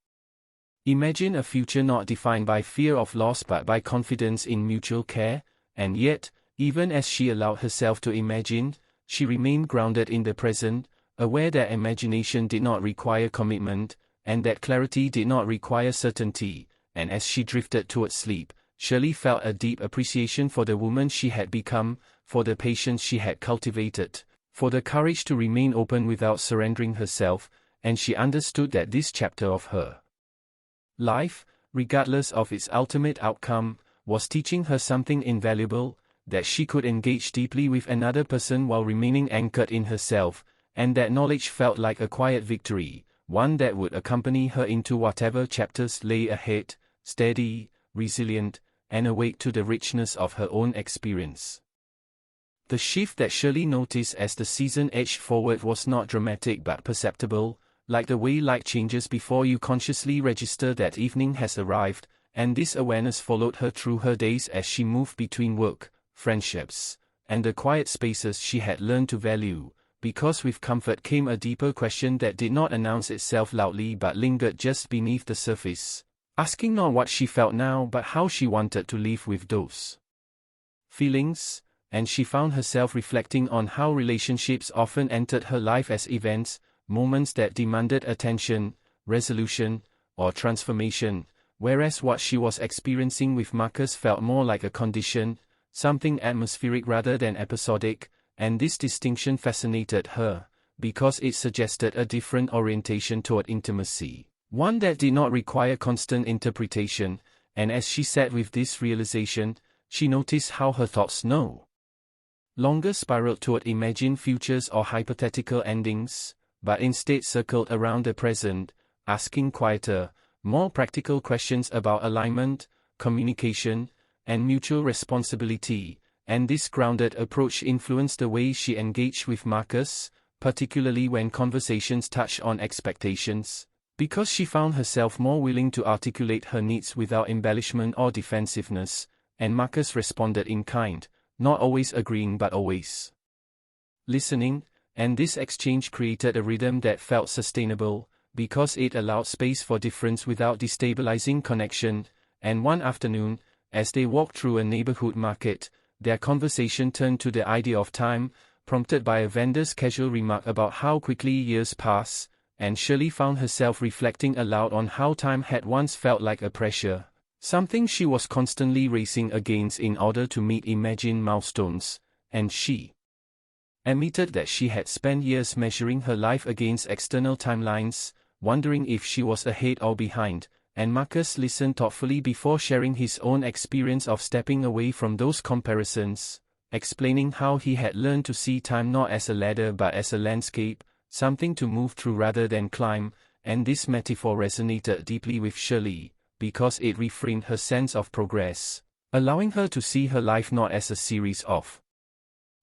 imagine a future not defined by fear of loss but by confidence in mutual care, and yet, even as she allowed herself to imagine, she remained grounded in the present, aware that imagination did not require commitment, and that clarity did not require certainty, and as she drifted towards sleep, Shirley felt a deep appreciation for the woman she had become, for the patience she had cultivated, for the courage to remain open without surrendering herself, and she understood that this chapter of her life, regardless of its ultimate outcome, was teaching her something invaluable, that she could engage deeply with another person while remaining anchored in herself, and that knowledge felt like a quiet victory, one that would accompany her into whatever chapters lay ahead, steady, resilient, and awake to the richness of her own experience. The shift that Shirley noticed as the season edged forward was not dramatic but perceptible, like the way light changes before you consciously register that evening has arrived, and this awareness followed her through her days as she moved between work, friendships, and the quiet spaces she had learned to value, because with comfort came a deeper question that did not announce itself loudly but lingered just beneath the surface, asking not what she felt now but how she wanted to live with those feelings. And she found herself reflecting on how relationships often entered her life as events, moments that demanded attention, resolution, or transformation, whereas what she was experiencing with Marcus felt more like a condition, something atmospheric rather than episodic, and this distinction fascinated her, because it suggested a different orientation toward intimacy, one that did not require constant interpretation, and as she sat with this realization, she noticed how her thoughts no longer spiraled toward imagined futures or hypothetical endings, but instead circled around the present, asking quieter, more practical questions about alignment, communication, and mutual responsibility, and this grounded approach influenced the way she engaged with Marcus, particularly when conversations touched on expectations, because she found herself more willing to articulate her needs without embellishment or defensiveness, and Marcus responded in kind, not always agreeing but always listening, and this exchange created a rhythm that felt sustainable, because it allowed space for difference without destabilizing connection, and one afternoon, as they walked through a neighborhood market, their conversation turned to the idea of time, prompted by a vendor's casual remark about how quickly years pass, and Shirley found herself reflecting aloud on how time had once felt like a pressure, something she was constantly racing against in order to meet imagined milestones, and she admitted that she had spent years measuring her life against external timelines, wondering if she was ahead or behind, and Marcus listened thoughtfully before sharing his own experience of stepping away from those comparisons, explaining how he had learned to see time not as a ladder but as a landscape, something to move through rather than climb, and this metaphor resonated deeply with Shirley, because it reframed her sense of progress. allowing her to see her life not as a series of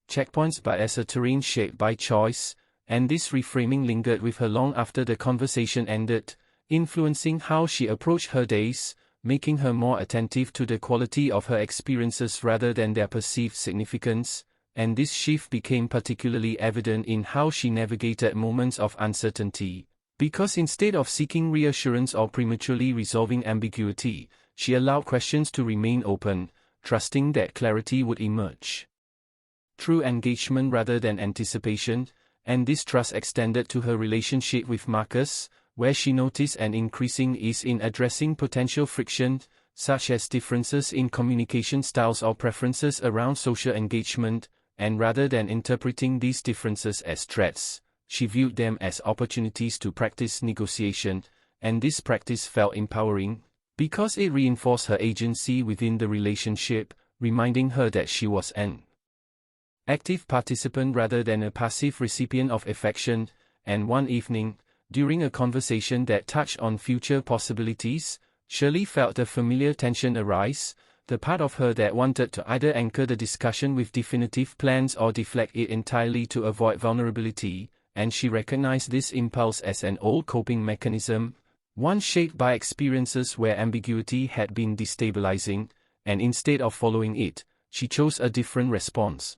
checkpoints but as a terrain shaped by choice, and this reframing lingered with her long after the conversation ended, influencing how she approached her days, making her more attentive to the quality of her experiences rather than their perceived significance, and this shift became particularly evident in how she navigated moments of uncertainty, because instead of seeking reassurance or prematurely resolving ambiguity, she allowed questions to remain open, trusting that clarity would emerge through engagement rather than anticipation, and this trust extended to her relationship with Marcus, where she noticed an increasing ease in addressing potential friction, such as differences in communication styles or preferences around social engagement, and rather than interpreting these differences as threats, she viewed them as opportunities to practice negotiation, and this practice felt empowering, because it reinforced her agency within the relationship, reminding her that she was an active participant rather than a passive recipient of affection, and one evening, during a conversation that touched on future possibilities, Shirley felt the familiar tension arise, the part of her that wanted to either anchor the discussion with definitive plans or deflect it entirely to avoid vulnerability, and she recognized this impulse as an old coping mechanism, one shaped by experiences where ambiguity had been destabilizing, and instead of following it, she chose a different response.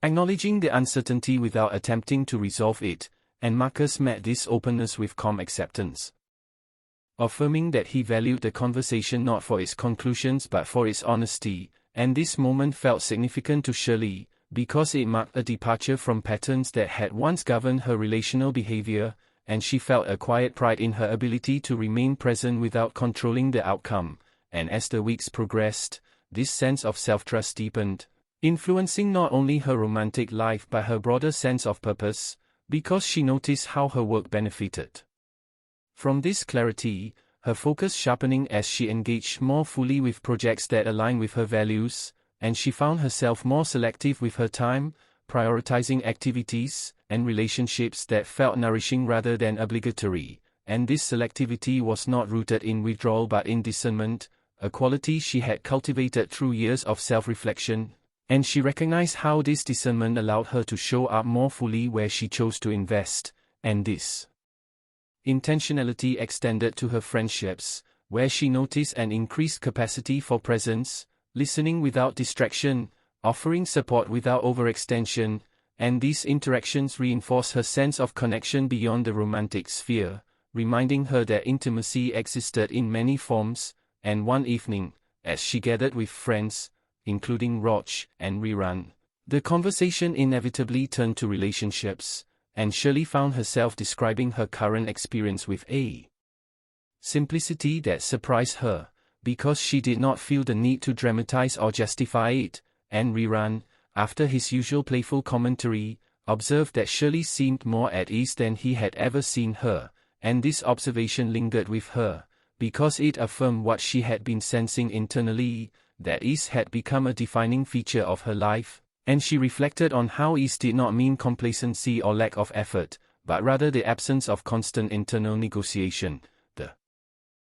Acknowledging the uncertainty without attempting to resolve it, and Marcus met this openness with calm acceptance, affirming that he valued the conversation not for its conclusions but for its honesty, and this moment felt significant to Shirley, because it marked a departure from patterns that had once governed her relational behavior, and she felt a quiet pride in her ability to remain present without controlling the outcome, and as the weeks progressed, this sense of self-trust deepened, influencing not only her romantic life but her broader sense of purpose, because she noticed how her work benefited from this clarity, her focus sharpening as she engaged more fully with projects that align with her values, and she found herself more selective with her time, prioritizing activities and relationships that felt nourishing rather than obligatory, and this selectivity was not rooted in withdrawal but in discernment, a quality she had cultivated through years of self-reflection, and she recognized how this discernment allowed her to show up more fully where she chose to invest, and this intentionality extended to her friendships, where she noticed an increased capacity for presence, listening without distraction, offering support without overextension, and these interactions reinforced her sense of connection beyond the romantic sphere, reminding her that intimacy existed in many forms, and one evening, as she gathered with friends, including Roch and Riran, the conversation inevitably turned to relationships, and Shirley found herself describing her current experience with a simplicity that surprised her, because she did not feel the need to dramatize or justify it, and Riran, after his usual playful commentary, observed that Shirley seemed more at ease than he had ever seen her, and this observation lingered with her, because it affirmed what she had been sensing internally, that ease had become a defining feature of her life, and she reflected on how ease did not mean complacency or lack of effort, but rather the absence of constant internal negotiation, the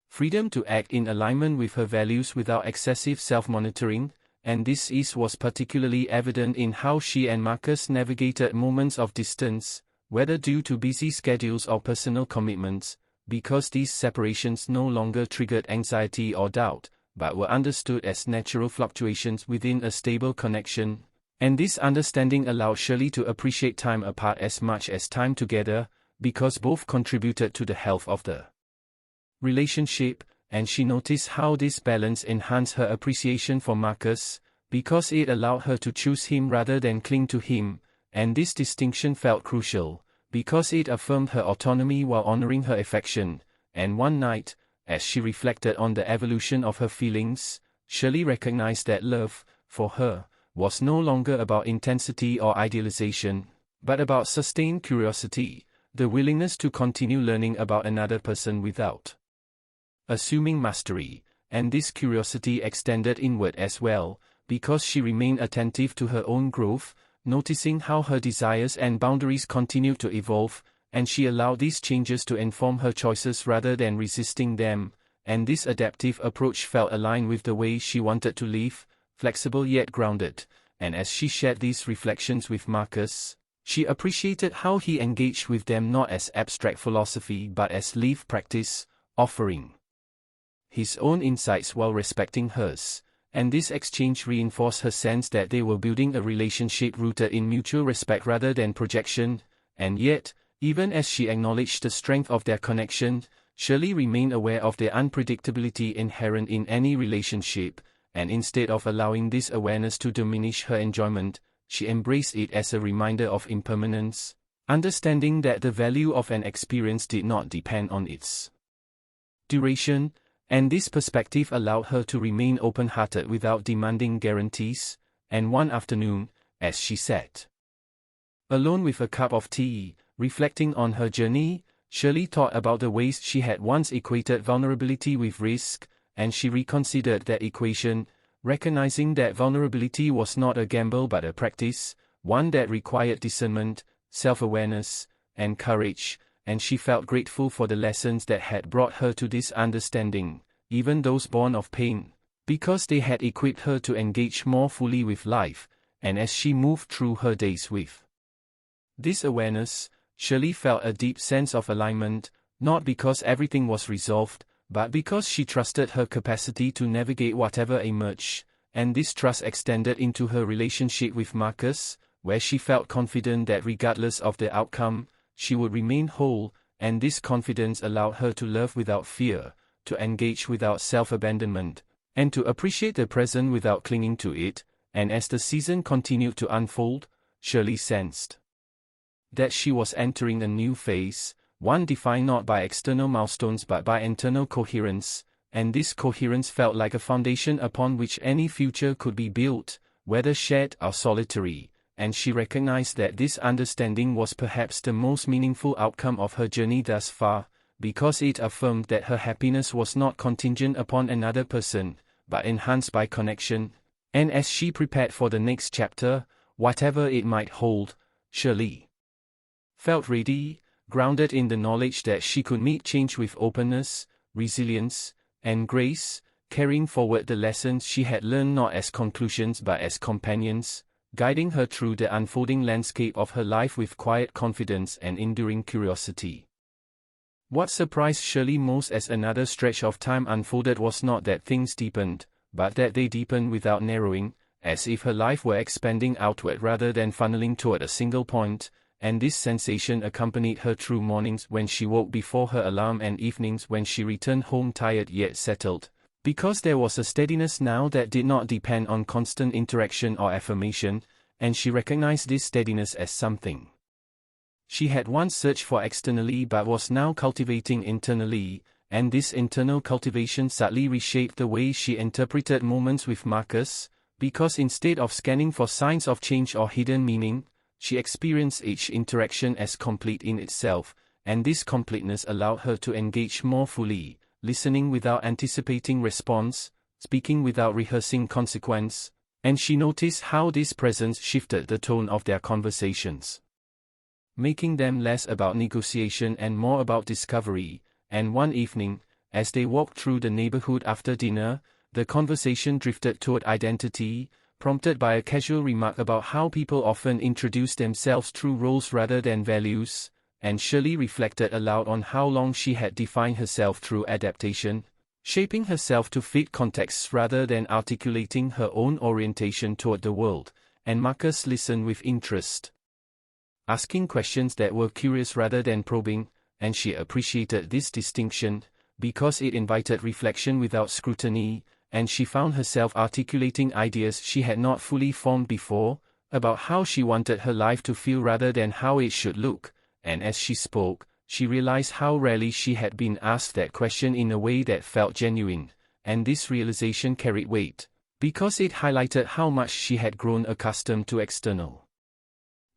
freedom to act in alignment with her values without excessive self-monitoring, and this ease was particularly evident in how she and Marcus navigated moments of distance, whether due to busy schedules or personal commitments, because these separations no longer triggered anxiety or doubt, but were understood as natural fluctuations within a stable connection, and this understanding allowed Shirley to appreciate time apart as much as time together, because both contributed to the health of the relationship, and she noticed how this balance enhanced her appreciation for Marcus, because it allowed her to choose him rather than cling to him, and this distinction felt crucial, because it affirmed her autonomy while honoring her affection, and one night, as she reflected on the evolution of her feelings, Shirley recognized that love, for her, was no longer about intensity or idealization, but about sustained curiosity, the willingness to continue learning about another person without assuming mastery, and this curiosity extended inward as well, because she remained attentive to her own growth, noticing how her desires and boundaries continued to evolve, and she allowed these changes to inform her choices rather than resisting them, and this adaptive approach felt aligned with the way she wanted to live, flexible yet grounded, and as she shared these reflections with Marcus, she appreciated how he engaged with them not as abstract philosophy but as lived practice, offering his own insights while respecting hers, and this exchange reinforced her sense that they were building a relationship rooted in mutual respect rather than projection, and yet, even as she acknowledged the strength of their connection, Shirley remained aware of the unpredictability inherent in any relationship, and instead of allowing this awareness to diminish her enjoyment, she embraced it as a reminder of impermanence, understanding that the value of an experience did not depend on its duration, and this perspective allowed her to remain open-hearted without demanding guarantees, and one afternoon, as she sat alone with a cup of tea, reflecting on her journey, Shirley thought about the ways she had once equated vulnerability with risk, and she reconsidered that equation, recognizing that vulnerability was not a gamble but a practice, one that required discernment, self-awareness, and courage, and she felt grateful for the lessons that had brought her to this understanding, even those born of pain, because they had equipped her to engage more fully with life, and as she moved through her days with this awareness, Shirley felt a deep sense of alignment, not because everything was resolved, but because she trusted her capacity to navigate whatever emerged, and this trust extended into her relationship with Marcus, where she felt confident that regardless of the outcome, she would remain whole, and this confidence allowed her to love without fear, to engage without self-abandonment, and to appreciate the present without clinging to it, and as the season continued to unfold, Shirley sensed that she was entering a new phase, one defined not by external milestones but by internal coherence, and this coherence felt like a foundation upon which any future could be built, whether shared or solitary, and she recognized that this understanding was perhaps the most meaningful outcome of her journey thus far, because it affirmed that her happiness was not contingent upon another person, but enhanced by connection, and as she prepared for the next chapter, whatever it might hold, Shirley felt ready, grounded in the knowledge that she could meet change with openness, resilience, and grace, carrying forward the lessons she had learned not as conclusions but as companions, guiding her through the unfolding landscape of her life with quiet confidence and enduring curiosity. What surprised Shirley most as another stretch of time unfolded was not that things deepened, but that they deepened without narrowing, as if her life were expanding outward rather than funneling toward a single point, and this sensation accompanied her through mornings when she woke before her alarm and evenings when she returned home tired yet settled, because there was a steadiness now that did not depend on constant interaction or affirmation, and she recognized this steadiness as something she had once searched for externally but was now cultivating internally, and this internal cultivation subtly reshaped the way she interpreted moments with Marcus, because instead of scanning for signs of change or hidden meaning, she experienced each interaction as complete in itself, and this completeness allowed her to engage more fully, listening without anticipating response, speaking without rehearsing consequence, and she noticed how this presence shifted the tone of their conversations, making them less about negotiation and more about discovery, and one evening, as they walked through the neighborhood after dinner, the conversation drifted toward identity, prompted by a casual remark about how people often introduce themselves through roles rather than values, and Shirley reflected aloud on how long she had defined herself through adaptation, shaping herself to fit contexts rather than articulating her own orientation toward the world, and Marcus listened with interest, asking questions that were curious rather than probing, and she appreciated this distinction, because it invited reflection without scrutiny, and she found herself articulating ideas she had not fully formed before, about how she wanted her life to feel rather than how it should look, and as she spoke, she realized how rarely she had been asked that question in a way that felt genuine, and this realization carried weight, because it highlighted how much she had grown accustomed to external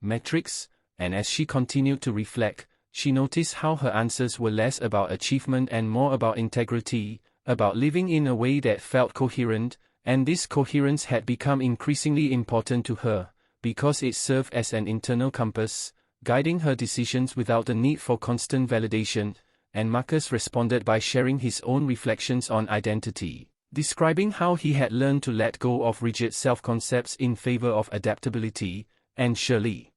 metrics, and as she continued to reflect, she noticed how her answers were less about achievement and more about integrity, about living in a way that felt coherent, and this coherence had become increasingly important to her, because it served as an internal compass, guiding her decisions without the need for constant validation, and Marcus responded by sharing his own reflections on identity, describing how he had learned to let go of rigid self-concepts in favor of adaptability, and Shirley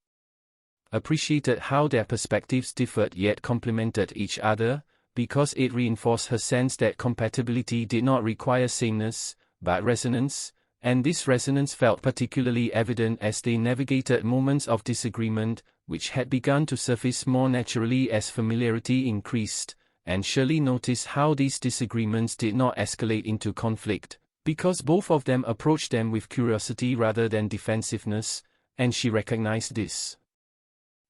appreciated how their perspectives differed yet complemented each other, because it reinforced her sense that compatibility did not require sameness, but resonance, and this resonance felt particularly evident as they navigated moments of disagreement, which had begun to surface more naturally as familiarity increased, and Shirley noticed how these disagreements did not escalate into conflict, because both of them approached them with curiosity rather than defensiveness, and she recognized this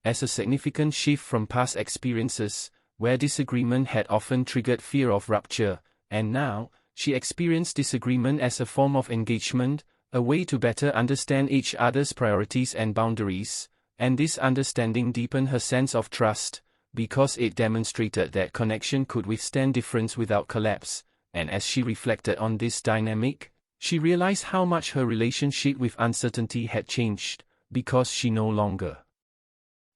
as a significant shift from past experiences, where disagreement had often triggered fear of rupture, and now, she experienced disagreement as a form of engagement, a way to better understand each other's priorities and boundaries, and this understanding deepened her sense of trust, because it demonstrated that connection could withstand difference without collapse, and as she reflected on this dynamic, she realized how much her relationship with uncertainty had changed, because she no longer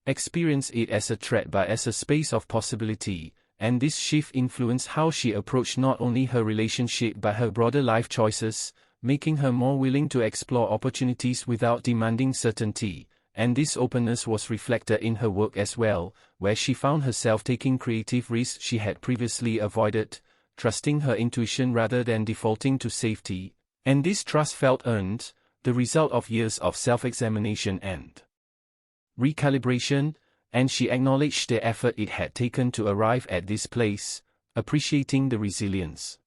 experienced it as a threat but as a space of possibility, and this shift influenced how she approached not only her relationship but her broader life choices, making her more willing to explore opportunities without demanding certainty, and this openness was reflected in her work as well, where she found herself taking creative risks she had previously avoided, trusting her intuition rather than defaulting to safety, and this trust felt earned, the result of years of self-examination and recalibration, and she acknowledged the effort it had taken to arrive at this place, appreciating the resilience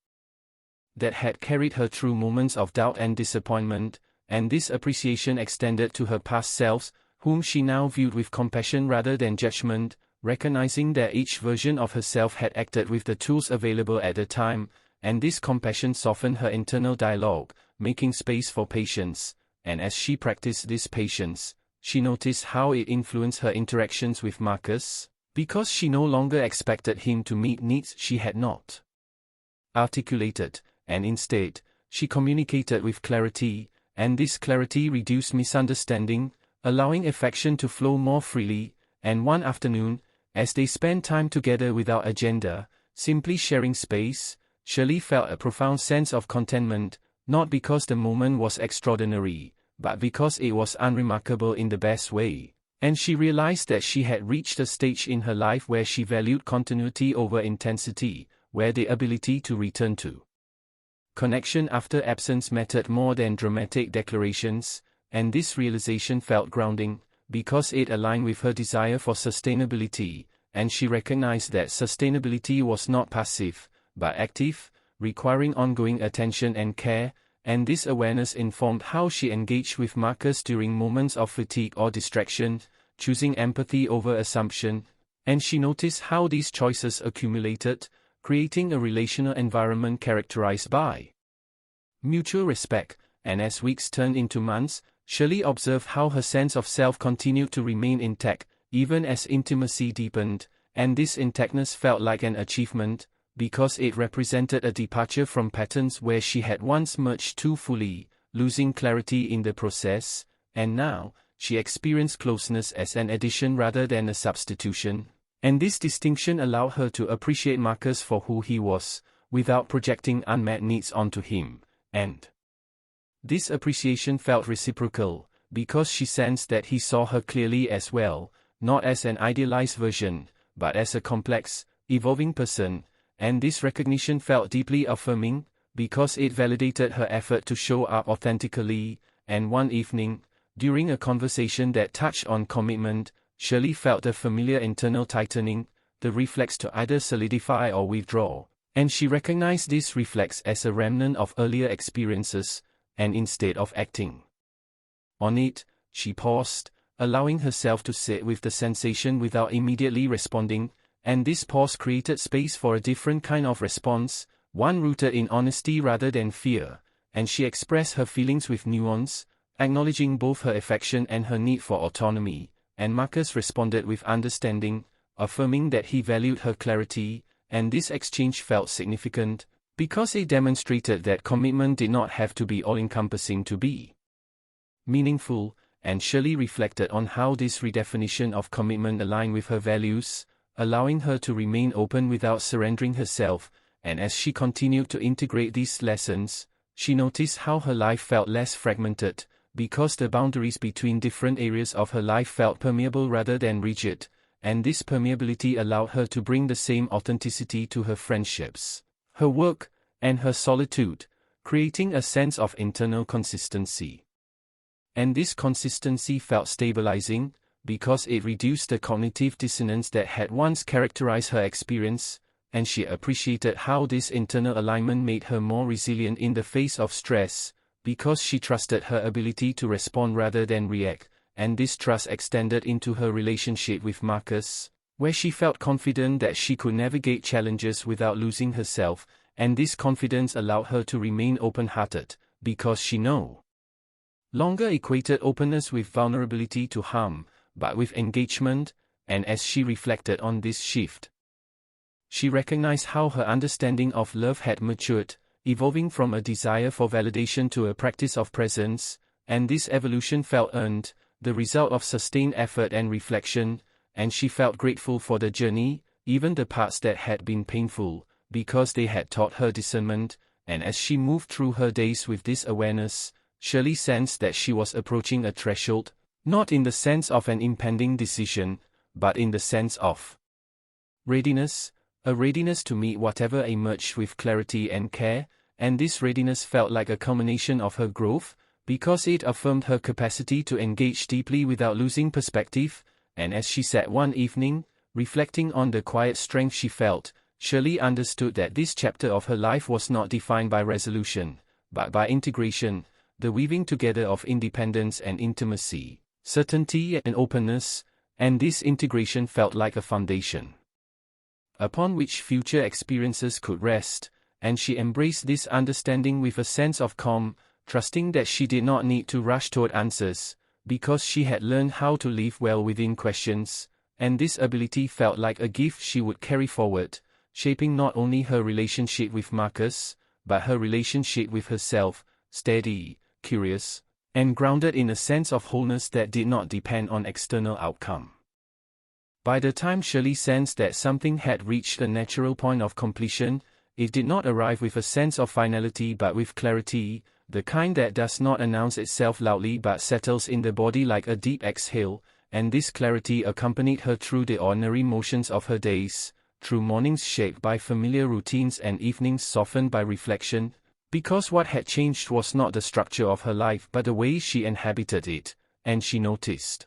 that had carried her through moments of doubt and disappointment, and this appreciation extended to her past selves, whom she now viewed with compassion rather than judgment, recognizing that each version of herself had acted with the tools available at the time, and this compassion softened her internal dialogue, making space for patience, and as she practiced this patience, she noticed how it influenced her interactions with Marcus, because she no longer expected him to meet needs she had not articulated, and instead, she communicated with clarity, and this clarity reduced misunderstanding, allowing affection to flow more freely, and one afternoon, as they spent time together without agenda, simply sharing space, Shirley felt a profound sense of contentment, not because the moment was extraordinary, but because it was unremarkable in the best way, and she realized that she had reached a stage in her life where she valued continuity over intensity, where the ability to return to connection after absence mattered more than dramatic declarations, and this realization felt grounding, because it aligned with her desire for sustainability, and she recognized that sustainability was not passive, but active, requiring ongoing attention and care, and this awareness informed how she engaged with Marcus during moments of fatigue or distraction, choosing empathy over assumption, and she noticed how these choices accumulated, creating a relational environment characterized by mutual respect, and as weeks turned into months, Shirley observed how her sense of self continued to remain intact, even as intimacy deepened, and this intactness felt like an achievement, because it represented a departure from patterns where she had once merged too fully, losing clarity in the process, and now, she experienced closeness as an addition rather than a substitution, and this distinction allowed her to appreciate Marcus for who he was, without projecting unmet needs onto him, and this appreciation felt reciprocal, because she sensed that he saw her clearly as well, not as an idealized version, but as a complex, evolving person, and this recognition felt deeply affirming, because it validated her effort to show up authentically, and one evening, during a conversation that touched on commitment, Shirley felt a familiar internal tightening, the reflex to either solidify or withdraw, and she recognized this reflex as a remnant of earlier experiences, and instead of acting on it, she paused, allowing herself to sit with the sensation without immediately responding, and this pause created space for a different kind of response, one rooted in honesty rather than fear, and she expressed her feelings with nuance, acknowledging both her affection and her need for autonomy, and Marcus responded with understanding, affirming that he valued her clarity, and this exchange felt significant, because it demonstrated that commitment did not have to be all-encompassing to be meaningful, and Shirley reflected on how this redefinition of commitment aligned with her values, allowing her to remain open without surrendering herself, and as she continued to integrate these lessons, she noticed how her life felt less fragmented, because the boundaries between different areas of her life felt permeable rather than rigid, and this permeability allowed her to bring the same authenticity to her friendships, her work, and her solitude, creating a sense of internal consistency. And this consistency felt stabilizing, because it reduced the cognitive dissonance that had once characterized her experience, and she appreciated how this internal alignment made her more resilient in the face of stress, because she trusted her ability to respond rather than react, and this trust extended into her relationship with Marcus, where she felt confident that she could navigate challenges without losing herself, and this confidence allowed her to remain open-hearted, because she no longer equated openness with vulnerability to harm, but with engagement, and as she reflected on this shift, she recognized how her understanding of love had matured, evolving from a desire for validation to a practice of presence, and this evolution felt earned, the result of sustained effort and reflection, and she felt grateful for the journey, even the parts that had been painful, because they had taught her discernment, and as she moved through her days with this awareness, Shirley sensed that she was approaching a threshold, not in the sense of an impending decision, but in the sense of readiness, a readiness to meet whatever emerged with clarity and care, and this readiness felt like a culmination of her growth, because it affirmed her capacity to engage deeply without losing perspective, and as she sat one evening, reflecting on the quiet strength she felt, Shirley understood that this chapter of her life was not defined by resolution, but by integration, the weaving together of independence and intimacy, certainty and openness, and this integration felt like a foundation upon which future experiences could rest, and she embraced this understanding with a sense of calm, trusting that she did not need to rush toward answers, because she had learned how to live well within questions, and this ability felt like a gift she would carry forward, shaping not only her relationship with Marcus, but her relationship with herself, steady, curious, and grounded in a sense of wholeness that did not depend on external outcome. By the time Shirley sensed that something had reached a natural point of completion, it did not arrive with a sense of finality but with clarity, the kind that does not announce itself loudly but settles in the body like a deep exhale, and this clarity accompanied her through the ordinary motions of her days, through mornings shaped by familiar routines and evenings softened by reflection, because what had changed was not the structure of her life but the way she inhabited it, and she noticed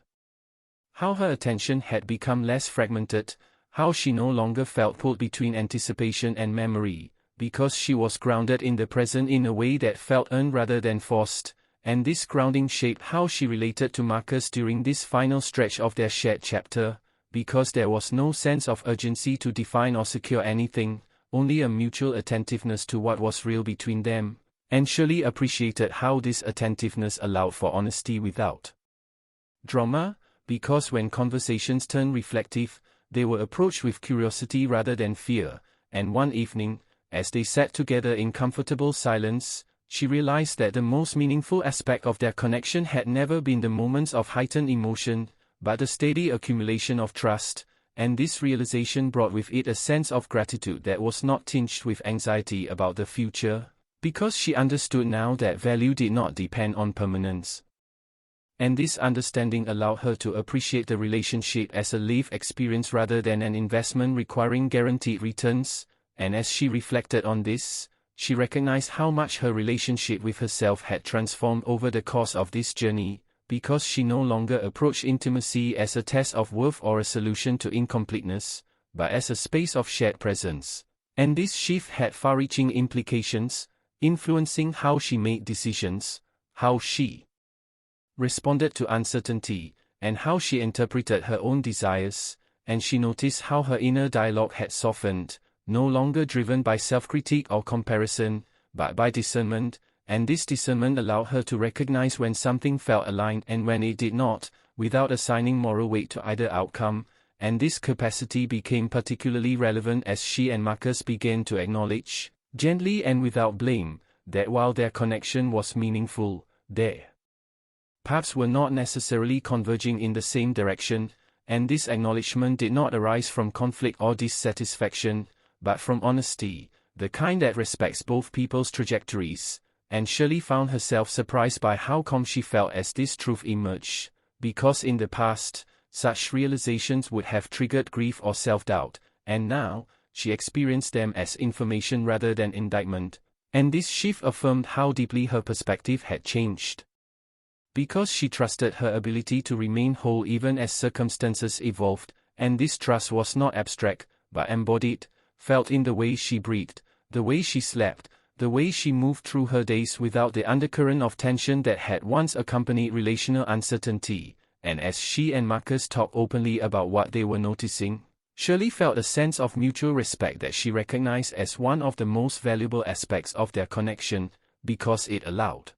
how her attention had become less fragmented, how she no longer felt pulled between anticipation and memory, because she was grounded in the present in a way that felt earned rather than forced, and this grounding shaped how she related to Marcus during this final stretch of their shared chapter, because there was no sense of urgency to define or secure anything, only a mutual attentiveness to what was real between them, and Shirley appreciated how this attentiveness allowed for honesty without drama, because when conversations turned reflective, they were approached with curiosity rather than fear, and one evening, as they sat together in comfortable silence, she realized that the most meaningful aspect of their connection had never been the moments of heightened emotion, but the steady accumulation of trust, and this realization brought with it a sense of gratitude that was not tinged with anxiety about the future, because she understood now that value did not depend on permanence. And this understanding allowed her to appreciate the relationship as a lived experience rather than an investment requiring guaranteed returns, and as she reflected on this, she recognized how much her relationship with herself had transformed over the course of this journey, because she no longer approached intimacy as a test of worth or a solution to incompleteness, but as a space of shared presence. And this shift had far-reaching implications, influencing how she made decisions, how she responded to uncertainty, and how she interpreted her own desires, and she noticed how her inner dialogue had softened, no longer driven by self-critique or comparison, but by discernment, and this discernment allowed her to recognize when something felt aligned and when it did not, without assigning moral weight to either outcome, and this capacity became particularly relevant as she and Marcus began to acknowledge, gently and without blame, that while their connection was meaningful, their paths were not necessarily converging in the same direction, and this acknowledgement did not arise from conflict or dissatisfaction, but from honesty, the kind that respects both people's trajectories. And Shirley found herself surprised by how calm she felt as this truth emerged, because in the past, such realizations would have triggered grief or self-doubt, and now, she experienced them as information rather than indictment, and this shift affirmed how deeply her perspective had changed. Because she trusted her ability to remain whole even as circumstances evolved, and this trust was not abstract, but embodied, felt in the way she breathed, the way she slept, the way she moved through her days without the undercurrent of tension that had once accompanied relational uncertainty, and as she and Marcus talked openly about what they were noticing, Shirley felt a sense of mutual respect that she recognized as one of the most valuable aspects of their connection, because it allowed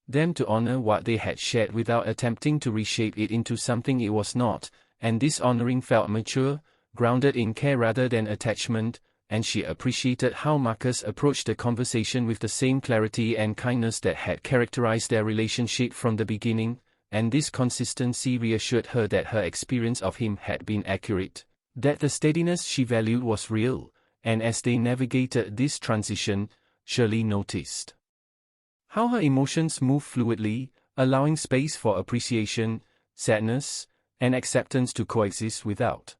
them to honor what they had shared without attempting to reshape it into something it was not, and this honoring felt mature, grounded in care rather than attachment, and she appreciated how Marcus approached the conversation with the same clarity and kindness that had characterized their relationship from the beginning, and this consistency reassured her that her experience of him had been accurate, that the steadiness she valued was real, and as they navigated this transition, Shirley noticed how her emotions moved fluidly, allowing space for appreciation, sadness, and acceptance to coexist without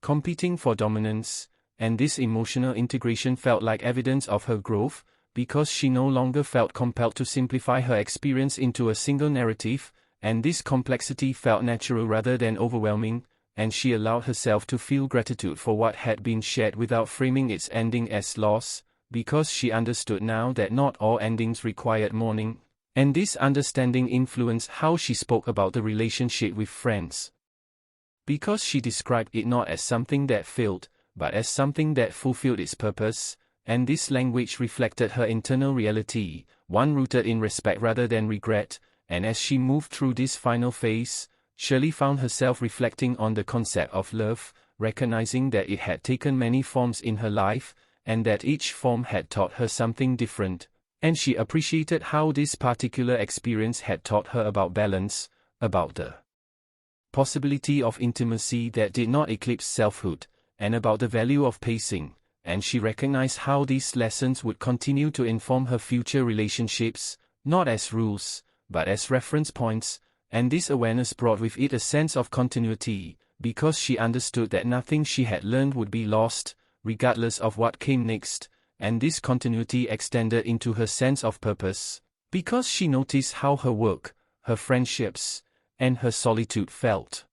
competing for dominance, and this emotional integration felt like evidence of her growth, because she no longer felt compelled to simplify her experience into a single narrative, and this complexity felt natural rather than overwhelming, and she allowed herself to feel gratitude for what had been shared without framing its ending as loss, because she understood now that not all endings required mourning, and this understanding influenced how she spoke about the relationship with friends. Because she described it not as something that failed, but as something that fulfilled its purpose, and this language reflected her internal reality, one rooted in respect rather than regret, and as she moved through this final phase, Shirley found herself reflecting on the concept of love, recognizing that it had taken many forms in her life, and that each form had taught her something different, and she appreciated how this particular experience had taught her about balance, about the possibility of intimacy that did not eclipse selfhood, and about the value of pacing, and she recognized how these lessons would continue to inform her future relationships, not as rules, but as reference points, and this awareness brought with it a sense of continuity, because she understood that nothing she had learned would be lost, regardless of what came next, and this continuity extended into her sense of purpose, because she noticed how her work, her friendships, and her solitude felt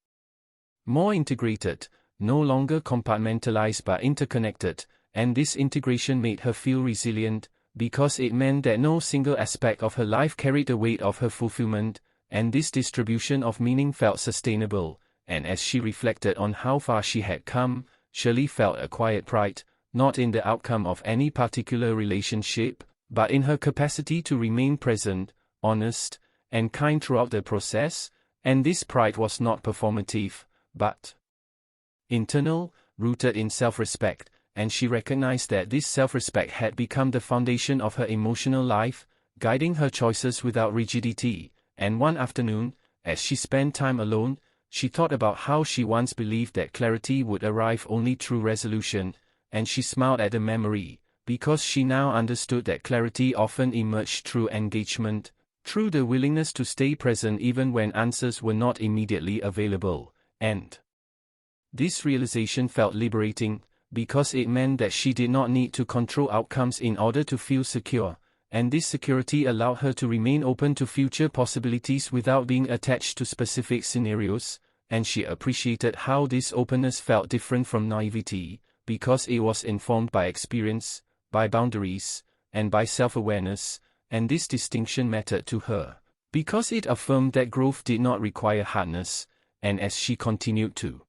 more integrated, no longer compartmentalized but interconnected, and this integration made her feel resilient, because it meant that no single aspect of her life carried the weight of her fulfillment, and this distribution of meaning felt sustainable, and as she reflected on how far she had come, Shirley felt a quiet pride, not in the outcome of any particular relationship, but in her capacity to remain present, honest, and kind throughout the process, and this pride was not performative, but internal, rooted in self-respect, and she recognized that this self-respect had become the foundation of her emotional life, guiding her choices without rigidity, and one afternoon, as she spent time alone, she thought about how she once believed that clarity would arrive only through resolution, and she smiled at the memory, because she now understood that clarity often emerged through engagement, through the willingness to stay present even when answers were not immediately available, and this realization felt liberating, because it meant that she did not need to control outcomes in order to feel secure, and this security allowed her to remain open to future possibilities without being attached to specific scenarios, and she appreciated how this openness felt different from naivety, because it was informed by experience, by boundaries, and by self-awareness, and this distinction mattered to her, because it affirmed that growth did not require hardness, and as she continued to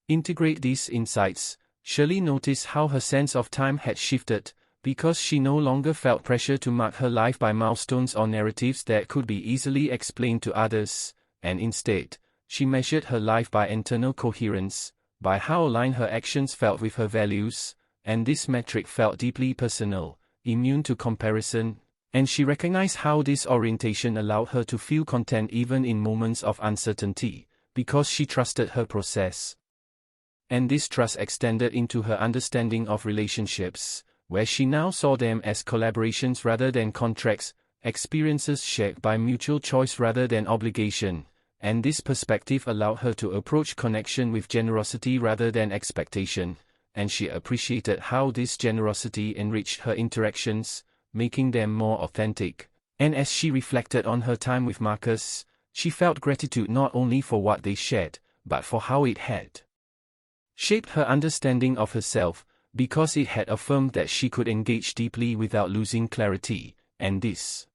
integrate these insights, Shirley noticed how her sense of time had shifted, because she no longer felt pressure to mark her life by milestones or narratives that could be easily explained to others, and instead, she measured her life by internal coherence, by how aligned her actions felt with her values, and this metric felt deeply personal, immune to comparison, and she recognized how this orientation allowed her to feel content even in moments of uncertainty, because she trusted her process. And this trust extended into her understanding of relationships, where she now saw them as collaborations rather than contracts, experiences shared by mutual choice rather than obligation, and this perspective allowed her to approach connection with generosity rather than expectation, and she appreciated how this generosity enriched her interactions, making them more authentic. And as she reflected on her time with Marcus, she felt gratitude not only for what they shared, but for how it had shaped her understanding of herself, because it had affirmed that she could engage deeply without losing clarity, and this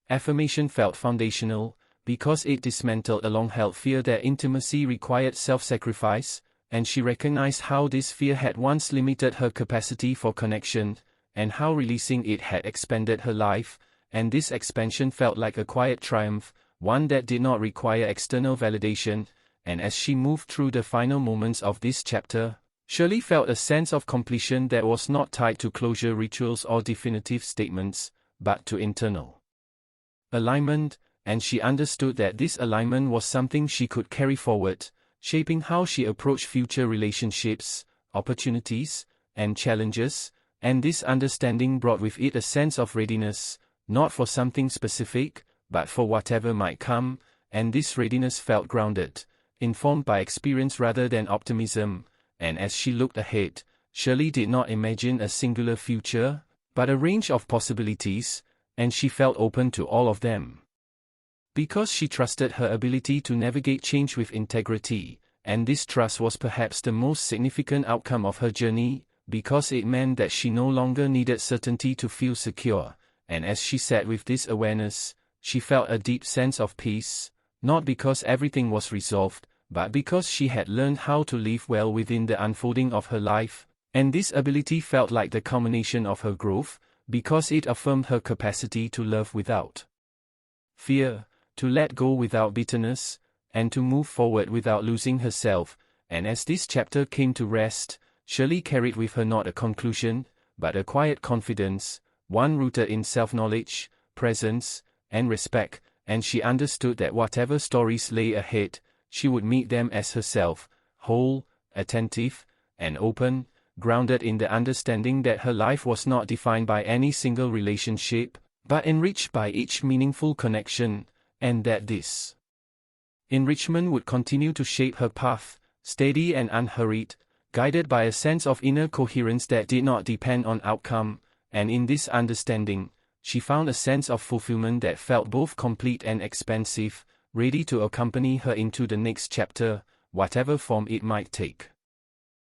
affirmation felt foundational, because it dismantled a long-held fear that intimacy required self-sacrifice, and she recognized how this fear had once limited her capacity for connection, and how releasing it had expanded her life, and this expansion felt like a quiet triumph, one that did not require external validation, and as she moved through the final moments of this chapter, Shirley felt a sense of completion that was not tied to closure rituals or definitive statements, but to internal alignment, and she understood that this alignment was something she could carry forward, shaping how she approached future relationships, opportunities, and challenges, and this understanding brought with it a sense of readiness, not for something specific, but for whatever might come, and this readiness felt grounded, informed by experience rather than optimism, and as she looked ahead, Shirley did not imagine a singular future, but a range of possibilities, and she felt open to all of them. Because she trusted her ability to navigate change with integrity, and this trust was perhaps the most significant outcome of her journey, because it meant that she no longer needed certainty to feel secure, and as she sat with this awareness, she felt a deep sense of peace, not because everything was resolved, but because she had learned how to live well within the unfolding of her life, and this ability felt like the culmination of her growth, because it affirmed her capacity to love without fear, to let go without bitterness, and to move forward without losing herself, and as this chapter came to rest, Shirley carried with her not a conclusion, but a quiet confidence, one rooted in self-knowledge, presence, and respect, and she understood that whatever stories lay ahead, she would meet them as herself, whole, attentive, and open, grounded in the understanding that her life was not defined by any single relationship, but enriched by each meaningful connection, and that this enrichment would continue to shape her path, steady and unhurried, guided by a sense of inner coherence that did not depend on outcome, and in this understanding, she found a sense of fulfillment that felt both complete and expansive, ready to accompany her into the next chapter, whatever form it might take.